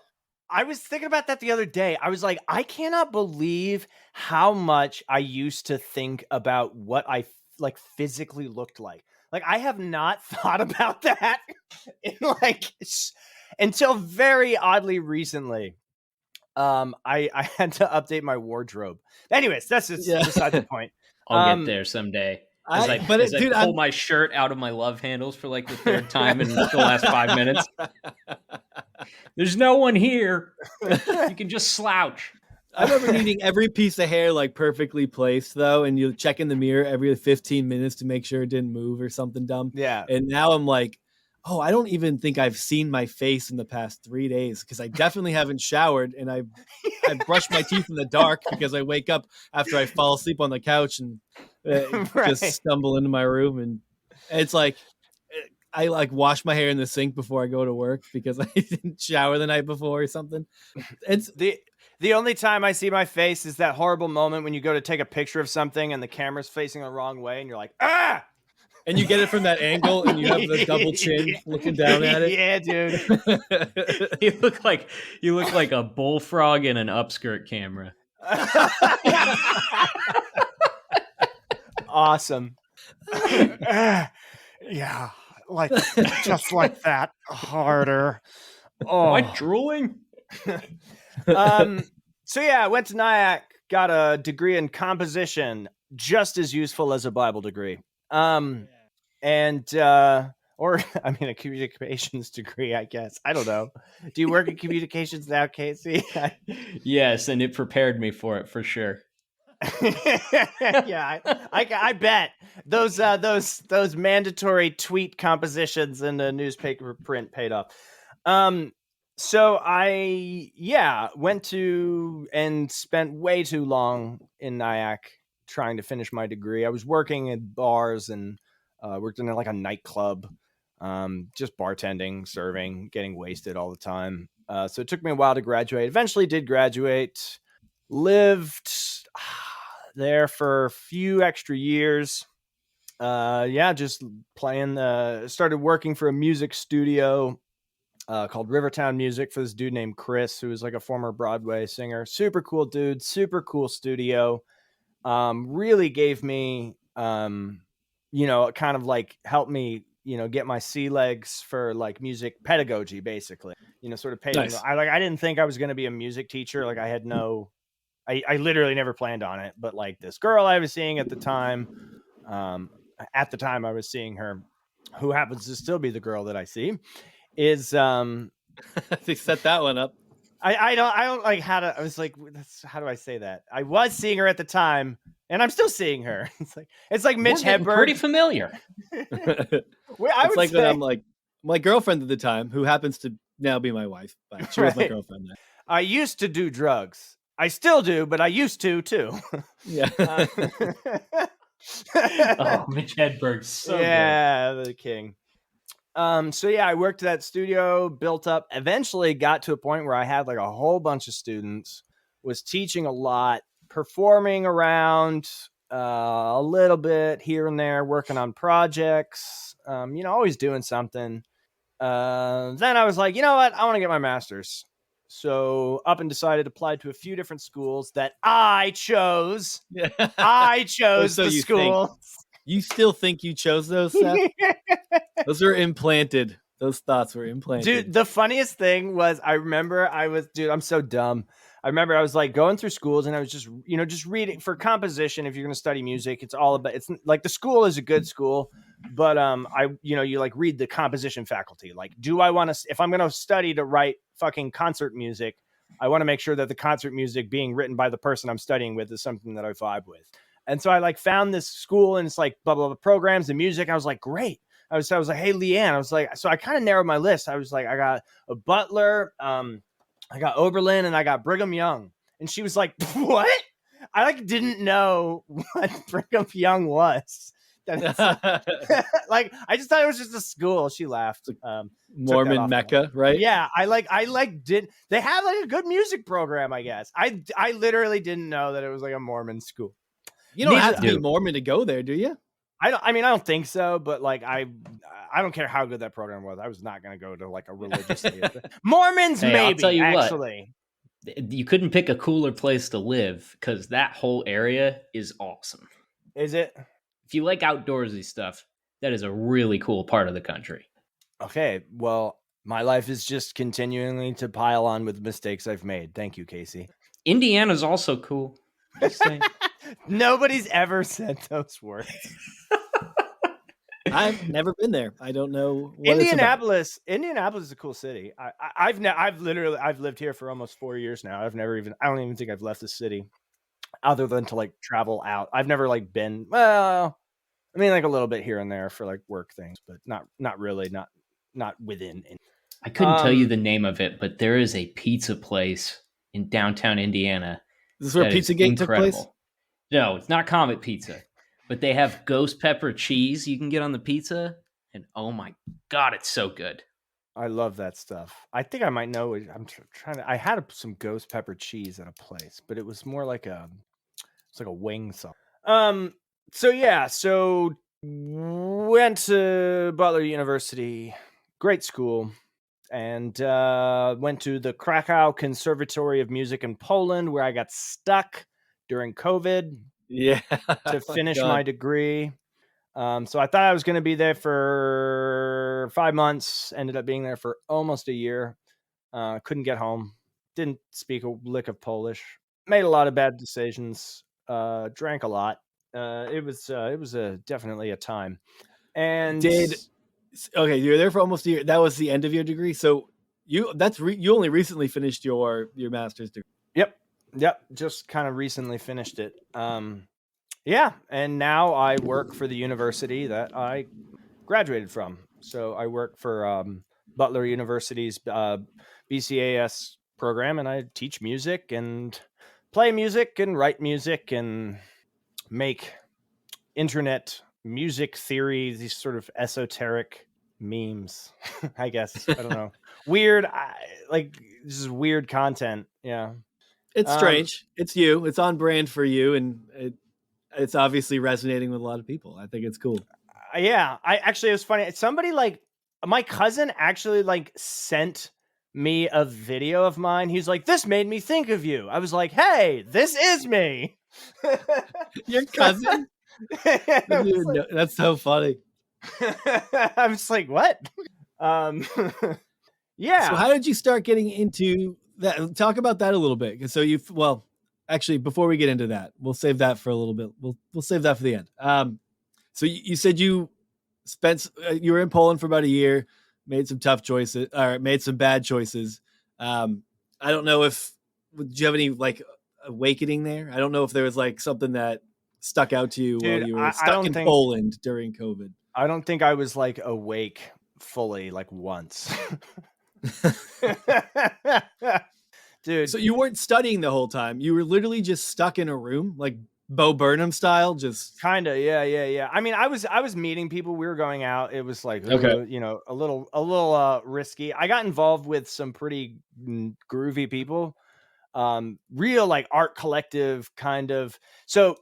Speaker 1: I was thinking about that the other day. I was like, I cannot believe how much I used to think about what I like physically looked like. Like I have not thought about that in like until very oddly recently. I had to update my wardrobe. Anyways, that's just beside the point.
Speaker 5: I'll get there someday. As I pull my shirt out of my love handles for like the third time in the last 5 minutes. There's no one here. You can just slouch.
Speaker 2: I remember needing every piece of hair like perfectly placed though, and you check in the mirror every 15 minutes to make sure it didn't move or something dumb.
Speaker 1: Yeah.
Speaker 2: And now I'm like, oh, I don't even think I've seen my face in the past 3 days because I definitely haven't showered, and I brushed my teeth in the dark because I wake up after I fall asleep on the couch and just stumble into my room, and it's like I like wash my hair in the sink before I go to work because I didn't shower the night before or something. It's
Speaker 1: the only time I see my face is that horrible moment when you go to take a picture of something and the camera's facing the wrong way and you're like, ah!
Speaker 2: And you get it from that angle and you have the double chin looking down at it.
Speaker 1: Yeah, dude.
Speaker 5: You look like a bullfrog in an upskirt camera.
Speaker 1: Awesome. Yeah, like just like that. Harder.
Speaker 5: Oh, am I drooling?
Speaker 1: So yeah, I went to Nyack, got a degree in composition, just as useful as a Bible degree. Or I mean, a communications degree, I guess. I don't know. Do you work in communications now, Casey?
Speaker 5: Yes, and it prepared me for it for sure.
Speaker 1: Yeah, I bet those mandatory tweet compositions in the newspaper print paid off. So I went to and spent way too long in Nyack trying to finish my degree. I was working at bars and worked in like a nightclub, just bartending, serving, getting wasted all the time. So it took me a while to graduate. Eventually did graduate, lived there for a few extra years. Just playing, started working for a music studio called Rivertown Music for this dude named Chris, who was like a former Broadway singer. Super cool dude, super cool studio. Really gave me, kind of like helped me, get my sea legs for like music pedagogy, basically, sort of paid.
Speaker 2: Nice.
Speaker 1: I didn't think I was going to be a music teacher. Like I literally never planned on it, but like this girl I was seeing at the time, I was seeing her, who happens to still be the girl that I see, is
Speaker 2: They set that one up.
Speaker 1: I don't like how to. I was like, how do I say that? I was seeing her at the time, and I'm still seeing her. It's like Mitch
Speaker 5: We're getting
Speaker 1: Hedberg.
Speaker 5: pretty familiar.
Speaker 2: It's like when I'm like my girlfriend at the time, who happens to now be my wife, but she was my
Speaker 1: Right.
Speaker 2: girlfriend then.
Speaker 1: I used to do drugs. I still do, but I used to too.
Speaker 2: Yeah.
Speaker 5: Oh, Mitch Hedberg's so
Speaker 1: yeah, the king. I worked at that studio, built up, eventually got to a point where I had like a whole bunch of students, was teaching a lot, performing around a little bit here and there, working on projects, always doing something. Then I was like, you know what? I want to get my master's. So up and decided, applied to a few different schools that I chose.
Speaker 2: Yeah.
Speaker 1: I chose
Speaker 2: So
Speaker 1: the
Speaker 2: you
Speaker 1: school.
Speaker 2: You still think you chose those, Seth? Those were implanted. Those thoughts were implanted.
Speaker 1: Dude, the funniest thing was I'm so dumb. I remember I was like going through schools and I was just reading for composition. If you're going to study music, it's like the school is a good school, but you like read the composition faculty. Like, do I want to, if I'm going to study to write fucking concert music, I want to make sure that the concert music being written by the person I'm studying with is something that I vibe with. And so I like found this school and it's like blah, blah, blah programs and music. I was like, great. I was like, hey, Leanne, I was like, so I kind of narrowed my list. I was like, I got a Butler, I got Oberlin, and I got Brigham Young. And she was like, what? I like didn't know what Brigham Young was. Like, I just thought it was just a school. She laughed.
Speaker 2: Mormon Mecca, right?
Speaker 1: Yeah, they have like a good music program, I guess. I literally didn't know that it was like a Mormon school.
Speaker 2: You don't have to be Mormon to go there, do you?
Speaker 1: I don't think so, but like I don't care how good that program was. I was not going to go to like a religious Mormons,
Speaker 5: Hey,
Speaker 1: maybe.
Speaker 5: I'll tell you
Speaker 1: actually,
Speaker 5: You couldn't pick a cooler place to live because that whole area is awesome.
Speaker 1: Is it?
Speaker 5: If you like outdoorsy stuff, that is a really cool part of the country.
Speaker 1: Okay, well, my life is just continuing to pile on with mistakes I've made. Thank you, Casey.
Speaker 5: Indiana's also cool. Just saying.
Speaker 1: Nobody's ever said those words.
Speaker 2: I've never been there. I don't know what
Speaker 1: Indianapolis is a cool city. I've lived here for almost 4 years now. I don't even think I've left the city other than to like travel out. I've never like been, well, I mean like a little bit here and there for like work things, but not really, not within.
Speaker 5: I couldn't tell you the name of it, but there is a pizza place in downtown Indiana.
Speaker 2: This is where Pizzagate took place?
Speaker 5: No, it's not Comet Pizza, but they have ghost pepper cheese you can get on the pizza, and oh my god, it's so good.
Speaker 1: I love that stuff. I think I might know it. I'm trying to. I had some ghost pepper cheese at a place, but it was more like it's like a wing sauce. So went to Butler University, great school, and went to the Krakow Conservatory of Music in Poland, where I got stuck during COVID.
Speaker 2: Yeah,
Speaker 1: to finish my degree. So I thought I was going to be there for 5 months. Ended up being there for almost a year. Couldn't get home. Didn't speak a lick of Polish. Made a lot of bad decisions. Drank a lot. It was definitely a time. And
Speaker 2: okay, you were there for almost a year. That was the end of your degree. So you only recently finished your master's degree.
Speaker 1: Yep. Just kind of recently finished it. And now I work for the university that I graduated from. So I work for Butler University's BCAS program, and I teach music and play music and write music and make internet music theory, these sort of esoteric memes. I guess I don't know. Weird, like this is weird content. Yeah,
Speaker 2: It's strange. It's you. It's on brand for you, and it's obviously resonating with a lot of people. I think it's cool.
Speaker 1: Yeah, I actually, it was funny. Somebody like my cousin actually like sent me a video of mine. He's like, "This made me think of you." I was like, "Hey, this is me."
Speaker 2: Your cousin? That's so funny.
Speaker 1: I was like, "What?" Yeah.
Speaker 2: So how did you start getting into that? Talk about that a little bit. So actually, before we get into that, we'll save that for a little bit. We'll save that for the end. So you said you you were in Poland for about a year, made some tough choices, or made some bad choices. I don't know did you have any like awakening there? I don't know if there was like something that stuck out to you while you were stuck in Poland during COVID.
Speaker 1: I don't think I was like awake fully like once. Dude.
Speaker 2: So you weren't studying the whole time. You were literally just stuck in a room, like Bo Burnham style, just
Speaker 1: kind of. Yeah. I mean, I was meeting people. We were going out. It was like, you know, a little risky. I got involved with some pretty groovy people. Real like art collective kind of. So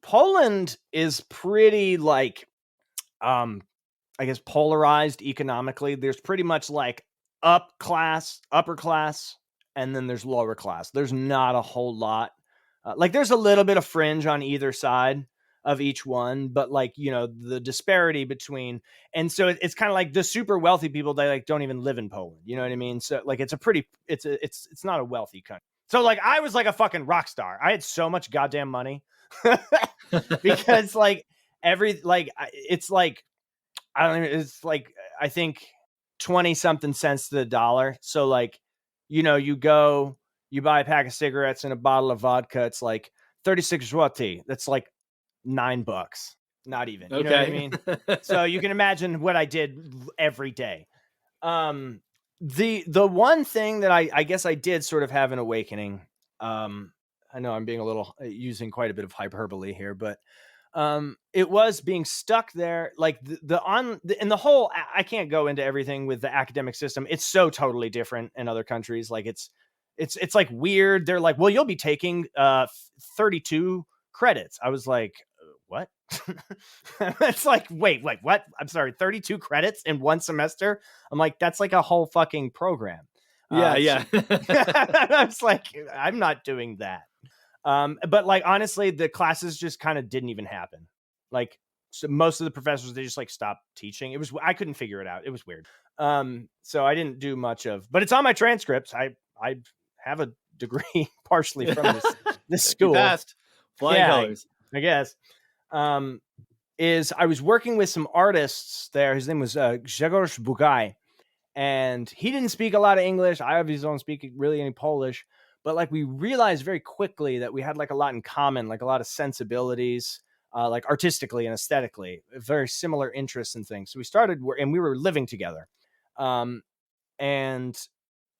Speaker 1: Poland is pretty like, I guess polarized economically. There's pretty much like upper class, and then there's lower class. There's not a whole lot. Like there's a little bit of fringe on either side of each one, but like, you know, the disparity between, and so it's kind of like the super wealthy people, they like don't even live in Poland. You know what I mean? So like, it's not a wealthy country. So like, I was like a fucking rock star. I had so much goddamn money because like it's like, I don't even, it's like, I think 20 something cents to the dollar. So like, you know, you buy a pack of cigarettes and a bottle of vodka. It's like 36 zloty. That's like $9. Not even. You know what I mean? So you can imagine what I did every day. The one thing that I guess I did sort of have an awakening. I know I'm being using quite a bit of hyperbole here, but it was being stuck there. Like in the whole, I can't go into everything with the academic system. It's so totally different in other countries. Like it's like weird. They're like, well, you'll be taking 32 credits. I was like, what? It's like, wait, what? I'm sorry, 32 credits in one semester. I'm like, that's like a whole fucking program.
Speaker 2: Yeah.
Speaker 1: I was like, I'm not doing that. But like, honestly, the classes just kind of didn't even happen. Like, so most of the professors, they just like stopped teaching. I couldn't figure it out. It was weird. So I didn't do much but it's on my transcripts. I have a degree partially from this school.
Speaker 2: You passed. Flying colors.
Speaker 1: I guess. I was working with some artists there. His name was Grzegorz Bugaj, and he didn't speak a lot of English. I obviously don't speak really any Polish. But like we realized very quickly that we had like a lot in common, like a lot of sensibilities, like artistically and aesthetically, very similar interests and things. So we started, and we were living together, and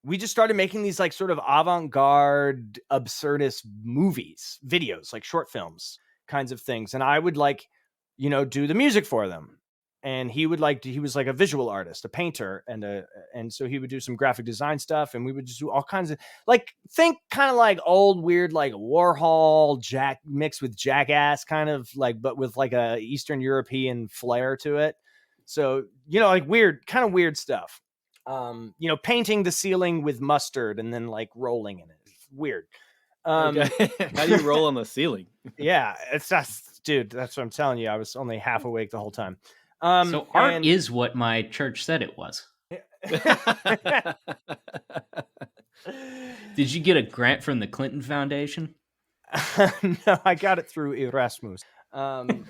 Speaker 1: we just started making these like sort of avant-garde, absurdist movies, videos, like short films, kinds of things. And I would like, you know, do the music for them. And he was like a visual artist, a painter, and so he would do some graphic design stuff, and we would just do all kinds of like, think kind of like old weird like Warhol mixed with Jackass kind of like, but with like a Eastern European flair to it. So, you know, like kind of weird stuff. You know, painting the ceiling with mustard and then like rolling in it. It's weird.
Speaker 2: Okay. How do you roll on the ceiling?
Speaker 1: Yeah, it's just, dude, that's what I'm telling you. I was only half awake the whole time.
Speaker 5: So art is what my church said it was. Did you get a grant from the Clinton Foundation?
Speaker 1: No, I got it through Erasmus. Right.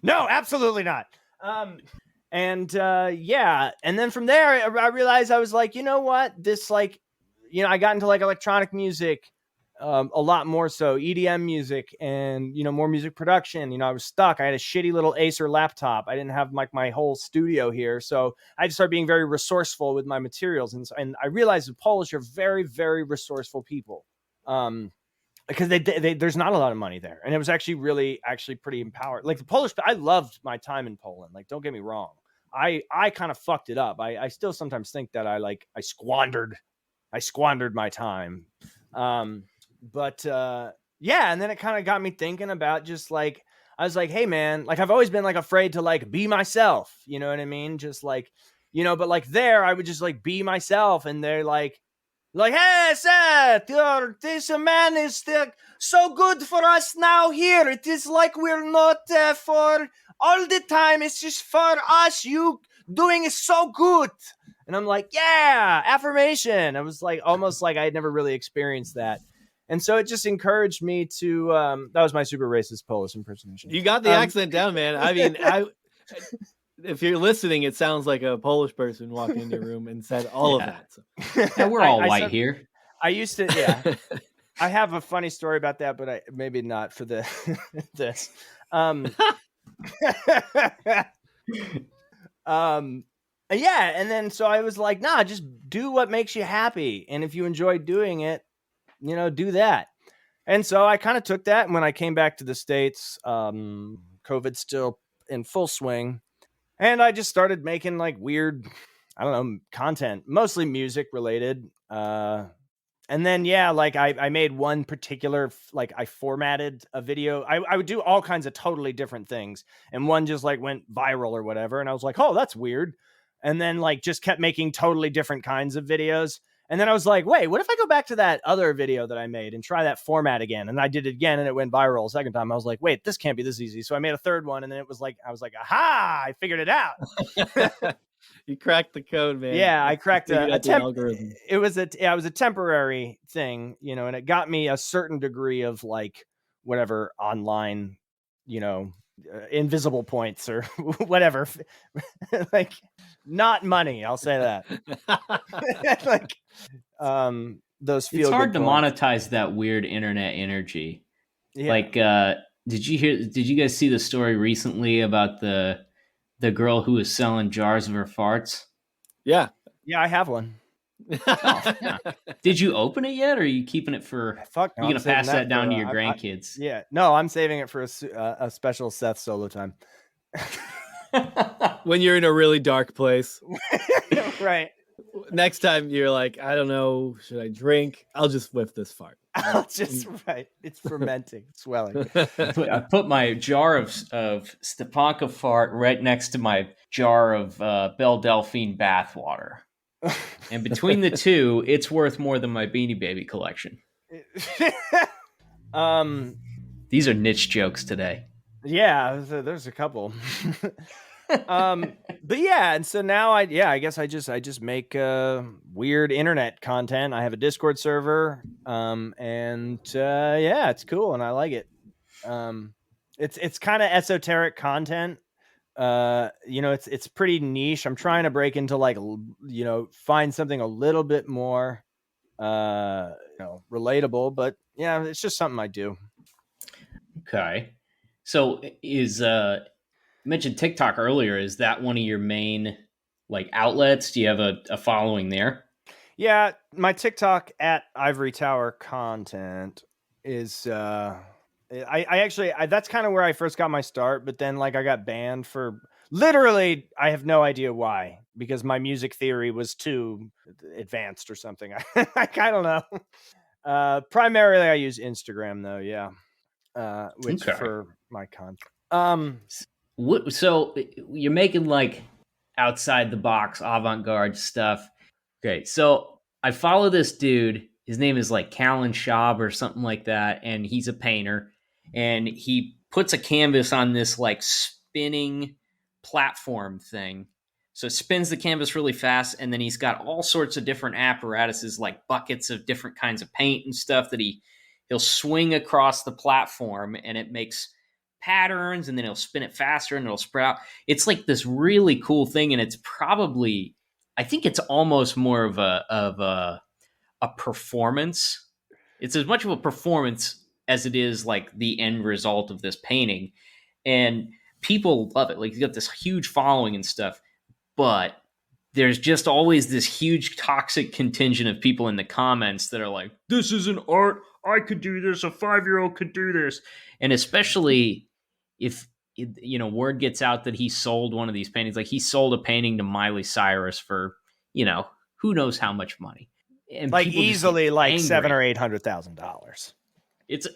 Speaker 1: No, absolutely not. And then from there, I realized I was like, you know what? This like, you know, I got into like electronic music, a lot more so EDM music, and, you know, more music production. You know, I was stuck. I had a shitty little Acer laptop. I didn't have like my whole studio here. So I had to start being very resourceful with my materials. And I realized the Polish are very, very resourceful people. because there's not a lot of money there, and it was actually pretty empowered. Like the Polish, I loved my time in Poland. Like, don't get me wrong, I kind of fucked it up. I still sometimes think that I squandered my time. But yeah, and then it kind of got me thinking about just like, I was like, hey man, like I've always been like afraid to like be myself, you know what I mean? Just like, but like there I would just like be myself, and they're like, hey Seth, this man is so good for us now here. It is like we're not for all the time. It's just for us. You doing is so good. And I'm like, yeah, affirmation. I was like, almost like I had never really experienced that. And so it just encouraged me to, that was my super racist Polish impersonation.
Speaker 2: You got the accent down, man. I mean, if you're listening, it sounds like a Polish person walked into your room and said all of that. So.
Speaker 5: Yeah, we're all white here.
Speaker 1: I used to, yeah. I have a funny story about that, but maybe not for this. Yeah, and then so I was like, nah, just do what makes you happy, and if you enjoy doing it, do that. And so I kind of took that, and when I came back to the States, COVID's still in full swing, and I just started making like weird, I don't know, content, mostly music related. And then, yeah, like I made one particular, like I formatted a video. I would do all kinds of totally different things. And one just like went viral or whatever. And I was like, oh, that's weird. And then like just kept making totally different kinds of videos. And then I was like, wait, what if I go back to that other video that I made and try that format again? And I did it again and it went viral a second time. I was like, wait, this can't be this easy. So I made a third one, and then I was like, aha, I figured it out.
Speaker 2: You cracked the code, man.
Speaker 1: Yeah, I cracked a
Speaker 2: algorithm.
Speaker 1: It was a temporary thing, and it got me a certain degree of like whatever online, invisible points or whatever, like not money. I'll say that. Like, those feel.
Speaker 5: It's hard to monetize that weird internet energy. Yeah. Like, did you guys see the story recently about the girl who was selling jars of her farts?
Speaker 2: Yeah,
Speaker 1: I have one.
Speaker 5: Oh, yeah. Did you open it yet, or are you keeping it for?
Speaker 1: Fuck, no,
Speaker 5: you're gonna pass that down to your grandkids?
Speaker 1: Yeah, no, I'm saving it for a special Seth solo time.
Speaker 2: When you're in a really dark place,
Speaker 1: right?
Speaker 2: Next time you're like, I don't know, should I drink? I'll just whiff this fart.
Speaker 1: It's fermenting, swelling.
Speaker 5: I put my jar of Stepanka fart right next to my jar of Belle Delphine bathwater. And between the two, it's worth more than my Beanie Baby collection. These are niche jokes today.
Speaker 1: Yeah, there's a couple. But yeah, and so now I guess I just make weird internet content. I have a Discord server, and yeah, it's cool and I like it. It's kind of esoteric content. It's pretty niche. I'm trying to break into like, find something a little bit more relatable, but yeah, it's just something I do.
Speaker 5: Okay. So is you mentioned TikTok earlier. Is that one of your main like outlets? Do you have a following there?
Speaker 1: Yeah, my TikTok at Ivory Tower Content is I actually that's kind of where I first got my start, but then like I got banned for literally I have no idea why, because my music theory was too advanced or something. I don't know. Primarily I use Instagram though, yeah. Which for my content.
Speaker 5: So you're making like outside the box avant-garde stuff. Okay, so I follow this dude. His name is like Callan Schaub or something like that, and he's a painter. And he puts a canvas on this like spinning platform thing. So it spins the canvas really fast, and then he's got all sorts of different apparatuses, like buckets of different kinds of paint and stuff that he'll swing across the platform, and it makes patterns, and then he'll spin it faster and it'll spread out. It's like this really cool thing, and it's probably, I think it's almost more of a performance. It's as much of a performance as it is like the end result of this painting, and people love it. Like he's got this huge following and stuff, but there's just always this huge toxic contingent of people in the comments that are like, "This isn't art. I could do this, a 5-year-old could do this. And especially if word gets out that he sold one of these paintings, like he sold a painting to Miley Cyrus for, who knows how much money. And
Speaker 1: like
Speaker 5: people just get
Speaker 1: easily like
Speaker 5: angry.
Speaker 1: $700,000 or $800,000.
Speaker 5: It's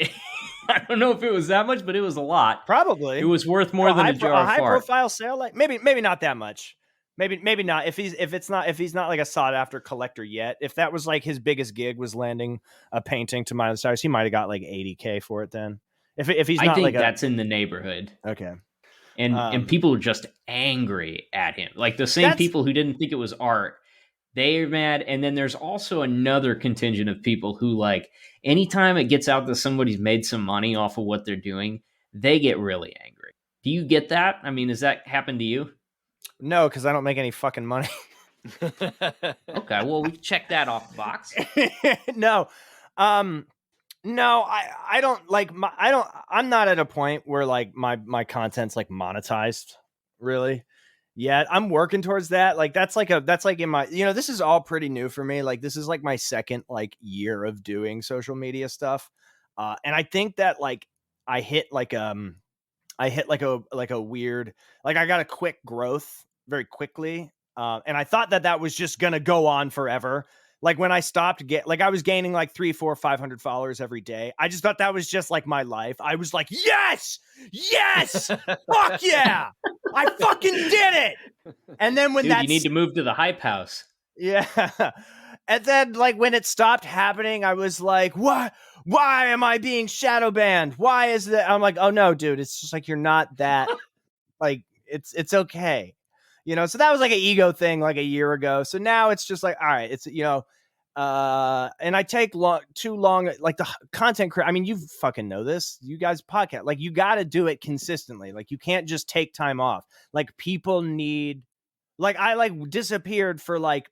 Speaker 5: I don't know if it was that much, but it was a lot.
Speaker 1: Probably.
Speaker 5: It was worth more than a jar of
Speaker 1: high
Speaker 5: fart.
Speaker 1: profile sale, like maybe not that much. Maybe not. If he's not like a sought after collector yet. If that was like his biggest gig was landing a painting to Miley Cyrus, he might have got like $80,000 for it then. If he's not,
Speaker 5: I think
Speaker 1: like
Speaker 5: that's in the neighborhood.
Speaker 1: Okay.
Speaker 5: And people are just angry at him. Like the same people who didn't think it was art, they're mad. And then there's also another contingent of people who, like, anytime it gets out that somebody's made some money off of what they're doing, they get really angry. Do you get that? I mean, does that happen to you?
Speaker 1: No, because I don't make any fucking money.
Speaker 5: Okay, well, we can check that off the box.
Speaker 1: No. No, I don't like I'm not at a point where like my content's like monetized really yet. I'm working towards that. Like that's like in my, this is all pretty new for me. Like this is like my second like year of doing social media stuff. And I think that like I hit like a weird, like I got a quick growth very quickly. And I thought that was just going to go on forever. Like when I stopped I was gaining like 300, 400, 500 followers every day. I just thought that was just like my life. I was like, yes, fuck yeah, I fucking did it. And then when
Speaker 5: you need to move to the hype house.
Speaker 1: Yeah. And then like when it stopped happening, I was like, what? Why am I being shadow banned? Why is that? I'm like, oh no, dude, it's just like, you're not that like, it's okay. So that was like an ego thing like a year ago. So now it's just like, all right, it's, and I take too long, like the content I mean, you fucking know this, you guys podcast, like you got to do it consistently. Like you can't just take time off. Like people need, like I like disappeared for like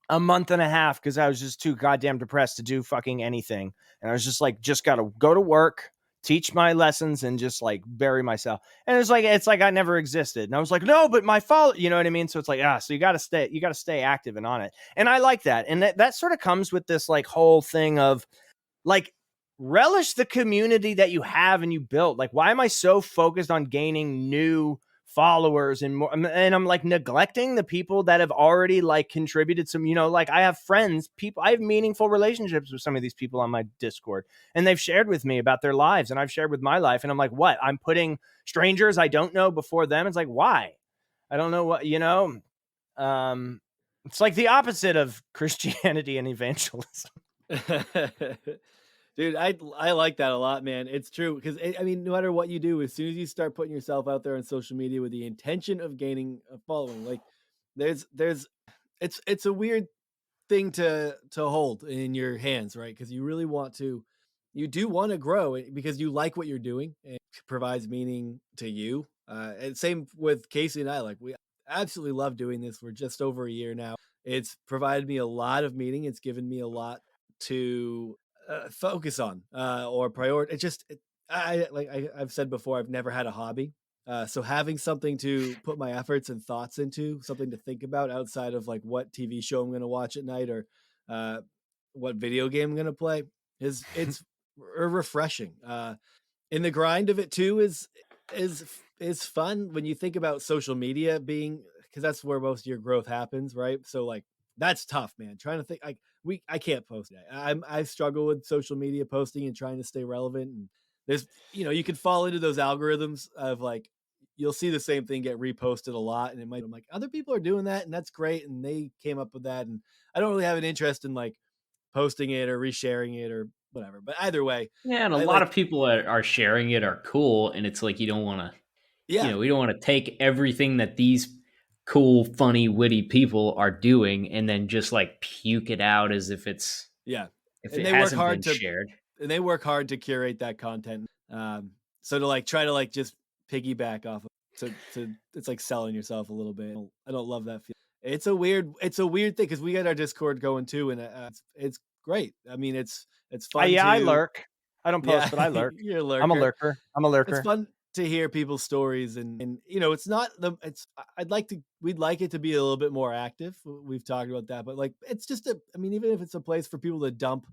Speaker 1: a month and a half because I was just too goddamn depressed to do fucking anything. And I was just like, just got to go to work, teach my lessons, and just like bury myself. And it's like I never existed. And I was like, no, but my follow, you know what I mean? So it's like, so you got to stay active and on it. And I like that. And that sort of comes with this like whole thing of like, relish the community that you have and you built. Like, why am I so focused on gaining new followers and more, and I'm like neglecting the people that have already like contributed some, like I have friends, people, I have meaningful relationships with some of these people on my Discord, and they've shared with me about their lives and I've shared with my life, and I'm like, what? I'm putting strangers I don't know before them? It's like, why? I don't know what, it's like the opposite of Christianity and evangelism.
Speaker 2: Dude, I like that a lot, man. It's true because I mean, no matter what you do, as soon as you start putting yourself out there on social media with the intention of gaining a following, like it's a weird thing to hold in your hands, right? Because you do want to grow because you like what you're doing and it provides meaning to you. And same with Casey and I. Like we absolutely love doing this. We're just over a year now. It's provided me a lot of meaning. It's given me a lot to focus on or priority. I've said before, I've never had a hobby. So having something to put my efforts and thoughts into, something to think about outside of like what TV show I'm going to watch at night or what video game I'm going to play it's refreshing. And the grind of it too is fun when you think about social media being, because that's where most of your growth happens, right? So like that's tough, man. Trying to think I can't post that. I struggle with social media posting and trying to stay relevant. And there's, you can fall into those algorithms of like, you'll see the same thing get reposted a lot. And I'm like, other people are doing that and that's great. And they came up with that. And I don't really have an interest in like posting it or resharing it or whatever. But either way.
Speaker 5: Yeah. And a lot of people are sharing it are cool. And it's like, you don't want to, we don't want to take everything that these cool, funny, witty people are doing and then just like puke it out as if it's if it hasn't been shared.
Speaker 2: And they work hard to curate that content. So to like try to like just piggyback off of to it's like selling yourself a little bit. I don't love that feeling. It's a weird thing because we got our Discord going too, and it's great. I mean, it's fun.
Speaker 1: I lurk. I don't post, but I lurk.
Speaker 2: You're a lurker.
Speaker 1: I'm a lurker.
Speaker 2: It's fun to hear people's stories and it's not we'd like it to be a little bit more active. We've talked about that, but like it's just even if it's a place for people to dump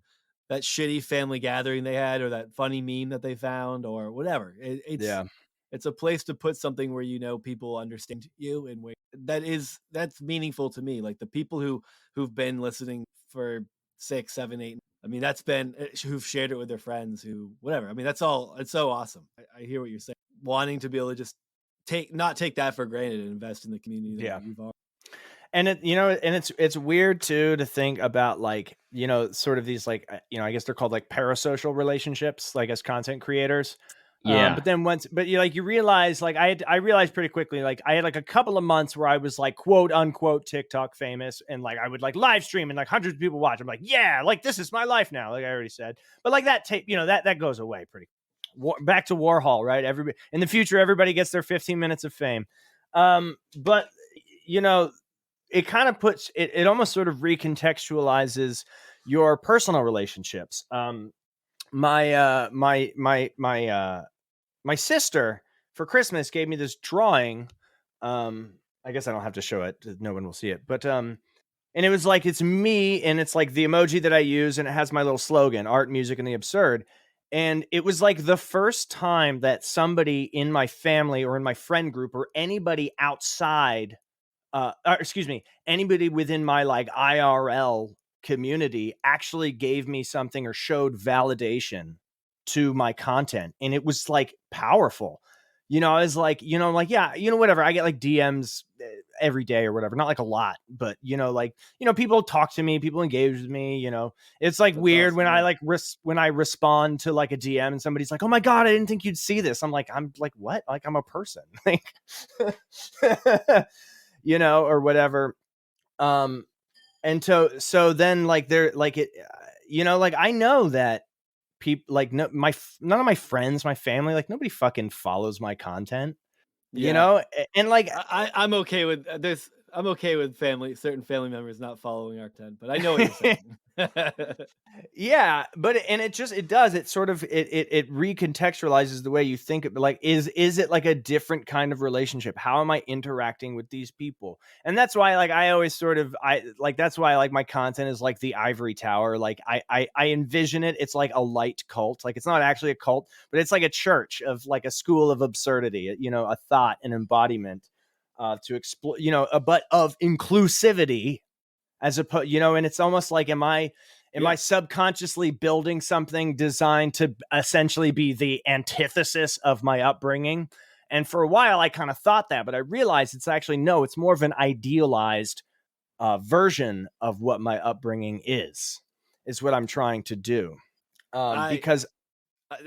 Speaker 2: that shitty family gathering they had, or that funny meme that they found, or whatever. It's a place to put something where people understand you in way that's meaningful to me. Like the people who've been listening for 6, 7, 8. I mean, that's been who've shared it with their friends, who whatever. I mean, that's all. It's so awesome. I hear what you're saying. Wanting to be able to just not take that for granted and invest in the community that you've already.
Speaker 1: And it's weird too to think about, like, sort of these, like, I guess they're called like parasocial relationships, like as content creators.
Speaker 5: Yeah.
Speaker 1: But then you realize, like, I realized pretty quickly, like I had like a couple of months where I was like quote unquote TikTok famous, and like I would like live stream and like hundreds of people watch. I'm like, yeah, like this is my life now, like I already said. But like that tape, that goes away pretty. Back to Warhol, right? Everybody in the future, everybody gets their 15 minutes of fame. But it kind of puts it almost sort of recontextualizes your personal relationships. My sister for Christmas gave me this drawing. I guess I don't have to show it. No one will see it. But and it was like, it's me, and it's like the emoji that I use, and it has my little slogan, art, music, and the absurd. And it was like the first time that somebody in my family or in my friend group or anybody outside, anybody within my like IRL community actually gave me something or showed validation to my content. And it was like powerful. I was like, yeah, whatever. I get like DMs every day or whatever. Not like a lot, but people talk to me, people engage with me, it's like, that's weird awesome, when I like when I respond to like a DM and somebody's like, oh my God, I didn't think you'd see this. I'm like, what? Like, I'm a person. Like, or whatever. And so then like they're like it, like I know that people like none of my friends, my family, like nobody fucking follows my content, and like
Speaker 2: I'm okay with this. I'm okay with certain family members not following our 10, but I know what you're saying.
Speaker 1: Yeah, but it sort of recontextualizes the way you think of it. Like, is it like a different kind of relationship? How am I interacting with these people? And that's why, like, I always sort of, that's why, like, my content is like the ivory tower. Like I envision it. It's like a light cult. Like, it's not actually a cult, but it's like a church of like a school of absurdity, a thought, an embodiment, to explore, but of inclusivity, as opposed, and it's almost like, am I subconsciously building something designed to essentially be the antithesis of my upbringing? And for a while I kind of thought that, but I realized it's actually, no, it's more of an idealized version of what my upbringing is what I'm trying to do. Because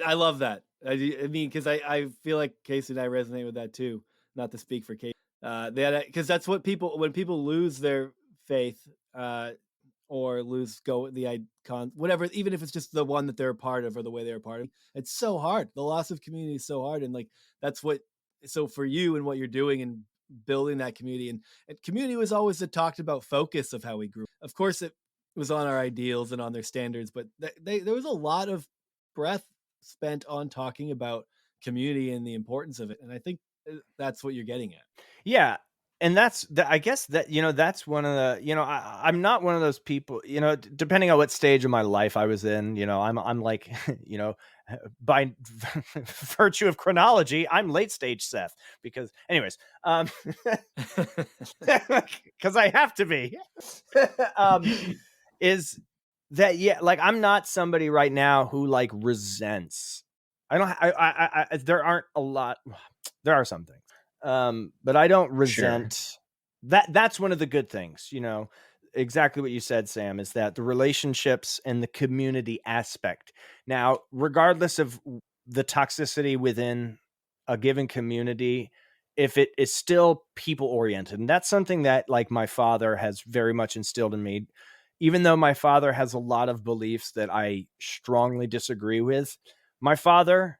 Speaker 2: I love that. I mean, because I feel like Casey and I resonate with that too. Not to speak for Casey, because that's what when people lose their faith, or lose the icon, whatever, even if it's just the one that they're a part of or the way they're a part of, it's so hard. The loss of community is so hard. And like, so for you and what you're doing and building that community, and community was always the talked about focus of how we grew. Of course, it was on our ideals and on their standards, but there was a lot of breath spent on talking about community and the importance of it. And I think that's what you're getting at.
Speaker 1: Yeah. And I guess that, that's one of the, I'm not one of those people, depending on what stage of my life I was in, I'm like, by virtue of chronology, I'm late stage Seth, because anyways, because I have to be, is that, yeah, like, I'm not somebody right now who like resents. There aren't a lot. There are some things. But I don't resent that. That's one of the good things, exactly what you said, Sam, is that the relationships and the community aspect. Now, regardless of the toxicity within a given community, if it is still people oriented, and that's something that like my father has very much instilled in me, even though my father has a lot of beliefs that I strongly disagree with. My father,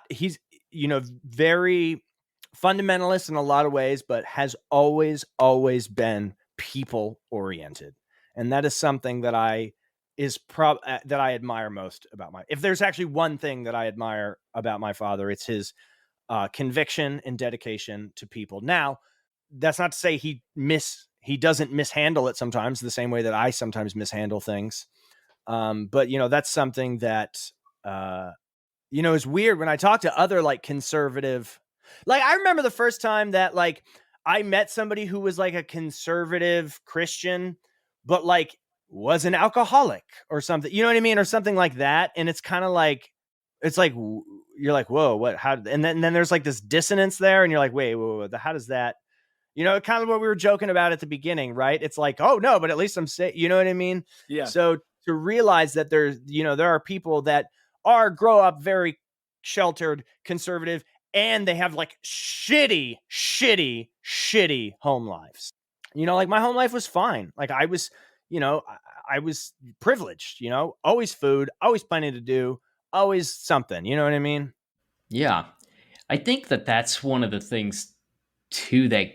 Speaker 1: he's, very fundamentalist in a lot of ways, but has always been people oriented. And that is something that that I admire most about if there's actually one thing that I admire about my father, it's his conviction and dedication to people. Now, that's not to say he doesn't mishandle it sometimes, the same way that I sometimes mishandle things. But that's something that is weird when I talk to other like conservative. Like I remember the first time that like I met somebody who was like a conservative Christian, but like was an alcoholic or something. You know what I mean, or something like that. And it's kind of like you're like, whoa, what? How? And then there's like this dissonance there, and you're like, wait, how does that? Kind of what we were joking about at the beginning, right? It's like, oh no, but at least I'm safe. You know what I mean?
Speaker 2: Yeah.
Speaker 1: So to realize that there are people that grow up very sheltered, conservative, and they have like shitty home lives. Like my home life was fine. Like I was, I was privileged, always food, always plenty to do, always something. You know what I mean?
Speaker 5: Yeah. I think that that's one of the things too that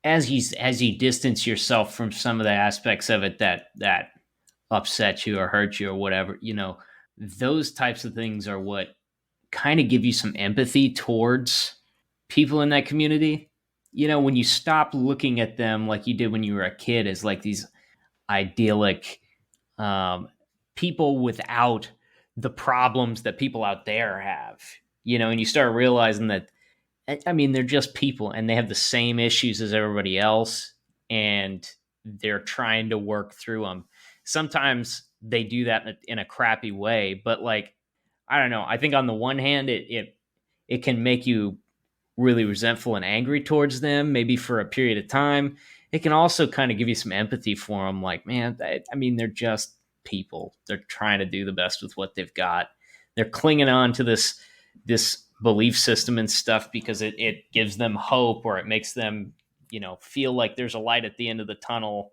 Speaker 5: as you distance yourself from some of the aspects of it that upset you or hurt you or whatever, those types of things are what kind of give you some empathy towards people in that community. When you stop looking at them like you did when you were a kid as like these idyllic people without the problems that people out there have, and you start realizing that, I mean, they're just people and they have the same issues as everybody else, and they're trying to work through them. Sometimes they do that in a crappy way, but like, I don't know. I think on the one hand, it can make you really resentful and angry towards them, maybe for a period of time. It can also kind of give you some empathy for them. Like, man, I mean, they're just people. They're trying to do the best with what they've got. They're clinging on to this belief system and stuff because it gives them hope, or it makes them, feel like there's a light at the end of the tunnel,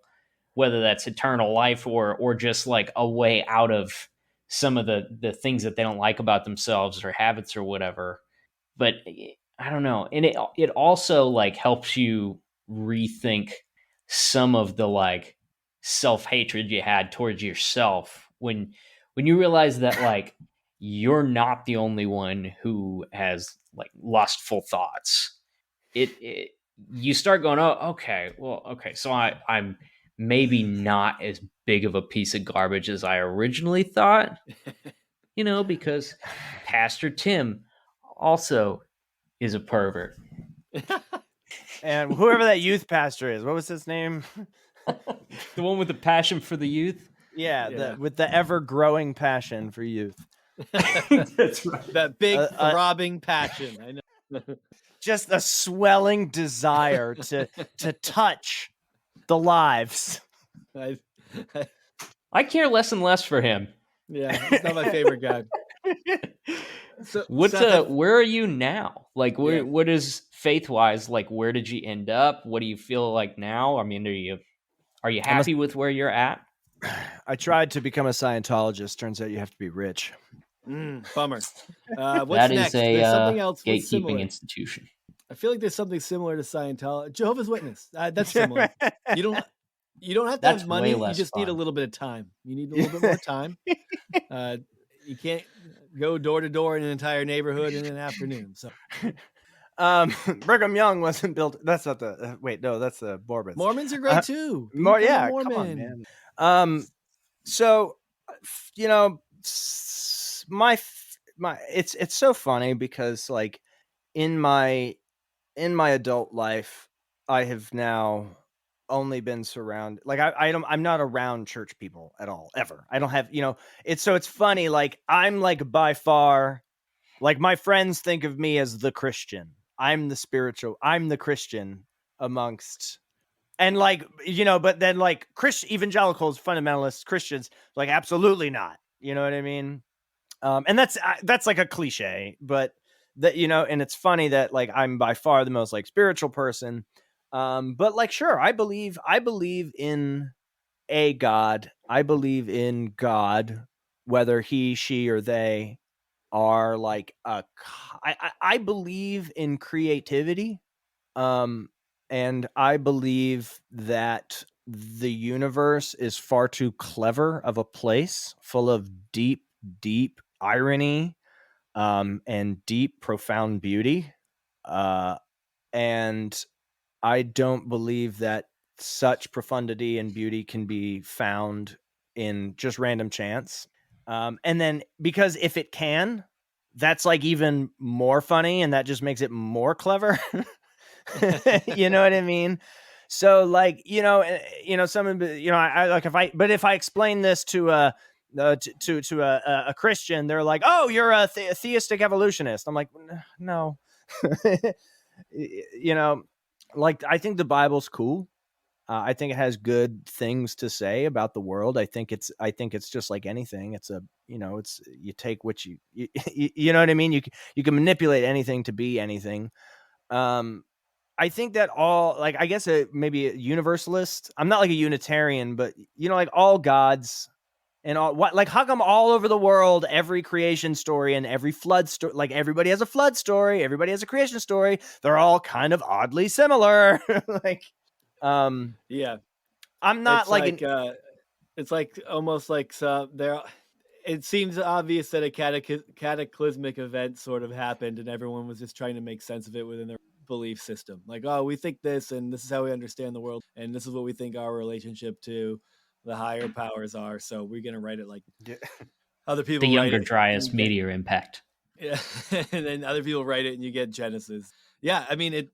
Speaker 5: whether that's eternal life or just like a way out of some of the things that they don't like about themselves or habits or whatever. But I don't know. And it also like helps you rethink some of the like self-hatred you had towards yourself when you realize that like you're not the only one who has like lustful thoughts. It you start going, oh, okay, well, okay, so I'm maybe not as big of a piece of garbage as I originally thought, because Pastor Tim also is a pervert.
Speaker 1: And whoever that youth pastor is, what was his name?
Speaker 5: The one with the passion for the youth.
Speaker 1: Yeah. With the ever-growing passion for youth.
Speaker 5: That's right.
Speaker 2: That big throbbing passion. I know.
Speaker 1: Just a swelling desire to touch the lives.
Speaker 5: I care less and less for him.
Speaker 2: Yeah, he's not my favorite guy. So
Speaker 5: where are you now? Like, what is faith-wise? Like, where did you end up? What do you feel like now? I mean, are you happy with where you're at?
Speaker 1: I tried to become a Scientologist. Turns out you have to be rich.
Speaker 2: Bummer. What's
Speaker 5: That
Speaker 2: next?
Speaker 5: is
Speaker 2: There's
Speaker 5: a
Speaker 2: something else
Speaker 5: gatekeeping institution.
Speaker 2: I feel like there's something similar to Scientology. Jehovah's Witness. That's similar. You don't have to
Speaker 5: That's
Speaker 2: have money.
Speaker 5: way less
Speaker 2: You just need a
Speaker 5: fun.
Speaker 2: little bit of time. You need a little bit more time. You can't go door to door in an entire neighborhood in an afternoon. So,
Speaker 1: Brigham Young wasn't built. That's not the. Wait, no, that's the Mormons.
Speaker 2: Mormons are great too.
Speaker 1: More,
Speaker 2: Become a
Speaker 1: yeah,
Speaker 2: Mormon.
Speaker 1: come on, man. So, my it's so funny because like in my adult life, I have now only been surrounded, like I'm not around church people at all, ever. I don't have, it's funny, like I'm like by far, like my friends think of me as the Christian. I'm the Christian amongst, and like, but then like evangelicals, fundamentalists, Christians, like absolutely not. You know what I mean? And that's like a cliche, but that, and it's funny that like I'm by far the most like spiritual person. But like, sure, I believe in a God. I believe in God, whether he, she, or they are like I believe in creativity. And I believe that the universe is far too clever of a place, full of deep irony, and deep, profound beauty. And I don't believe that such profundity and beauty can be found in just random chance. And then because if it can, that's like even more funny, and that just makes it more clever. You know what I mean? So like, someone, I like if I explain this to a Christian, they're like, "Oh, you're a theistic evolutionist." I'm like, no, like I think the Bible's cool. I think it has good things to say about the world. I think it's just like anything. It's it's you take what you know what I mean. You can manipulate anything to be anything. I think that all like I guess maybe a universalist. I'm not like a Unitarian, but like all gods and all what like how come all over the world every creation story and every flood story, like everybody has a flood story, everybody has a creation story. They're all kind of oddly similar. Like,
Speaker 2: Yeah,
Speaker 1: I'm not
Speaker 2: it's
Speaker 1: like
Speaker 2: it's like almost like there. It seems obvious that a cataclysmic event sort of happened, and everyone was just trying to make sense of it within their belief system. Like, oh, we think this, and this is how we understand the world, and this is what we think our relationship to the higher powers are. So we're gonna write it like other people
Speaker 5: The
Speaker 2: write
Speaker 5: Younger
Speaker 2: it.
Speaker 5: Dryas meteor impact.
Speaker 2: Yeah, and then other people write it, and you get Genesis. Yeah, I mean it.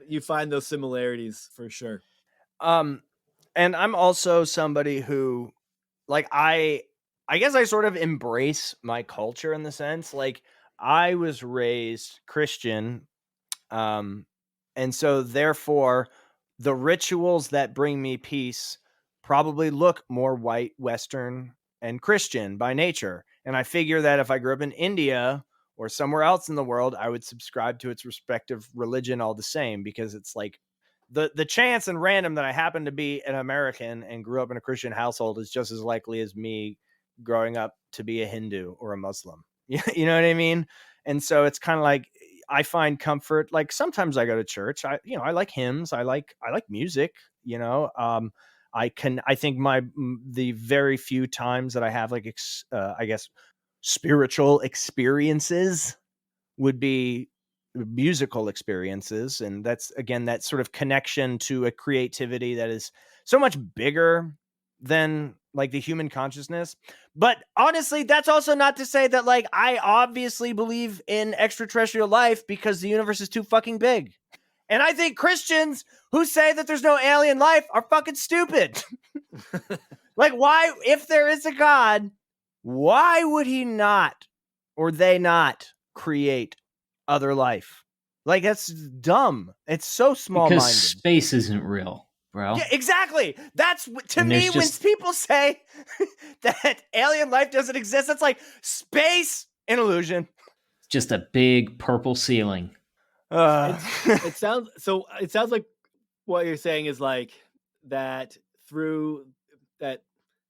Speaker 2: You find those similarities for sure.
Speaker 1: And I'm also somebody who like I guess I sort of embrace my culture in the sense like I was raised Christian, and so therefore the rituals that bring me peace probably look more white, Western, and Christian by nature. And I figure that if I grew up in India or somewhere else in the world, I would subscribe to its respective religion all the same, because it's like the chance and random that I happen to be an American and grew up in a Christian household is just as likely as me growing up to be a Hindu or a Muslim. You know what I mean? And so it's kind of like I find comfort. Like sometimes I go to church. I like hymns. I like music. I think the very few times that I have like I guess spiritual experiences would be musical experiences, and that's again that sort of connection to a creativity that is so much bigger than like the human consciousness. But honestly, that's also not to say that like I obviously believe in extraterrestrial life, because the universe is too fucking big. And I think Christians who say that there's no alien life are fucking stupid. Like, why, if there is a God, why would he not or they not create other life? Like, that's dumb. It's so small-minded.
Speaker 5: Because space isn't real, bro.
Speaker 1: Yeah, exactly. That's to
Speaker 5: And
Speaker 1: me
Speaker 5: there's
Speaker 1: when
Speaker 5: just-
Speaker 1: people say that alien life doesn't exist. That's like space an illusion.
Speaker 5: Just a big purple ceiling.
Speaker 2: It sounds like what you're saying is like that through that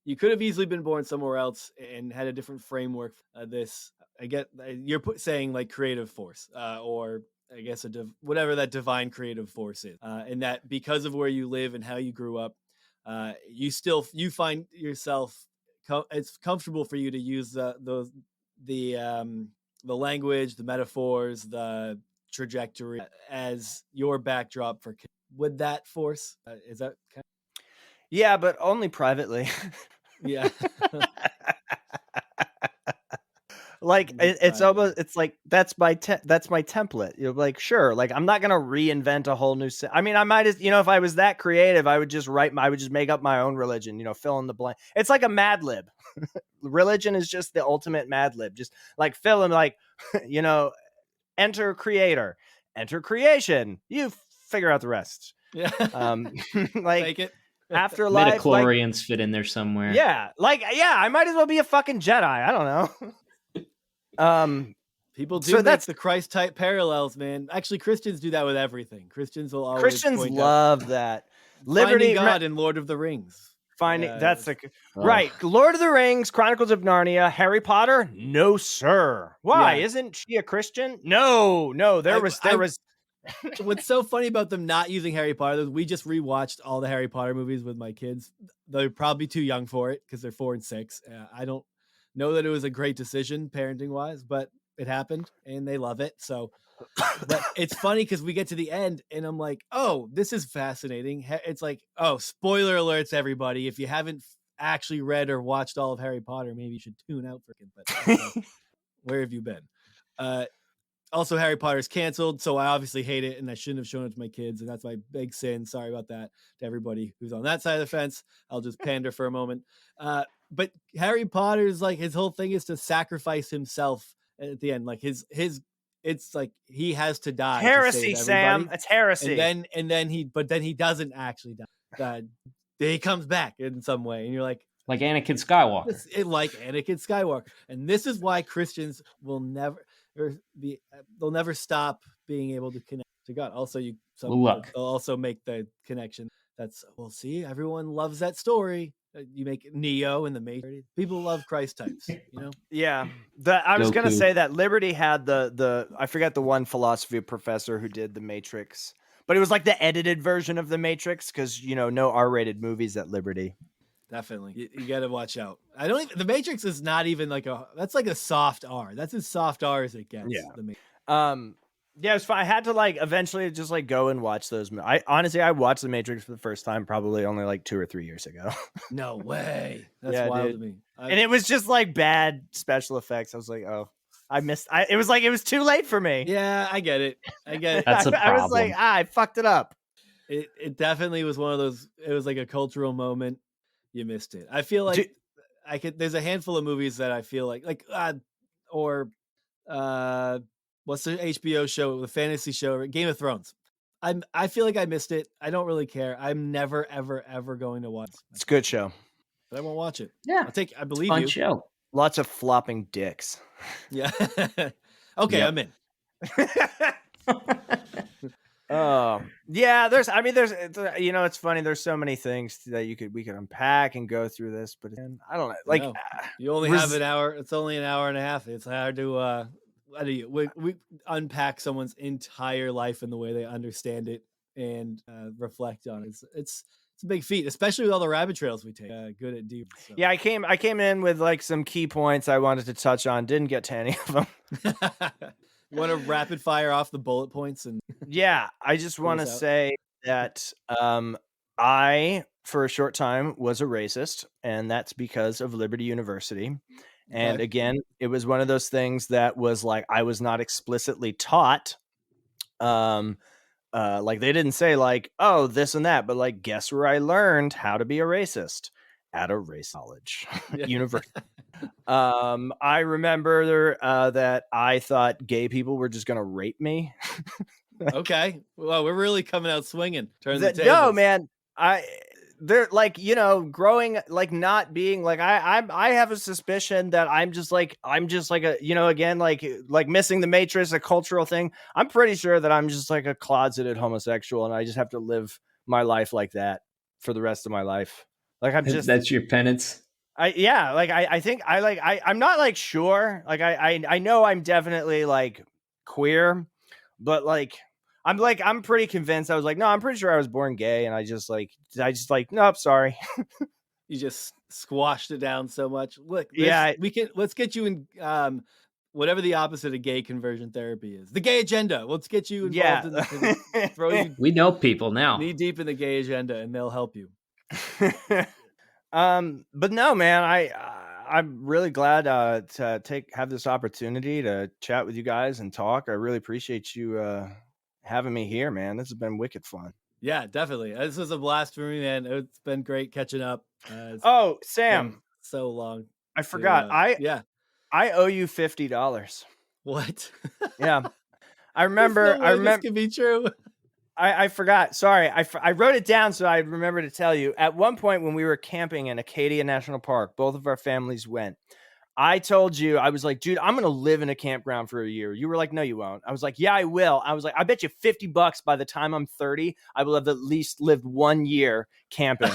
Speaker 2: you could have easily been born somewhere else and had a different framework. This I get you're saying like creative force, or I guess whatever that divine creative force is, and that because of where you live and how you grew up, you find yourself it's comfortable for you to use the language, the metaphors, the trajectory as your backdrop for. Would that force is that kind
Speaker 1: Yeah, but only privately.
Speaker 2: yeah.
Speaker 1: Like it's almost, it's like that's my template. You're like, sure, like I'm not gonna reinvent a whole new I mean, I might as if I was that creative, I would just make up my own religion, fill in the blank. It's like a Mad Lib. Religion is just the ultimate Mad Lib. Just like fill in, like enter creator, enter creation, you figure out the rest.
Speaker 2: Yeah.
Speaker 1: Like
Speaker 2: Take it.
Speaker 1: afterlife, like,
Speaker 5: Midichlorians fit in there somewhere.
Speaker 1: yeah, I might as well be a fucking Jedi. I don't know.
Speaker 2: People do
Speaker 1: So
Speaker 2: make
Speaker 1: that's
Speaker 2: the Christ type parallels, man. Actually, Christians do that with everything. Christians will always
Speaker 1: Christians
Speaker 2: point
Speaker 1: love that.
Speaker 2: out
Speaker 1: Liberty,
Speaker 2: finding God in Lord of the Rings.
Speaker 1: finding that's
Speaker 2: Oh.
Speaker 1: right. Lord of the Rings, Chronicles of Narnia, Harry Potter. No, sir. Why
Speaker 2: Yeah.
Speaker 1: isn't she a Christian? No. There was.
Speaker 2: What's so funny about them not using Harry Potter? We just rewatched all the Harry Potter movies with my kids. They're probably too young for it because they're 4 and 6. I don't know that it was a great decision parenting wise, but it happened and they love it. So, but it's funny because we get to the end and I'm like, oh, this is fascinating. It's like, oh, spoiler alerts, everybody. If you haven't actually read or watched all of Harry Potter, maybe you should tune out for it. But where have you been? Also, Harry Potter's canceled, so I obviously hate it, and I shouldn't have shown it to my kids, and that's my big sin. Sorry about that to everybody who's on that side of the fence. I'll just pander for a moment. But Harry Potter's like his whole thing is to sacrifice himself at the end. Like his it's like he has to die.
Speaker 1: Heresy,
Speaker 2: to save
Speaker 1: Sam.
Speaker 2: everybody.
Speaker 1: It's heresy.
Speaker 2: And then he doesn't actually die. He comes back in some way, and you're like
Speaker 5: Anakin Skywalker.
Speaker 2: like Anakin Skywalker. And this is why Christians will never they'll never stop being able to connect to God. Also, they'll also make the connection. See, everyone loves that story. You make Neo in the Matrix. People love Christ types,
Speaker 1: Yeah. I was going to say that Liberty had the I forget the one philosophy professor who did the Matrix, but it was like the edited version of the Matrix because, no R-rated movies at Liberty.
Speaker 2: Definitely. You got to watch out. The Matrix is not even that's like a soft R. That's as soft R as it gets.
Speaker 1: Yeah. Yeah, it was fun. I had to eventually just go and watch those. I watched The Matrix for the first time probably only 2 or 3 years ago.
Speaker 2: No way. That's wild to me.
Speaker 1: And it was just bad special effects. I was like, oh, I missed. It was too late for me.
Speaker 2: Yeah, I get it.
Speaker 5: That's a problem.
Speaker 1: I was like, I fucked it up.
Speaker 2: It definitely was one of those. It was like a cultural moment. You missed it. I feel like there's a handful of movies that I feel what's the HBO show, the fantasy show, Game of Thrones. I feel like I missed it. I don't really care. I'm never, ever, ever going to watch it.
Speaker 1: It's a good show.
Speaker 2: But I won't watch it.
Speaker 5: Yeah.
Speaker 2: I believe
Speaker 5: fun
Speaker 2: you.
Speaker 5: Show.
Speaker 1: Lots of flopping dicks.
Speaker 2: Yeah. Okay, yep. I'm in.
Speaker 1: Oh yeah, it's funny. There's so many things that we could unpack and go through this, but I don't know.
Speaker 2: You only have an hour. It's only an hour and a half. It's hard to we unpack someone's entire life and the way they understand it and reflect on it. It's a big feat, especially with all the rabbit trails we take. Good at deep. So.
Speaker 1: Yeah, I came in with some key points I wanted to touch on. Didn't get to any of them.
Speaker 2: You want to rapid fire off the bullet points and
Speaker 1: yeah, I just want to say that I for a short time was a racist, and that's because of Liberty University. And again, it was one of those things that was I was not explicitly taught. They didn't say oh, this and that, but guess where I learned how to be a racist? At a race college university. I remember that I thought gay people were just going to rape me.
Speaker 2: Okay. Well, we're really coming out swinging. Turn the tables.
Speaker 1: No, man. They're growing not being I have a suspicion that I'm just again missing the Matrix, a cultural thing. I'm pretty sure that I'm just a closeted homosexual, and I just have to live my life like that for the rest of my life.
Speaker 5: That's your penance.
Speaker 1: I think I'm not sure. I know I'm definitely queer, but I'm pretty convinced. I was no, I'm pretty sure I was born gay, and I just nope, sorry.
Speaker 2: You just squashed it down so much. Look, let's get you in whatever the opposite of gay conversion therapy is. The gay agenda. Let's get you involved in throw you
Speaker 5: we know people now.
Speaker 2: Knee deep in the gay agenda, and they'll help you.
Speaker 1: But no, man, I'm really glad to have this opportunity to chat with you guys and talk. I really appreciate you having me here, man. This has been wicked fun.
Speaker 2: Yeah, definitely. This was a blast for me, man. It's been great catching up.
Speaker 1: Sam,
Speaker 2: so long.
Speaker 1: I forgot. I owe you $50.
Speaker 2: What?
Speaker 1: Yeah, I remember.
Speaker 2: This could be true.
Speaker 1: I forgot. Sorry. I wrote it down so I'd remember to tell you. At one point when we were camping in Acadia National Park, both of our families went. I told you, I was like, dude, I'm going to live in a campground for a year. You were like, no, you won't. I was like, yeah, I will. I was like, I bet you $50 by the time I'm 30, I will have at least lived 1 year camping.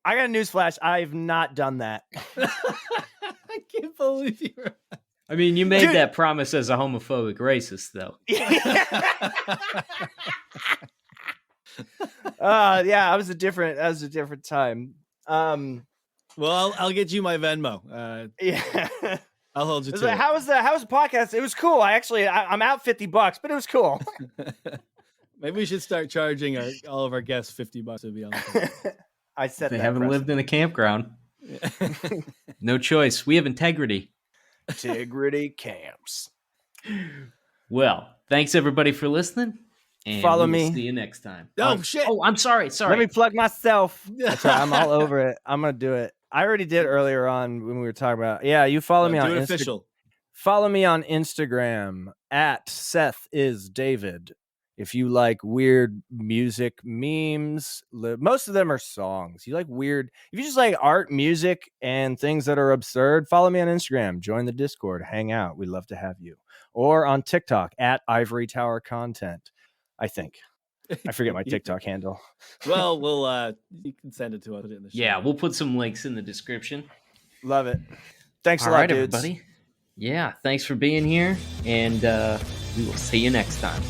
Speaker 1: I got a newsflash. I've not done that.
Speaker 2: I can't believe you're...
Speaker 5: I mean, you made that promise as a homophobic racist, though.
Speaker 1: Yeah, that was a different time.
Speaker 2: Well, I'll get you my Venmo.
Speaker 1: Yeah,
Speaker 2: I'll hold you to it.
Speaker 1: How was the podcast? It was cool. I'm out $50, but it was cool.
Speaker 2: Maybe we should start charging all of our guests $50 to be on.
Speaker 1: I set
Speaker 5: They
Speaker 1: that
Speaker 5: haven't lived in a campground. No choice. We have integrity.
Speaker 1: Integrity camps.
Speaker 5: Well, thanks everybody for listening. And
Speaker 1: Follow
Speaker 5: we will
Speaker 1: me.
Speaker 5: see you next time.
Speaker 2: Oh, shit.
Speaker 5: Oh, I'm sorry.
Speaker 1: Let me plug myself. That's right. I'm all over it. I'm gonna do it. I already did earlier on when we were talking about. Yeah, you follow me on
Speaker 2: Do it
Speaker 1: Instagram.
Speaker 2: official.
Speaker 1: Follow me on Instagram at Seth is David. If you like weird music memes, most of them are songs. You like weird. If you just like art, music, and things that are absurd, follow me on Instagram. Join the Discord. Hang out. We'd love to have you. Or on TikTok at Ivory Tower Content. I think. I forget my TikTok handle.
Speaker 2: Well, you can send it to us in the show.
Speaker 5: Yeah, we'll put some links in the description.
Speaker 1: Love it. Thanks
Speaker 5: All
Speaker 1: a lot,
Speaker 5: right,
Speaker 1: dudes.
Speaker 5: everybody. Yeah, thanks for being here, and we will see you next time.